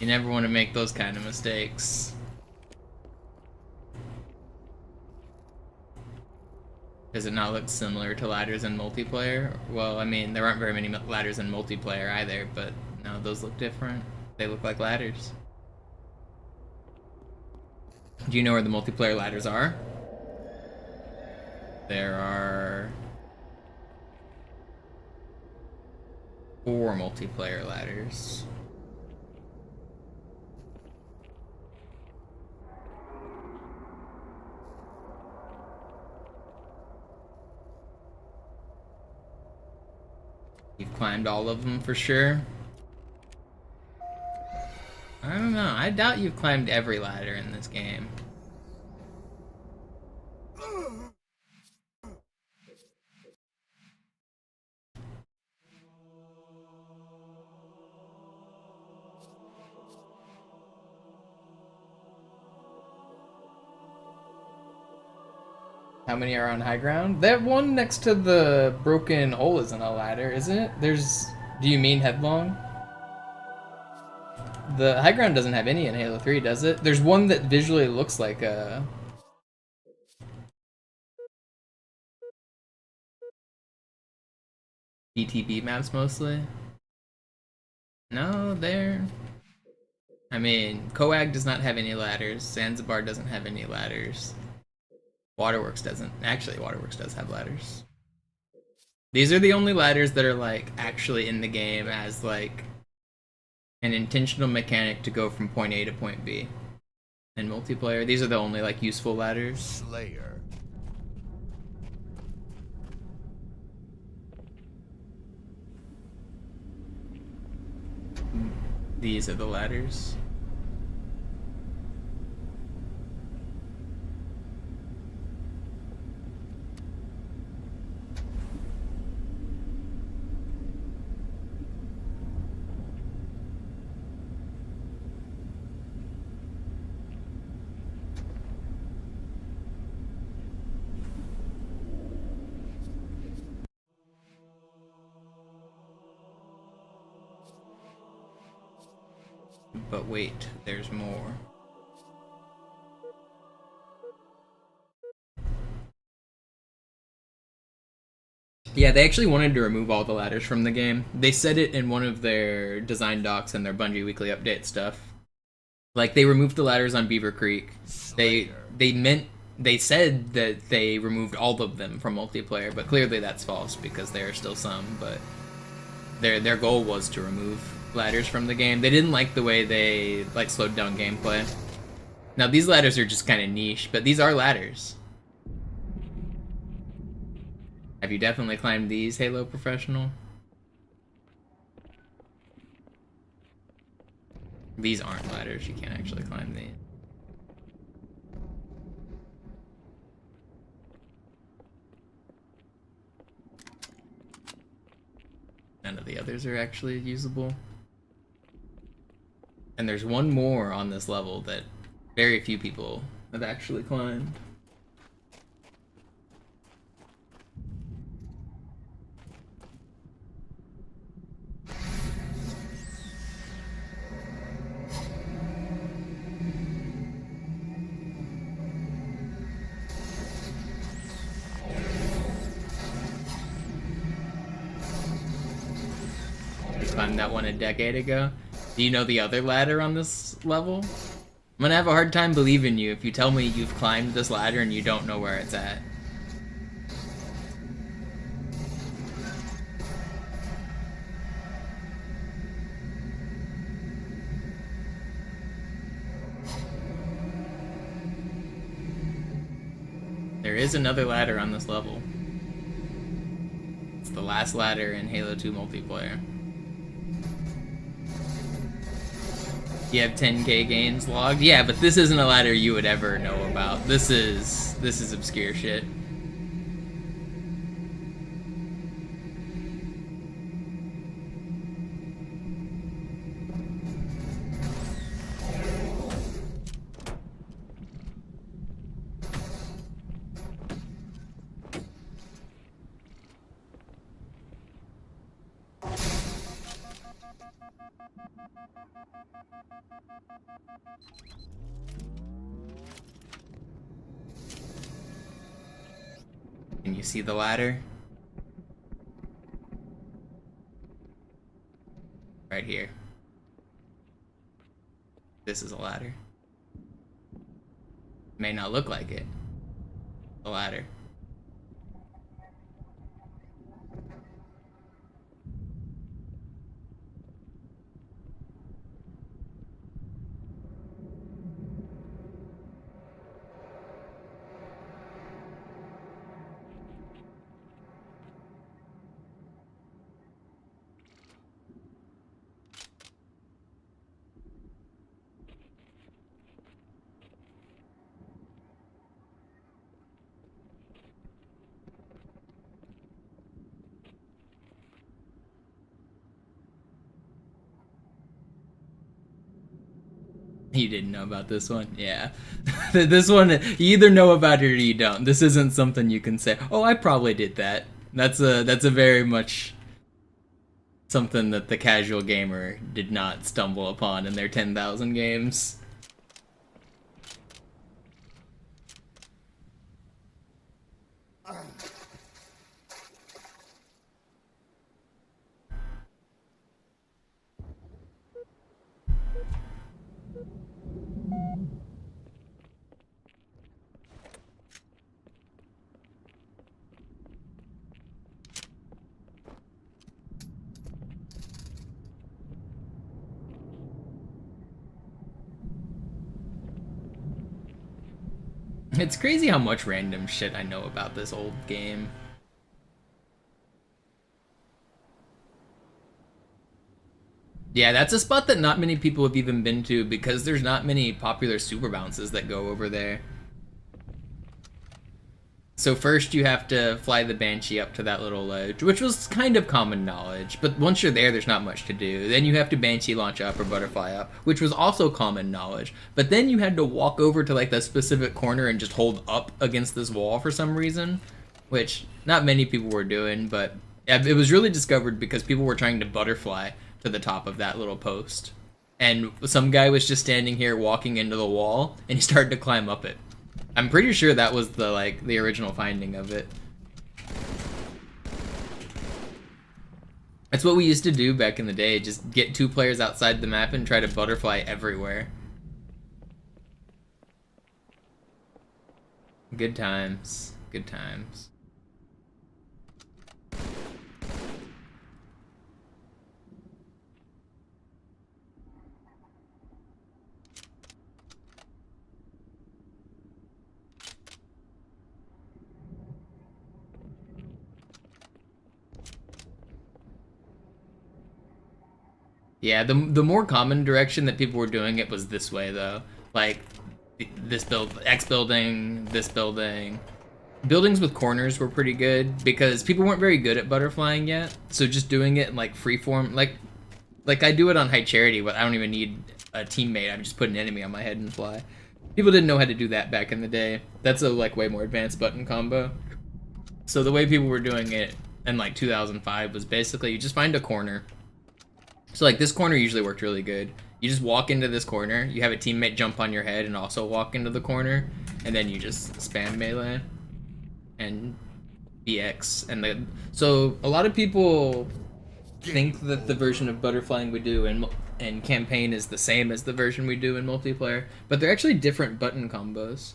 You never want to make those kind of mistakes. Does it not look similar to ladders in multiplayer? Well, I mean, there aren't very many ladders in multiplayer either, but no, those look different. They look like ladders. Do you know where the multiplayer ladders are? There are 4 multiplayer ladders. You've climbed all of them for sure? I don't know. I doubt you've climbed every ladder in this game. How many are on high ground? That one next to the broken hole isn't a ladder, isn't it? Do you mean headlong? The high ground doesn't have any in Halo 3, does it? There's one that visually looks like a... BTB maps mostly? No, I mean, Coag does not have any ladders. Zanzibar doesn't have any ladders. Waterworks doesn't. Actually, Waterworks does have ladders. These are the only ladders that are, like, actually in the game as, like, an intentional mechanic to go from point A to point B. In multiplayer, these are the only, like, useful ladders. Slayer. These are the ladders. But wait, there's more. Yeah, they actually wanted to remove all the ladders from the game. They said it in one of their design docs and their Bungie weekly update stuff. Like, they removed the ladders on Beaver Creek. They said that they removed all of them from multiplayer, but clearly that's false because there are still some, but their goal was to remove ladders from the game. They didn't like the way they, like, slowed down gameplay. Now, these ladders are just kind of niche, but these are ladders. Have you definitely climbed these, Halo Professional? These aren't ladders, you can't actually climb these. None of the others are actually usable. And there's one more on this level that very few people have actually climbed. You climbed that one a decade ago? Do you know the other ladder on this level? I'm gonna have a hard time believing you if you tell me you've climbed this ladder and you don't know where it's at. there is another ladder on this level. It's the last ladder in Halo 2 multiplayer. You have 10k games logged? Yeah, but this isn't a ladder you would ever know about. This is obscure shit. Can you see the ladder? Right here. This is a ladder. May not look like it. A ladder. You didn't know about this one? Yeah. This one, you either know about it or you don't. This isn't something you can say, oh, I probably did that. That's a very much something that the casual gamer did not stumble upon in their 10,000 games. It's crazy how much random shit I know about this old game. Yeah, that's a spot that not many people have even been to because there's not many popular super bounces that go over there. So first you have to fly the Banshee up to that little ledge, which was kind of common knowledge, but once you're there, there's not much to do. Then you have to Banshee launch up or butterfly up, which was also common knowledge, but then you had to walk over to like the specific corner and just hold up against this wall for some reason, which not many people were doing, but it was really discovered because people were trying to butterfly to the top of that little post. And some guy was just standing here walking into the wall, and he started to climb up it. I'm pretty sure that was the original finding of it. That's what we used to do back in the day, just get 2 players outside the map and try to butterfly everywhere. Good times. Good times. Yeah, the more common direction that people were doing it was this way, though. Like, this X building, this building. Buildings with corners were pretty good, because people weren't very good at butterflying yet, so just doing it in, like, freeform, like I do it on High Charity, but I don't even need a teammate, I just put an enemy on my head and fly. People didn't know how to do that back in the day. That's a, like, way more advanced button combo. So the way people were doing it in, like, 2005 was basically, you just find a corner. So like this corner usually worked really good. You just walk into this corner, you have a teammate jump on your head and also walk into the corner, and then you just spam melee and BX. And so a lot of people think that the version of butterflying we do in campaign is the same as the version we do in multiplayer, but they're actually different button combos.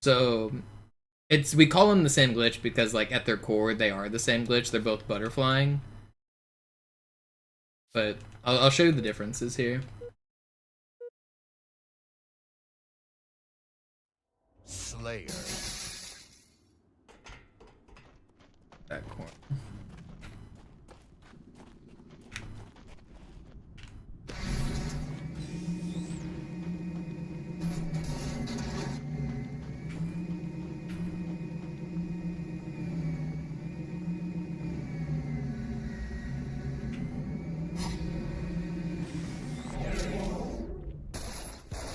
So we call them the same glitch because like at their core they are the same glitch. They're both butterflying. But I'll show you the differences here. Slayer. that corner.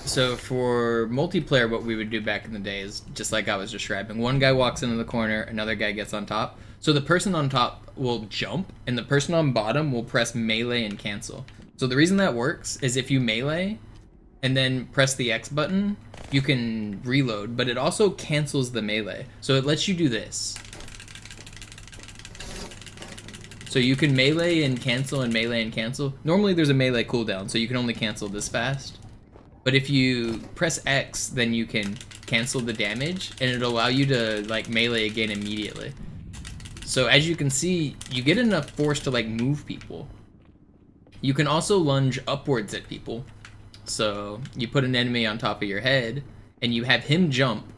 So for multiplayer, what we would do back in the day is just like I was describing. One guy walks into the corner, another guy gets on top. So the person on top will jump, and the person on bottom will press melee and cancel. So the reason that works is if you melee and then press the X button, you can reload, but it also cancels the melee. So it lets you do this. So you can melee and cancel and melee and cancel. Normally there's a melee cooldown, so you can only cancel this fast. But if you press X, then you can cancel the damage, and it'll allow you to like melee again immediately. So as you can see, you get enough force to like move people. You can also lunge upwards at people. So you put an enemy on top of your head, and you have him jump,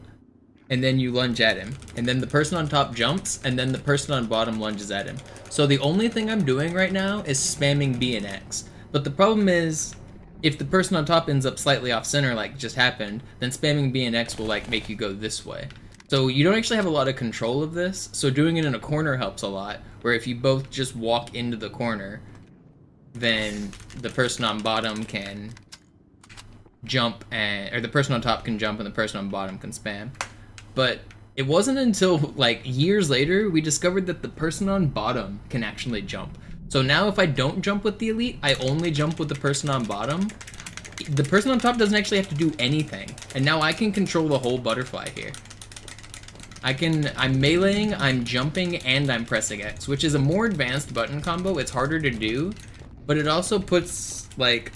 and then you lunge at him. And then the person on top jumps, and then the person on bottom lunges at him. So the only thing I'm doing right now is spamming B and X. But the problem is, if the person on top ends up slightly off center like just happened, then spamming B and X will like make you go this way. So you don't actually have a lot of control of this, so doing it in a corner helps a lot, where if you both just walk into the corner, then the person on bottom can jump, or the person on top can jump and the person on bottom can spam. But it wasn't until like years later we discovered that the person on bottom can actually jump. So now if I don't jump with the elite, I only jump with the person on bottom. The person on top doesn't actually have to do anything. And now I can control the whole butterfly here. I'm meleeing, I'm jumping, and I'm pressing X, which is a more advanced button combo. It's harder to do, but it also puts like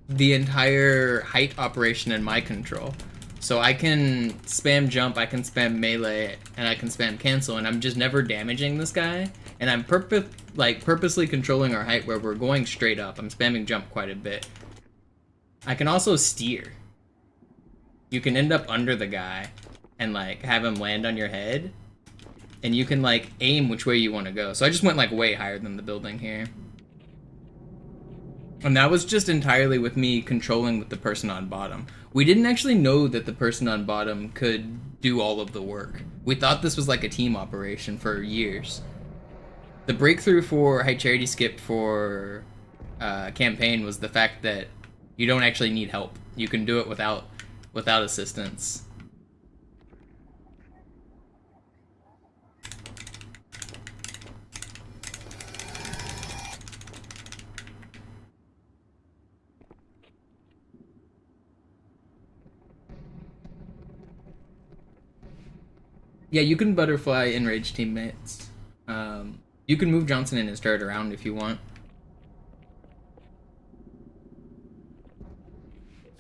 the entire height operation in my control. So I can spam jump, I can spam melee, and I can spam cancel, and I'm just never damaging this guy. And I'm purposely controlling our height where we're going straight up. I'm spamming jump quite a bit. I can also steer. You can end up under the guy and like have him land on your head, and you can like aim which way you want to go. So I just went like way higher than the building here. And that was just entirely with me controlling with the person on bottom. We didn't actually know that the person on bottom could do all of the work. We thought this was like a team operation for years. The breakthrough for High Charity Skip for campaign was the fact that you don't actually need help. You can do it without assistance. Yeah, you can butterfly enrage teammates. You can move Johnson and his turret around if you want.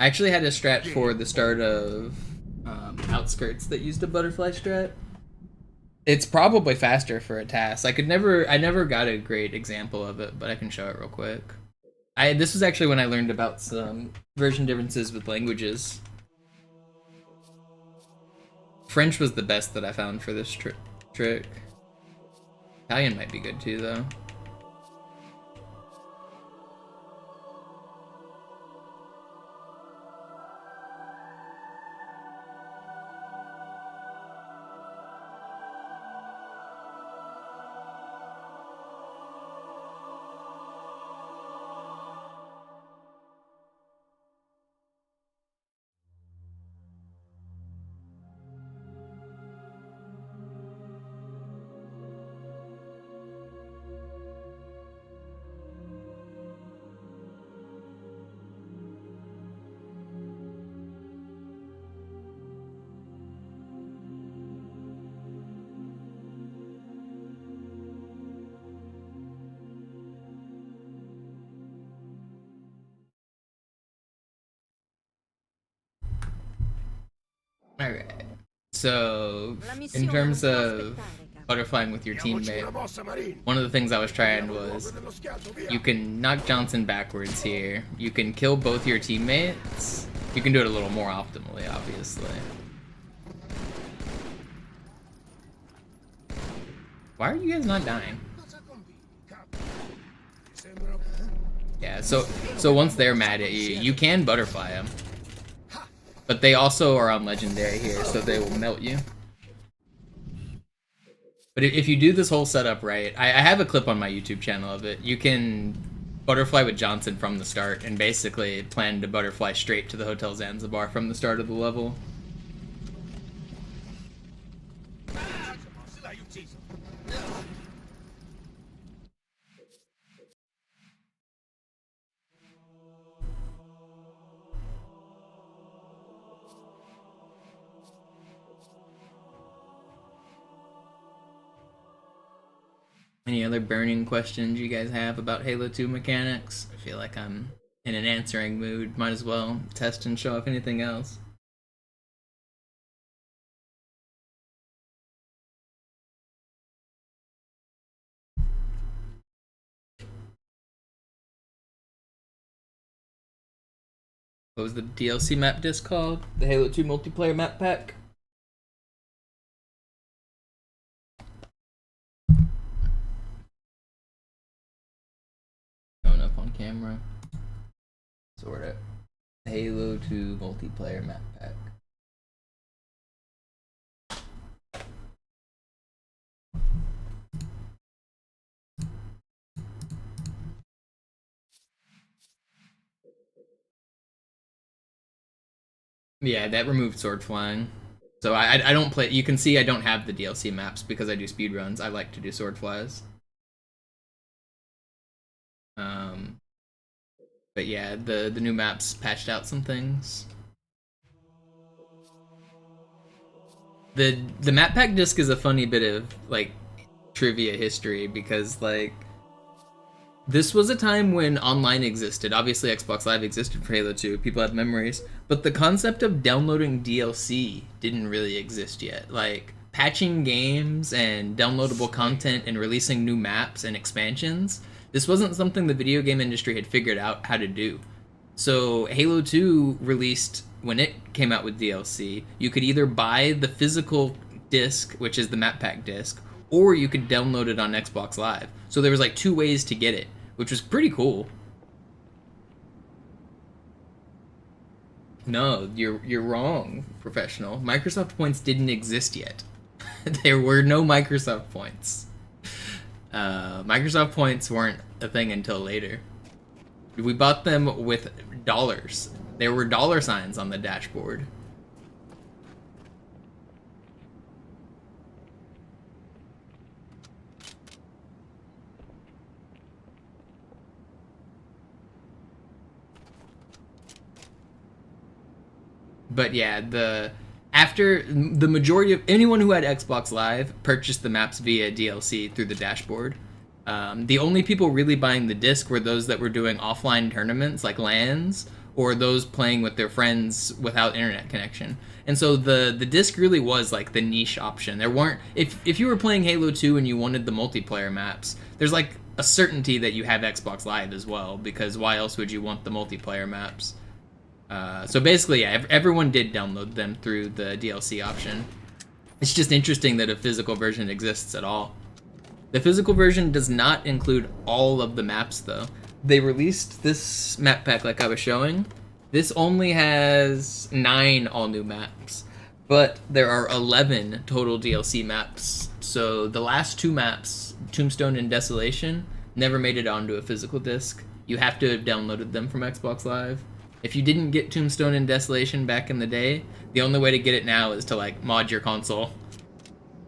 I actually had a strat for the start of Outskirts that used a butterfly strat. It's probably faster for a task. I never got a great example of it, but I can show it real quick. This was actually when I learned about some version differences with languages. French was the best that I found for this trick. Italian might be good too, though. Alright, so in terms of butterflying with your teammate, one of the things I was trying was you can knock Johnson backwards here, you can kill both your teammates, you can do it a little more optimally, obviously. Why are you guys not dying? Yeah, so once they're mad at you, you can butterfly them. But they also are on legendary here, so they will melt you. But if you do this whole setup right, I have a clip on my YouTube channel of it. You can butterfly with Johnson from the start and basically plan to butterfly straight to the Hotel Zanzibar from the start of the level. Any other burning questions you guys have about Halo 2 mechanics? I feel like I'm in an answering mood. Might as well test and show off anything else. What was the DLC map disc called? The Halo 2 multiplayer map pack? Showing up on camera. Sorta. Halo 2 multiplayer map pack. Yeah, that removed sword flying. So I don't play. You can see I don't have the DLC maps because I do speedruns. I like to do sword flies. But yeah, the new maps patched out some things. The map pack disc is a funny bit of like trivia history because like this was a time when online existed. Obviously Xbox Live existed for Halo 2. People had memories, but the concept of downloading DLC didn't really exist yet. Like patching games and downloadable content and releasing new maps and expansions. This wasn't something the video game industry had figured out how to do. So Halo 2 released, when it came out with DLC, you could either buy the physical disc, which is the map pack disc, or you could download it on Xbox Live. So there was like 2 ways to get it, which was pretty cool. No, you're wrong, professional. Microsoft points didn't exist yet. There were no Microsoft points. Microsoft points weren't a thing until later. We bought them with dollars. There were dollar signs on the dashboard. But yeah, after the majority of anyone who had Xbox Live purchased the maps via DLC through the dashboard. The only people really buying the disc were those that were doing offline tournaments like LANs, or those playing with their friends without internet connection. And so the disc really was like the niche option. There weren't, if you were playing Halo 2 and you wanted the multiplayer maps, there's like a certainty that you have Xbox Live as well, because why else would you want the multiplayer maps? So basically, yeah, everyone did download them through the DLC option. It's just interesting that a physical version exists at all. The physical version does not include all of the maps, though. They released this map pack like I was showing. This only has 9 all-new maps, but there are 11 total DLC maps. So the last 2 maps, Tombstone and Desolation, never made it onto a physical disc. You have to have downloaded them from Xbox Live. If you didn't get Tombstone and Desolation back in the day, the only way to get it now is to like mod your console.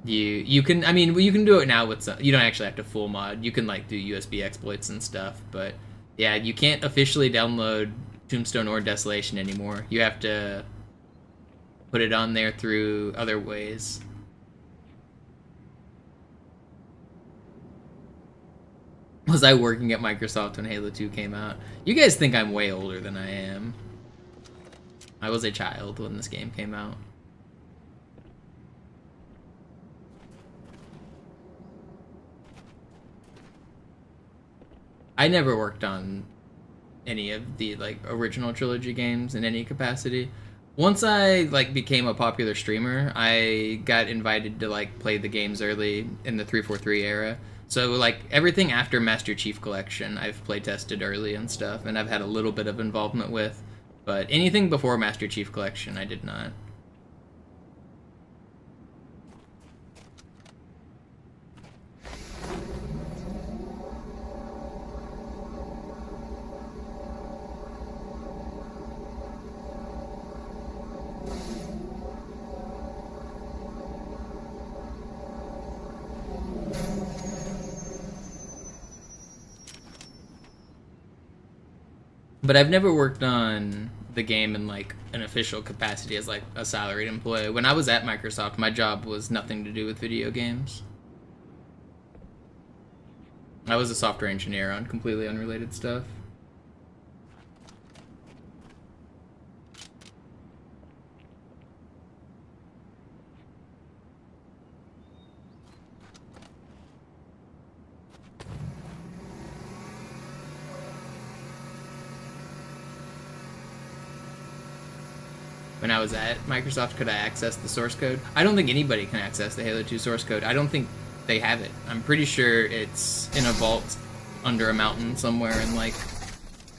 You can, I mean, you can do it now with some, you don't actually have to full mod. You can like do USB exploits and stuff, but yeah, you can't officially download Tombstone or Desolation anymore. You have to put it on there through other ways. Was I working at Microsoft when Halo 2 came out? You guys think I'm way older than I am. I was a child when this game came out. I never worked on any of the like original trilogy games in any capacity. Once I like became a popular streamer, I got invited to like play the games early in the 343 era. So like everything after Master Chief Collection, I've play tested early and stuff, and I've had a little bit of involvement with. But anything before Master Chief Collection, I did not. But I've never worked on the game in like an official capacity as like a salaried employee. When I was at Microsoft, my job was nothing to do with video games. I was a software engineer on completely unrelated stuff. When I was at Microsoft, could I access the source code? I don't think anybody can access the Halo 2 source code. I don't think they have it. I'm pretty sure it's in a vault under a mountain somewhere in like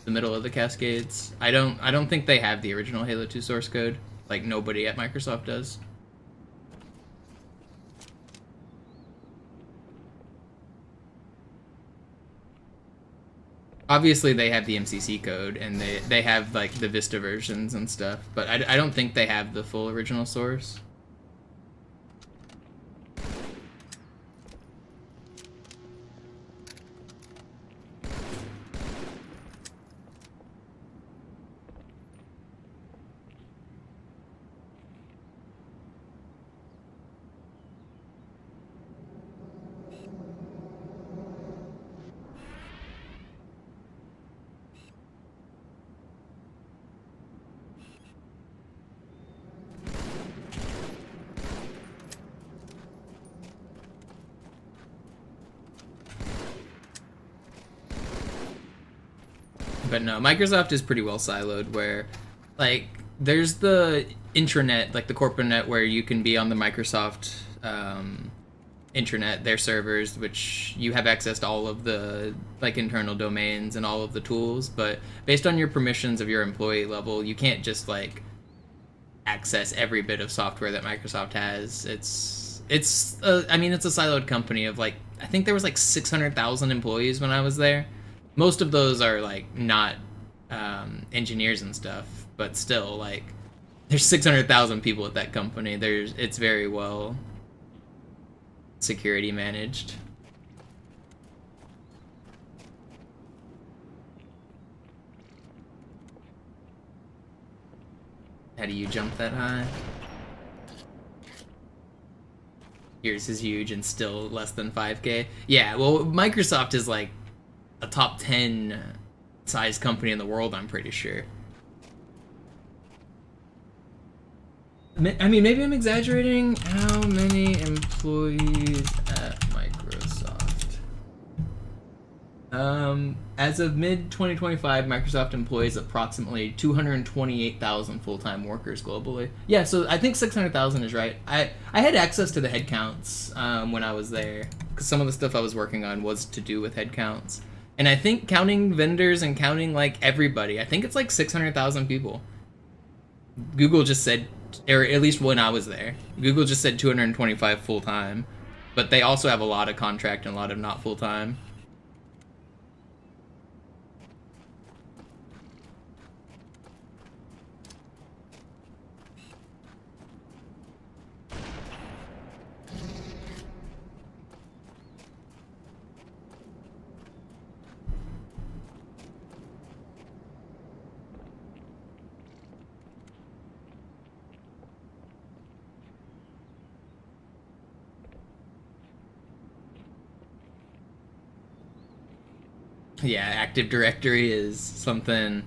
the middle of the Cascades. I don't think they have the original Halo 2 source code. Like nobody at Microsoft does. Obviously, they have the MCC code, and they have, like, the Vista versions and stuff, but I don't think they have the full original source. But no, Microsoft is pretty well siloed where, like, there's the intranet, like the corporate net where you can be on the Microsoft intranet, their servers, which you have access to all of the, like, internal domains and all of the tools, but based on your permissions of your employee level, you can't just, like, access every bit of software that Microsoft has. I mean, it's a siloed company of, like, I think there was, like, 600,000 employees when I was there. Most of those are, like, not engineers and stuff, but still, like, there's 600,000 people at that company. It's very well security managed. How do you jump that high? Yours is huge and still less than 5K. Yeah, well, Microsoft is, like, a top 10 size company in the world, I'm pretty sure. I mean, maybe I'm exaggerating. How many employees at Microsoft? As of mid-2025, Microsoft employs approximately 228,000 full-time workers globally. Yeah, so I think 600,000 is right. I had access to the headcounts when I was there, because some of the stuff I was working on was to do with headcounts. And I think counting vendors and counting, like, everybody, I think it's like 600,000 people. Google just said, or at least when I was there, Google just said 225 full-time, but they also have a lot of contract and a lot of not full-time. Yeah, Active Directory is something...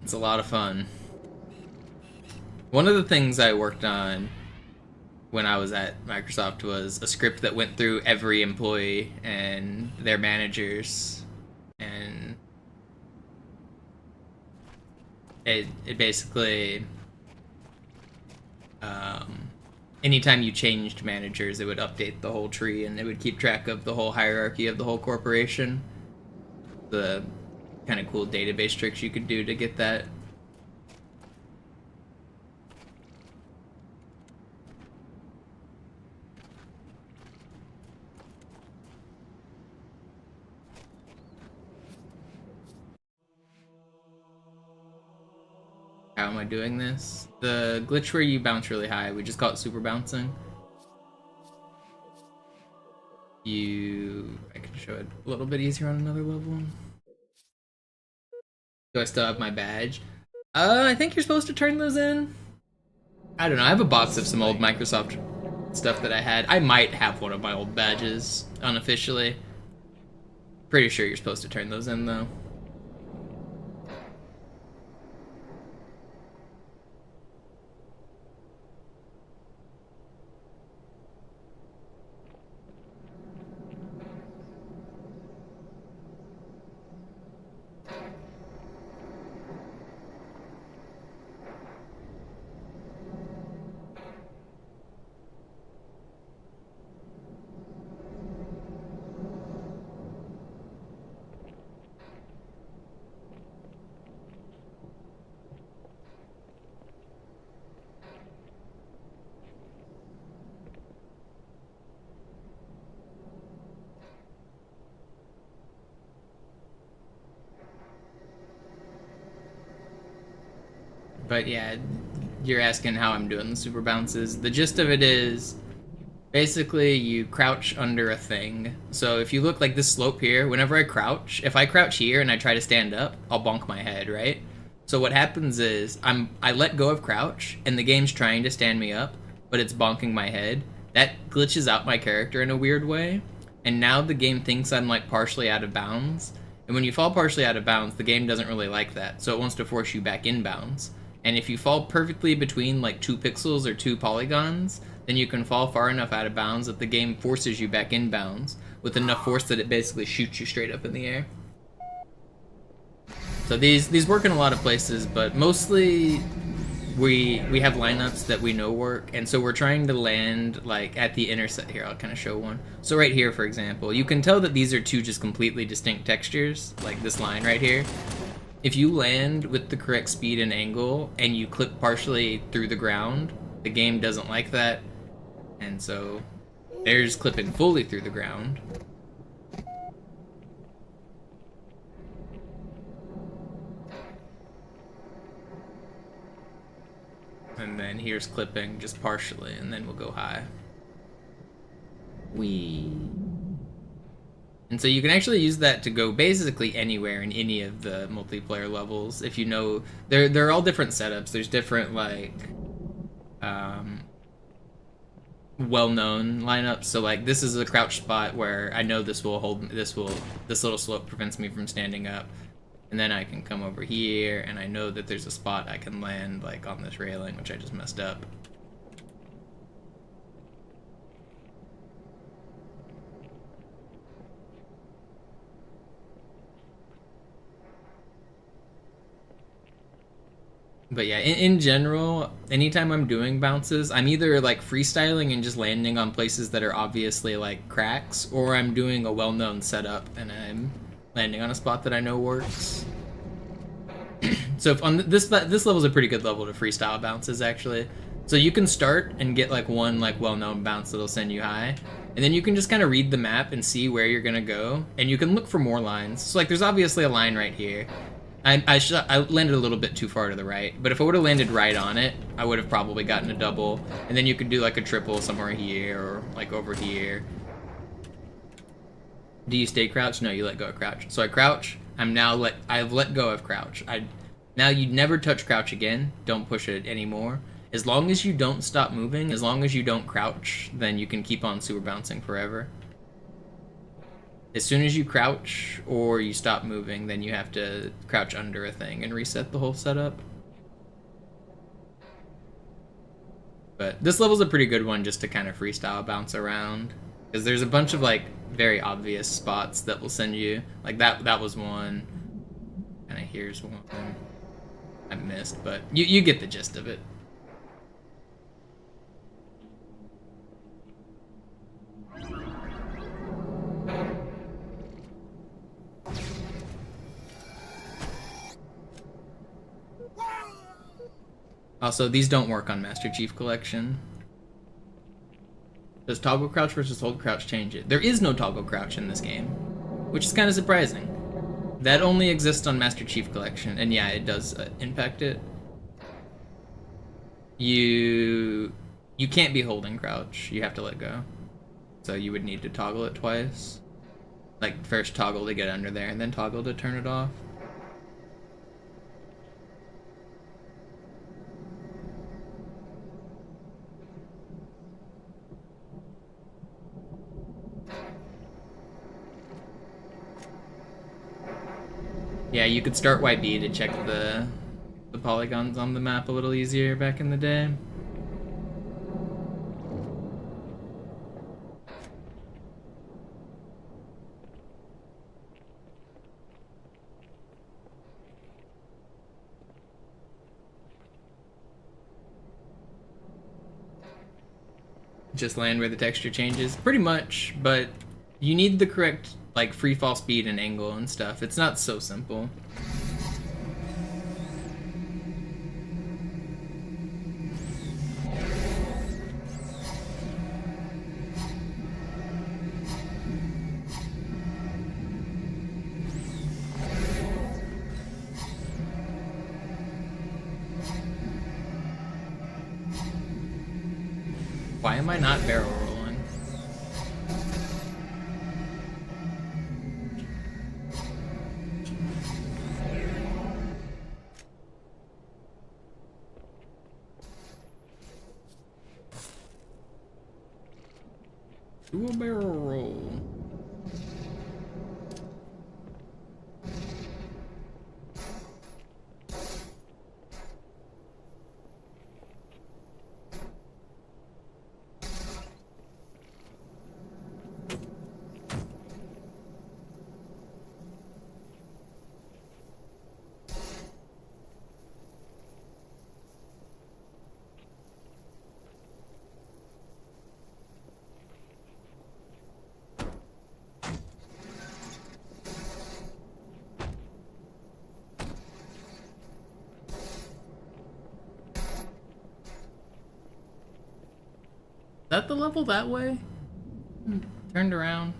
It's a lot of fun. One of the things I worked on when I was at Microsoft was a script that went through every employee and their managers and it basically, anytime you changed managers, it would update the whole tree, and it would keep track of the whole hierarchy of the whole corporation. The kind of cool database tricks you could do to get that. How am I doing this? The glitch where you bounce really high, we just call it super bouncing. I can show it a little bit easier on another level. Do I still have my badge? I think you're supposed to turn those in. I don't know, I have a box of some old Microsoft stuff that I had. I might have one of my old badges, unofficially. Pretty sure you're supposed to turn those in, though. But yeah, you're asking how I'm doing the super bounces. The gist of it is, basically you crouch under a thing. So if you look like this slope here, whenever I crouch, if I crouch here and I try to stand up, I'll bonk my head, right? So what happens is, I let go of crouch, and the game's trying to stand me up, but it's bonking my head. That glitches out my character in a weird way, and now the game thinks I'm like partially out of bounds. And when you fall partially out of bounds, the game doesn't really like that, so it wants to force you back in bounds. And if you fall perfectly between like 2 pixels or 2 polygons, then you can fall far enough out of bounds that the game forces you back in bounds with enough force that it basically shoots you straight up in the air. So these work in a lot of places, but mostly we have lineups that we know work, and so we're trying to land like at the intercept. Here, I'll kind of show one. So right here, for example, you can tell that these are 2 just completely distinct textures, like this line right here. If you land with the correct speed and angle, and you clip partially through the ground, the game doesn't like that, and so there's clipping fully through the ground. And then here's clipping just partially, and then we'll go high. Whee! And so you can actually use that to go basically anywhere in any of the multiplayer levels. If you know, they're all different setups. There's different like well-known lineups. So like this is a crouch spot where I know this little slope prevents me from standing up, and then I can come over here, and I know that there's a spot I can land like on this railing, which I just messed up. But yeah, in general, anytime I'm doing bounces, I'm either like freestyling and just landing on places that are obviously like cracks, or I'm doing a well-known setup and I'm landing on a spot that I know works. So if on this level's a pretty good level to freestyle bounces, actually. So you can start and get like one like well-known bounce that'll send you high, and then you can just kind of read the map and see where you're gonna go, and you can look for more lines. So like there's obviously a line right here. I landed a little bit too far to the right, but if I would have landed right on it, I would have probably gotten a double, and then you could do like a triple somewhere here or like over here. Do you stay crouched? No, you let go of crouch. So I crouch. I've let go of crouch. Now you never touch crouch again. Don't push it anymore. As long as you don't stop moving, as long as you don't crouch, then you can keep on super bouncing forever. As soon as you crouch or you stop moving, then you have to crouch under a thing and reset the whole setup. But this level's a pretty good one just to kind of freestyle bounce around, because there's a bunch of like very obvious spots that will send you, like that was one, and here's one. I missed, but you get the gist of it. Also, these don't work on Master Chief Collection. Does toggle crouch versus hold crouch change it? There is no toggle crouch in this game, which is kind of surprising. That only exists on Master Chief Collection, and yeah, it does impact it. You can't be holding crouch. You have to let go. So you would need to toggle it twice. Like, first toggle to get under there, and then toggle to turn it off. Yeah, you could start YB to check the polygons on the map a little easier back in the day. Just land where the texture changes? Pretty much, but you need the correct, like, free fall speed and angle and stuff. It's not so simple. Why am I not barrel rolling? Do a barrel roll. Is that the level that way? Turned around.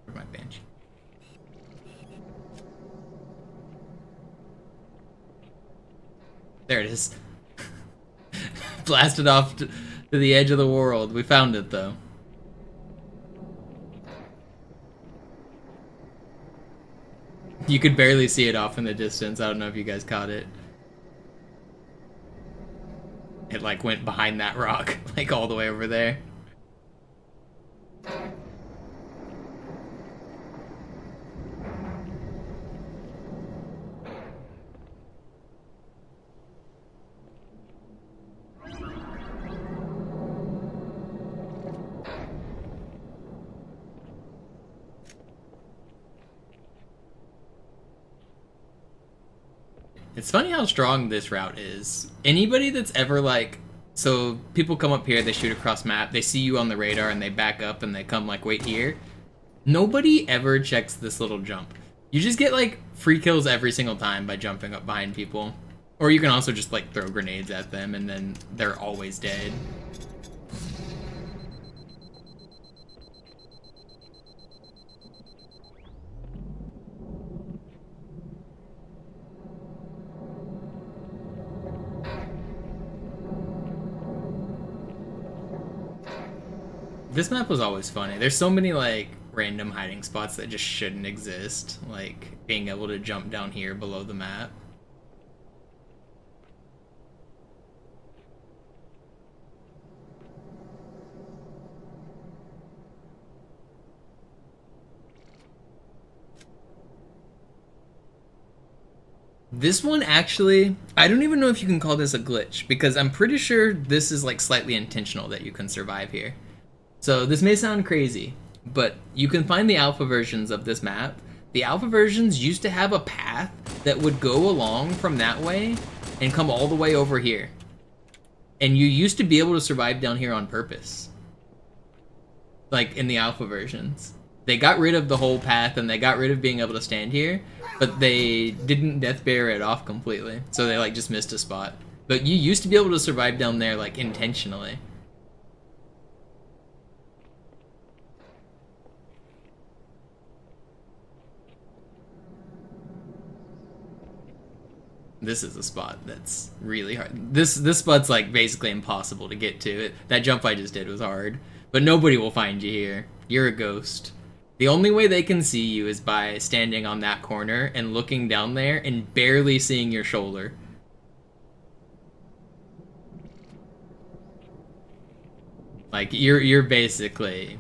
Where's my Banshee? There it is. Blasted off to the edge of the world. We found it though. You could barely see it off in the distance. I don't know if you guys caught it. It like went behind that rock, like all the way over there. It's funny how strong this route is. Anybody that's ever like, so people come up here, they shoot across map, they see you on the radar and they back up and they come like, wait here. Nobody ever checks this little jump. You just get like free kills every single time by jumping up behind people. Or you can also just like throw grenades at them and then they're always dead. This map was always funny. There's so many like random hiding spots that just shouldn't exist, like being able to jump down here below the map. This one actually, I don't even know if you can call this a glitch, because I'm pretty sure this is like slightly intentional that you can survive here. So this may sound crazy, but you can find the alpha versions of this map. The alpha versions used to have a path that would go along from that way and come all the way over here. And you used to be able to survive down here on purpose. Like in the alpha versions. They got rid of the whole path and they got rid of being able to stand here, but they didn't death bear it off completely. So they like just missed a spot. But you used to be able to survive down there like intentionally. This is a spot that's really hard. This spot's like basically impossible to get to. That jump I just did was hard. But nobody will find you here. You're a ghost. The only way they can see you is by standing on that corner and looking down there and barely seeing your shoulder. Like, you're basically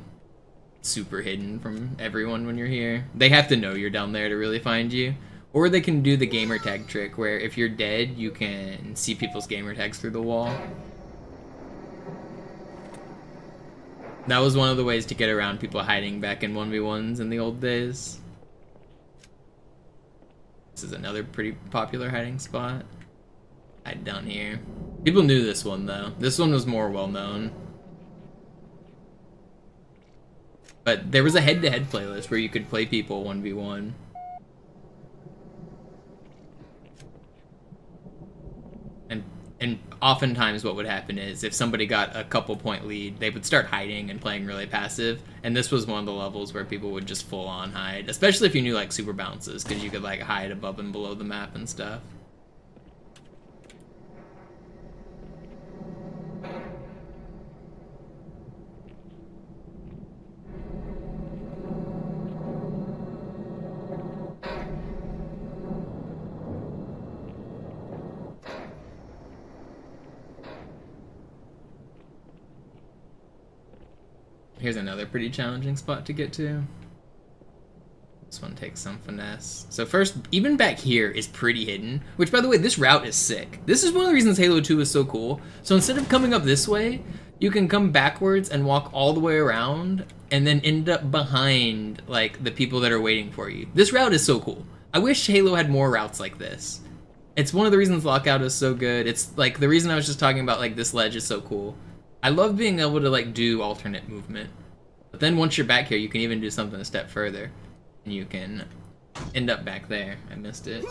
super hidden from everyone when you're here. They have to know you're down there to really find you. Or they can do the gamer tag trick, where if you're dead, you can see people's gamer tags through the wall. That was one of the ways to get around people hiding back in 1v1s in the old days. This is another pretty popular hiding spot. Hide down here. People knew this one, though. This one was more well-known. But there was a head-to-head playlist where you could play people 1v1. And oftentimes what would happen is if somebody got a couple point lead, they would start hiding and playing really passive. And this was one of the levels where people would just full on hide, especially if you knew like super bounces, because you could like hide above and below the map and stuff. Here's another pretty challenging spot to get to. This one takes some finesse. So first, even back here is pretty hidden, which by the way, this route is sick. This is one of the reasons Halo 2 is so cool. So instead of coming up this way, you can come backwards and walk all the way around and then end up behind like the people that are waiting for you. This route is so cool. I wish Halo had more routes like this. It's one of the reasons Lockout is so good. It's like the reason I was just talking about like this ledge is so cool. I love being able to like do alternate movement. But then once you're back here, you can even do something a step further. And you can end up back there. I missed it.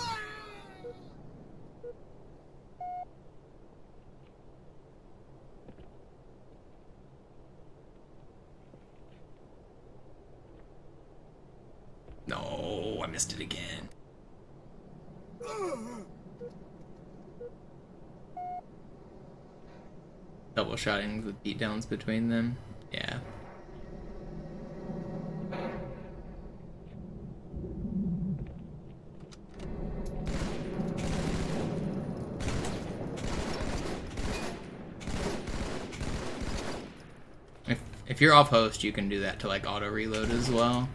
No, I missed it again. Double shotting with beatdowns between them. Yeah. If you're off host, you can do that to like auto reload as well.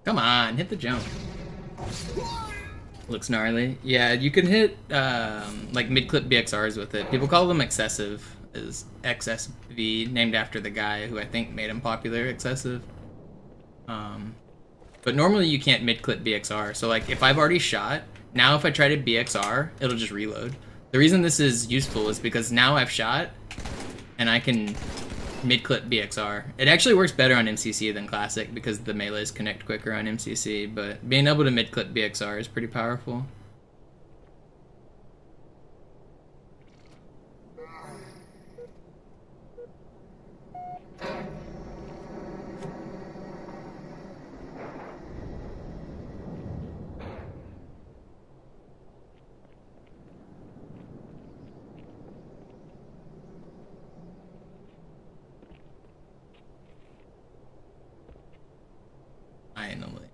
Come on, hit the jump. Looks gnarly. Yeah, you can hit like mid-clip BXRs with it. People call them excessive, is XSV, named after the guy who I think made him popular, excessive. But normally you can't mid-clip BXR. So like if I've already shot, now if I try to BXR, it'll just reload. The reason this is useful is because now I've shot and I can mid-clip BXR. It actually works better on MCC than Classic because the melees connect quicker on MCC, but being able to mid-clip BXR is pretty powerful. Finally.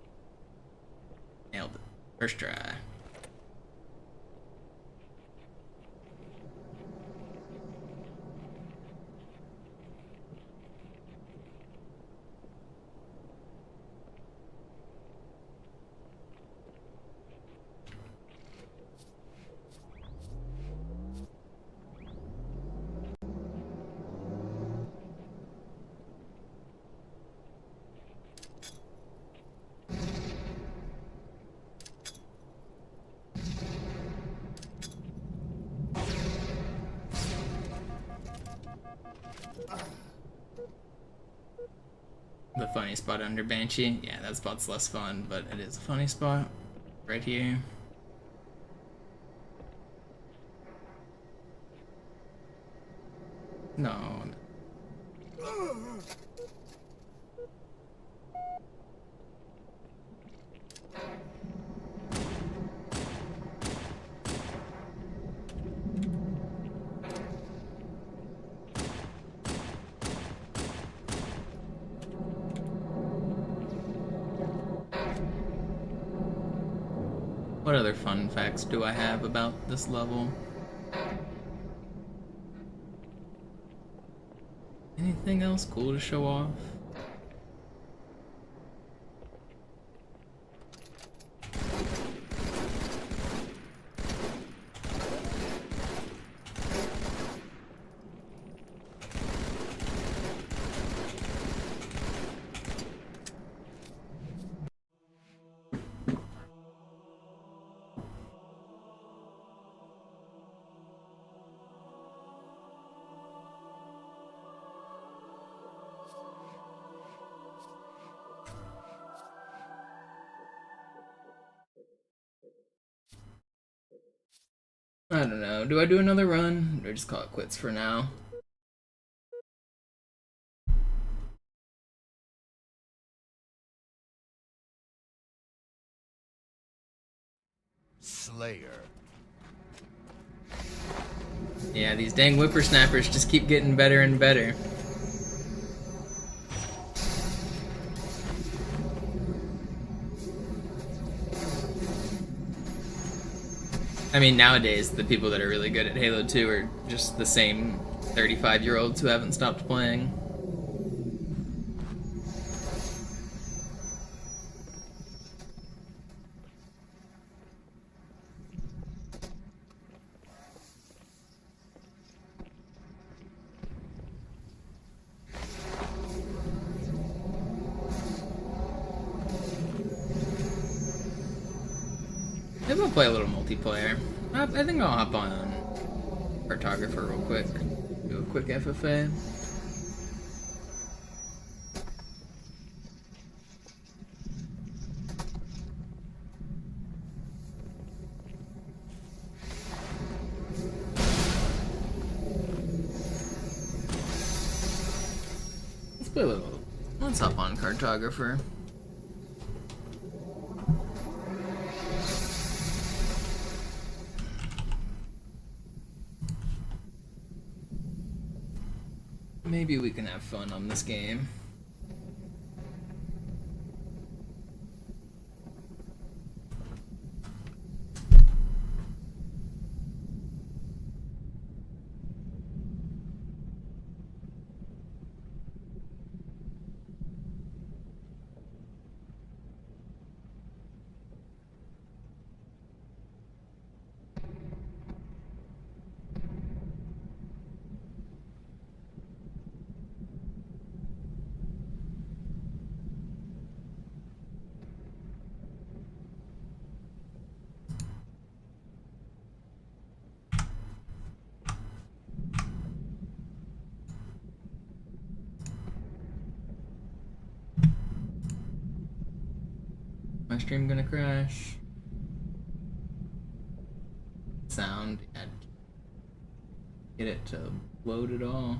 Nailed it. First try. The funny spot under Banshee. Yeah, that spot's less fun, but it is a funny spot. Right here. No. What other fun facts do I have about this level? Anything else cool to show off? I don't know. Do I do another run? Or just call it quits for now? Slayer. Yeah, these dang whippersnappers just keep getting better and better. I mean, nowadays, the people that are really good at Halo 2 are just the same 35-year-olds who haven't stopped playing. Maybe I'll play a little multiplayer. I think I'll hop on Cartographer real quick. Do a quick FFA. Let's play a little. Let's hop on Cartographer. Maybe we can have fun on this game. My stream gonna crash. Sound. Get it to load it all.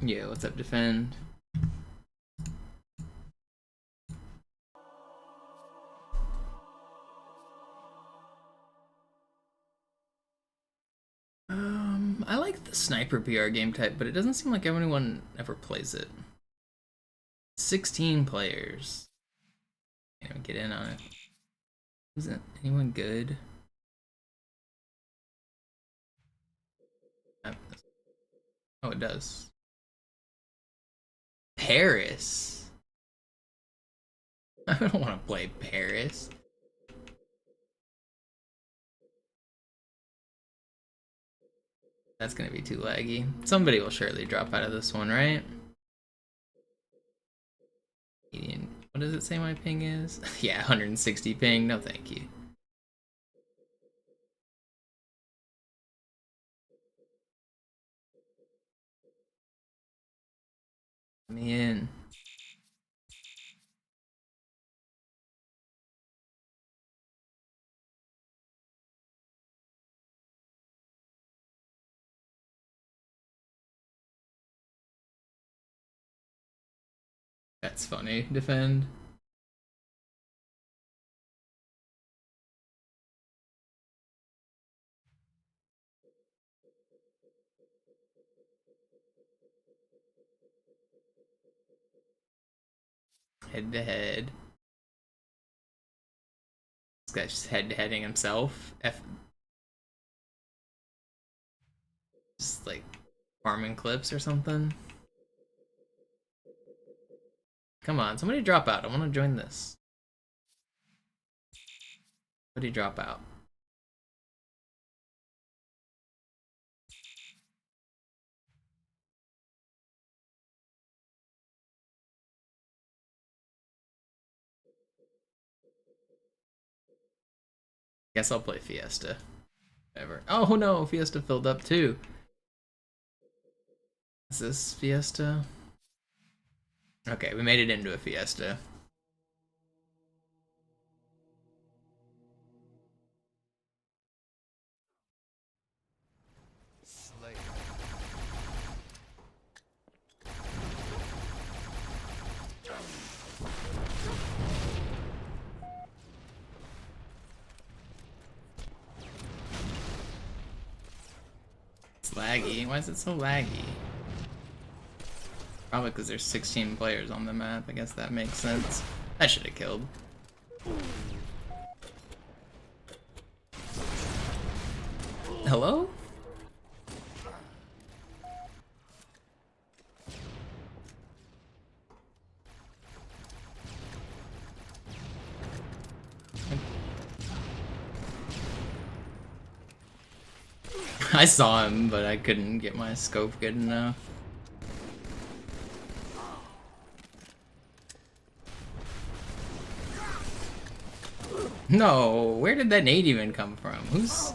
Yeah, what's up, Defend? I like the sniper PR game type, but it doesn't seem like anyone ever plays it. 16 players. Can't even get in on it. Isn't anyone good? Oh, it does. Paris. I don't want to play Paris. That's gonna be too laggy. Somebody will surely drop out of this one, right? What does it say my ping is? Yeah, 160 ping. No, thank you. Let me in. That's funny. Defend. Head to head. This guy's just head to heading himself. Just like farming clips or something. Come on, somebody drop out. I want to join this. Somebody drop out. Guess I'll play Fiesta. Whatever. Oh no, Fiesta filled up too. Is this Fiesta? Okay, we made it into a Fiesta. It's laggy. Why is it so laggy? Probably because there's 16 players on the map. I guess that makes sense. I should have killed. Hello? I saw him, but I couldn't get my scope good enough. No, where did that nade even come from? Who's...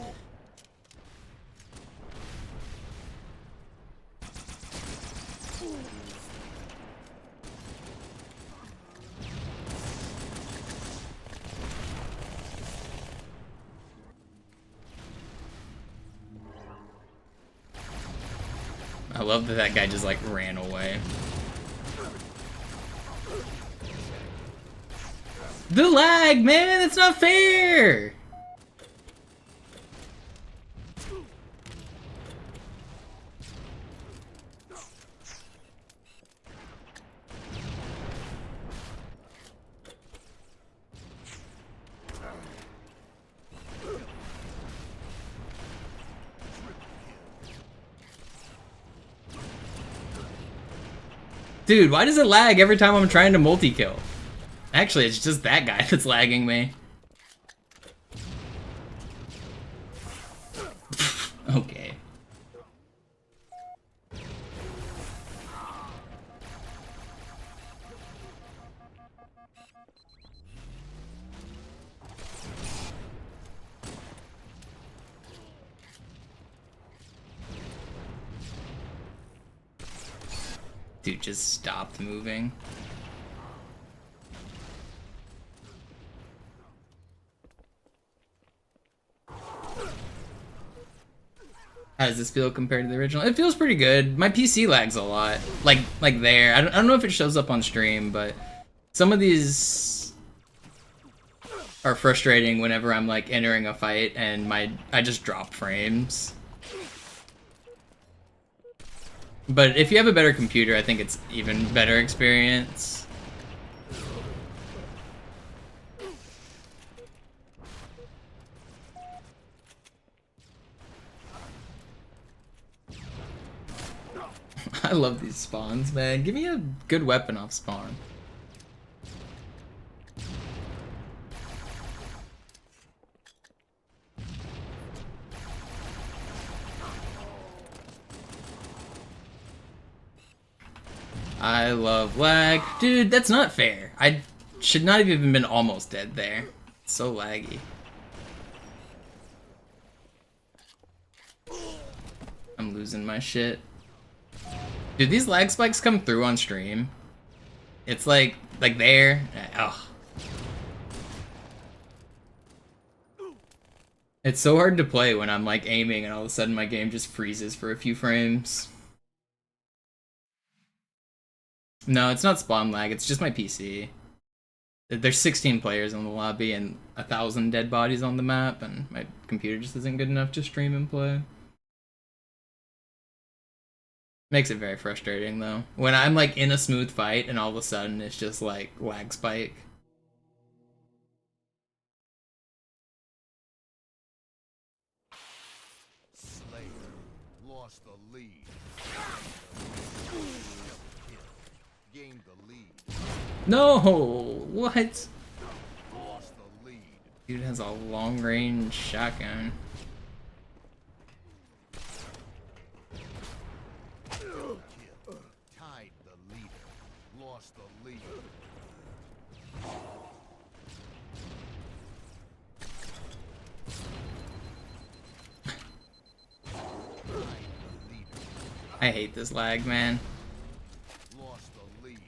I love that that guy just like ran away. The lag, man! That's not fair! Dude, why does it lag every time I'm trying to multi-kill? Actually, it's just that guy that's lagging me. Okay. Dude just stopped moving. How does this feel compared to the original? It feels pretty good. My PC lags a lot. Like there. I don't know if it shows up on stream, but some of these are frustrating whenever I'm like entering a fight and I just drop frames. But if you have a better computer, I think it's even better experience. I love these spawns, man. Give me a good weapon off spawn. I love lag. Dude, that's not fair. I should not have even been almost dead there. It's so laggy. I'm losing my shit. Dude, these lag spikes come through on stream. It's like there. Ugh. It's so hard to play when I'm like aiming and all of a sudden my game just freezes for a few frames. No, it's not spawn lag, it's just my PC. There's 16 players in the lobby and 1,000 dead bodies on the map, and my computer just isn't good enough to stream and play. Makes it very frustrating though. When I'm like in a smooth fight and all of a sudden it's just like lag spike. Slayer lost the lead. Gained the lead. No! What? Lost the lead. Dude has a long range shotgun. Tied the leader. Lost the lead. I hate this lag, man. Lost the lead.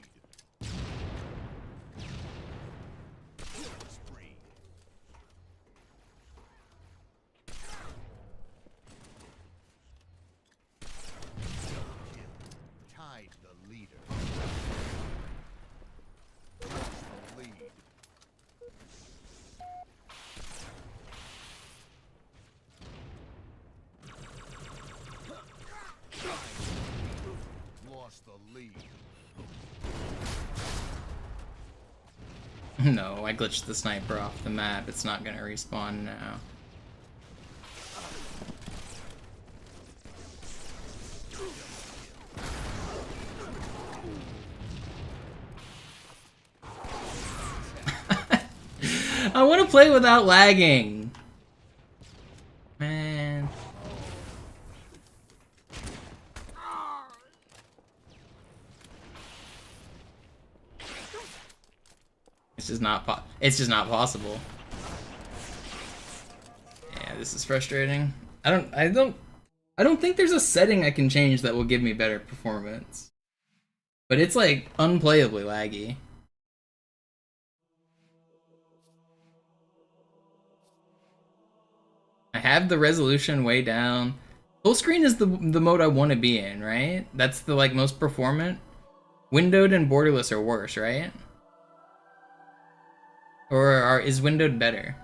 Spree. Tied the leader. Lost the lead. Lost the lead. No, I glitched the sniper off the map. It's not gonna respawn now. I want to play without lagging. Man. It's just not possible. Yeah, this is frustrating. I don't think there's a setting I can change that will give me better performance. But it's like unplayably laggy. I have the resolution way down. Full screen is the mode I want to be in, right? That's the like most performant. Windowed and borderless are worse, right? Or is windowed better?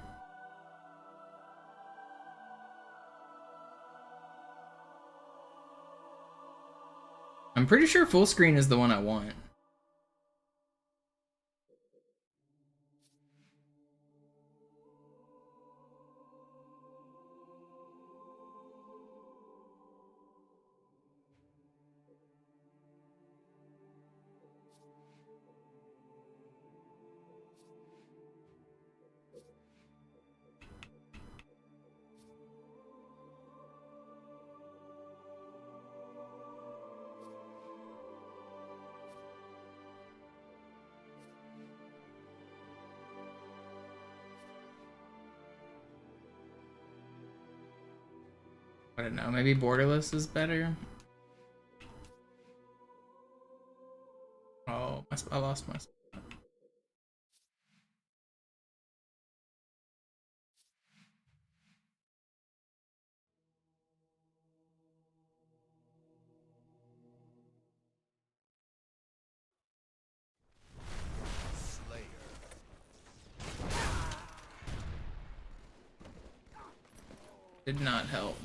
I'm pretty sure full screen is the one I want. I don't know, maybe borderless is better? Oh, I lost my... Did not help.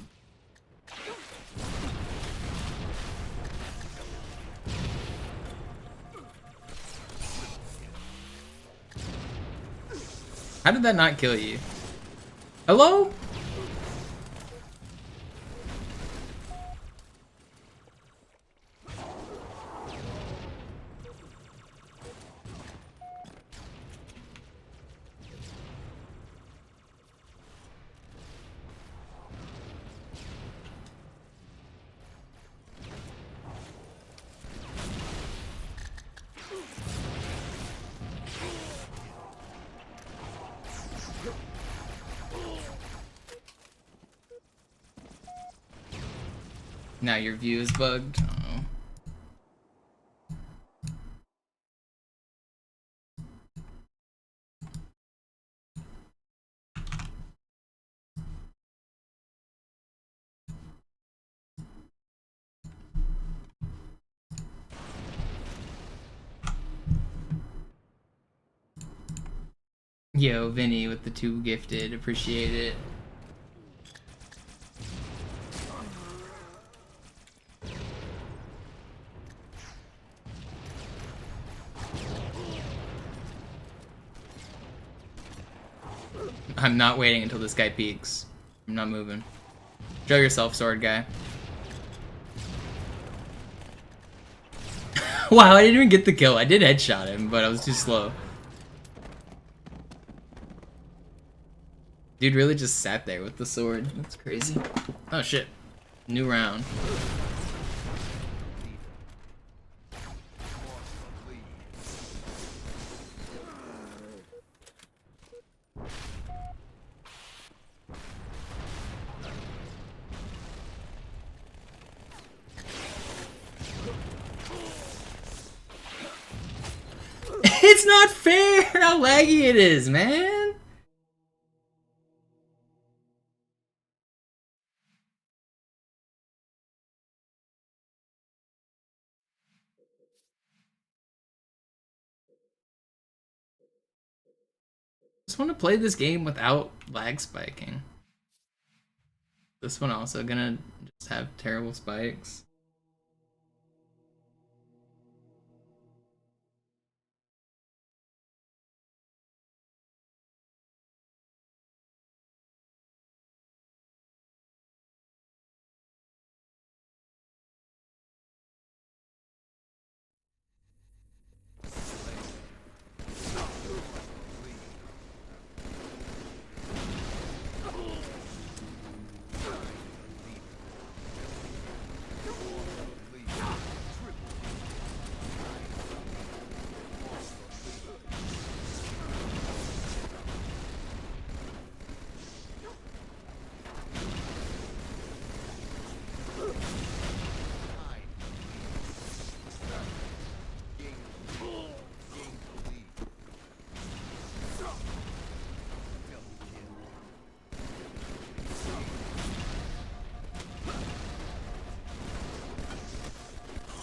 How did that not kill you? Hello? Now your view is bugged. Oh. Yo, Vinny with the 2 gifted, appreciate it. I'm not waiting until this guy peeks. I'm not moving. Show yourself, sword guy. Wow, I didn't even get the kill. I did headshot him, but I was too slow. Dude really just sat there with the sword. That's crazy. Oh shit. New round. It's not fair how laggy it is, man. Just want to play this game without lag spiking. This one also gonna just have terrible spikes.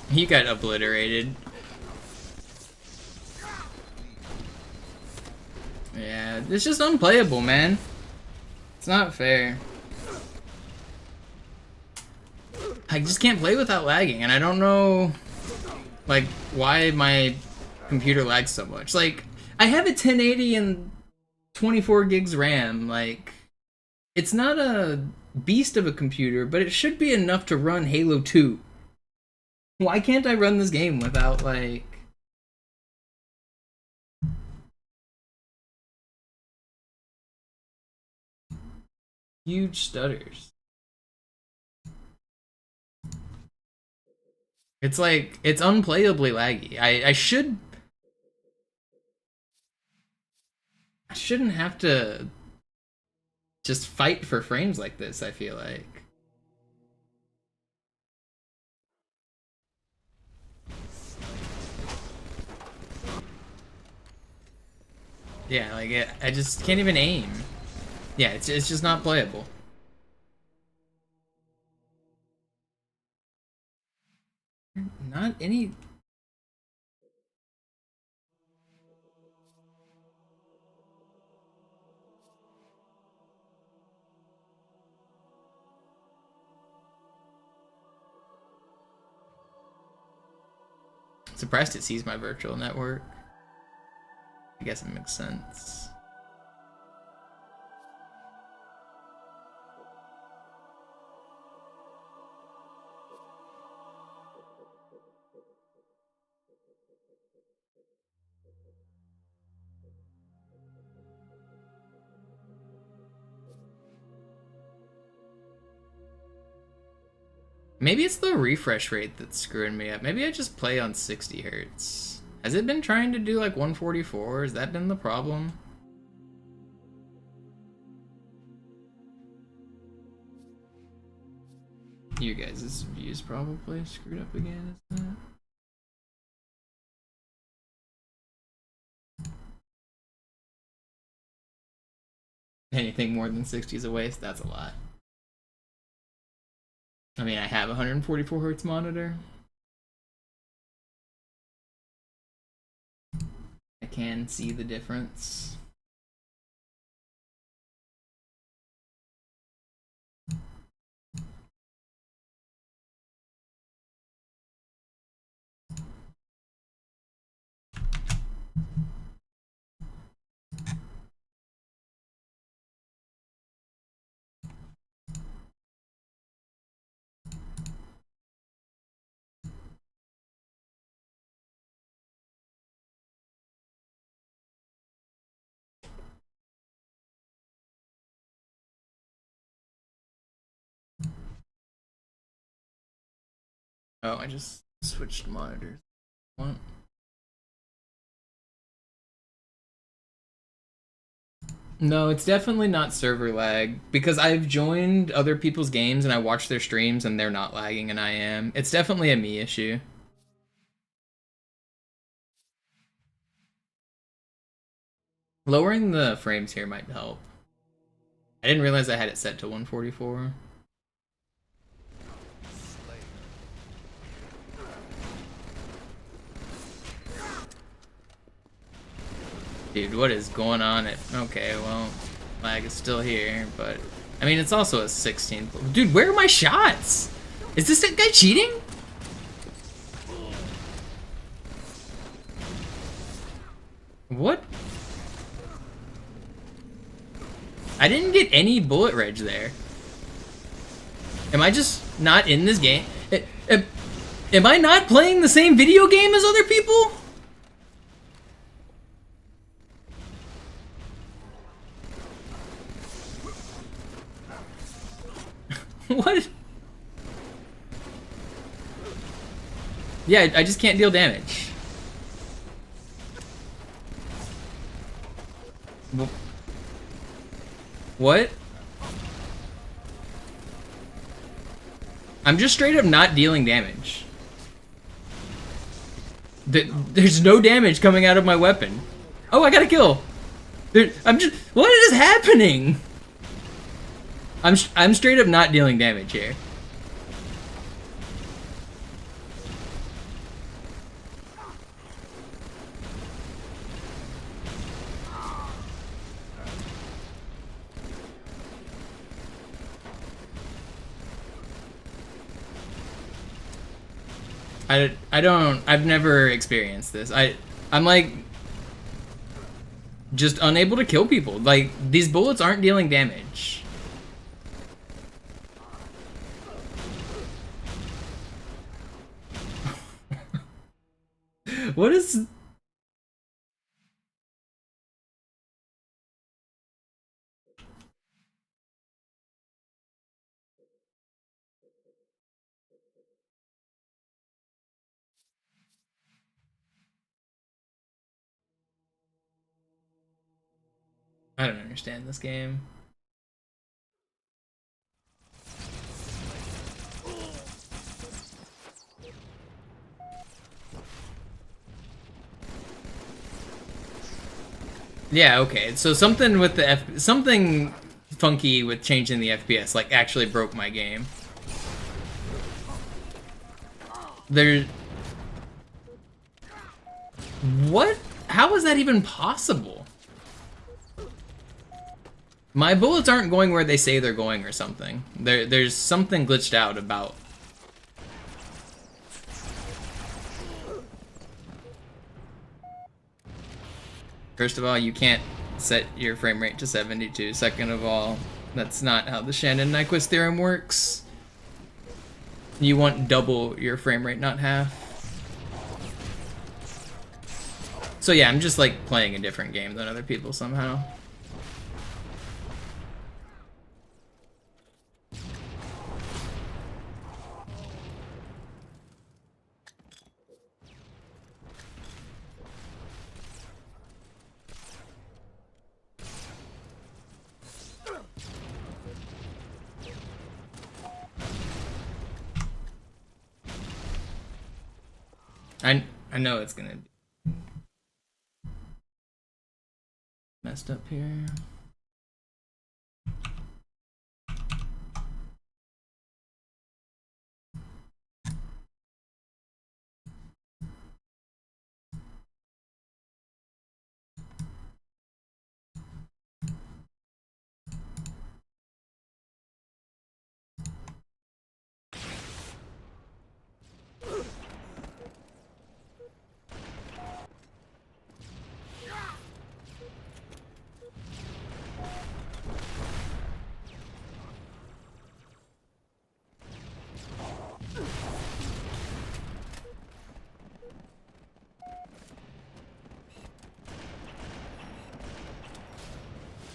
He got obliterated. Yeah, it's just unplayable, man. It's not fair. I just can't play without lagging, and I don't know, like, why my computer lags so much. Like, I have a 1080 and 24 gigs RAM. Like, it's not a beast of a computer, but it should be enough to run Halo 2. Why can't I run this game without, like... huge stutters? It's like, it's unplayably laggy. I shouldn't have to just fight for frames like this, I feel like. Yeah, like, I just can't even aim. Yeah, it's just not playable. Not any... Surprised it sees my virtual network. I guess it makes sense. Maybe it's the refresh rate that's screwing me up. Maybe I just play on 60 hertz. Has it been trying to do like 144? Has that been the problem? You guys' views probably screwed up again, isn't it? Anything more than 60 is a waste? That's a lot. I mean, I have a 144 hertz monitor. I can see the difference. Oh, I just switched monitors. What? No, it's definitely not server lag, because I've joined other people's games and I watch their streams and they're not lagging and I am. It's definitely a me issue. Lowering the frames here might help. I didn't realize I had it set to 144. Dude, what is going on? Okay, well, lag is still here, but I mean, it's also a 16. Dude, where are my shots? Is this guy cheating? What? I didn't get any bullet reg there. Am I just not in this game? Am I not playing the same video game as other people? What? Yeah, I just can't deal damage. What? I'm just straight up not dealing damage. There's no damage coming out of my weapon. Oh, I got a kill. What is happening? I'm straight up not dealing damage here. I've never experienced this. I'm like just unable to kill people. Like, these bullets aren't dealing damage. What is... I don't understand this game. Yeah, okay. So something with the something funky with changing the FPS like actually broke my game. What? How is that even possible? My bullets aren't going where they say they're going or something. There's something glitched out about. First of all, you can't set your frame rate to 72. Second of all, that's not how the Shannon-Nyquist theorem works. You want double your frame rate, not half. So yeah, I'm just like playing a different game than other people somehow. I know it's gonna be messed up here.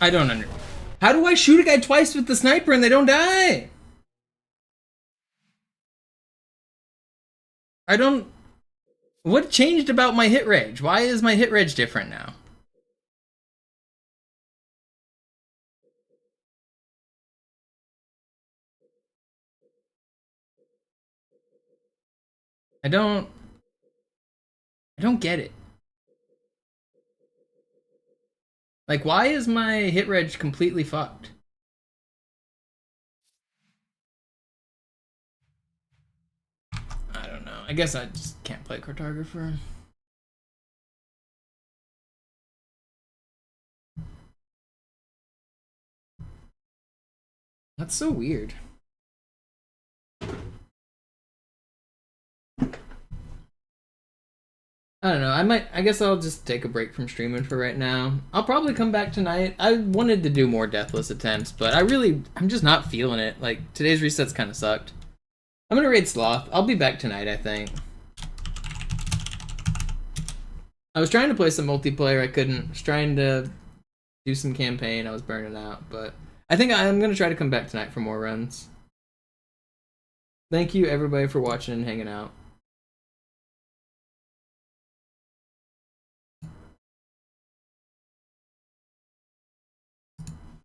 I don't under. How do I shoot a guy twice with the sniper and they don't die? I don't. What changed about my hit range? Why is my hit range different now? I don't get it. Like, why is my hit reg completely fucked? I don't know. I guess I just can't play cartographer. That's so weird. I don't know, I guess I'll just take a break from streaming for right now. I'll probably come back tonight. I wanted to do more Deathless attempts, but I'm just not feeling it. Like, today's resets kind of sucked. I'm gonna raid Sloth. I'll be back tonight, I think. I was trying to play some multiplayer, I couldn't. I was trying to do some campaign, I was burning out, but I think I'm gonna try to come back tonight for more runs. Thank you everybody for watching and hanging out.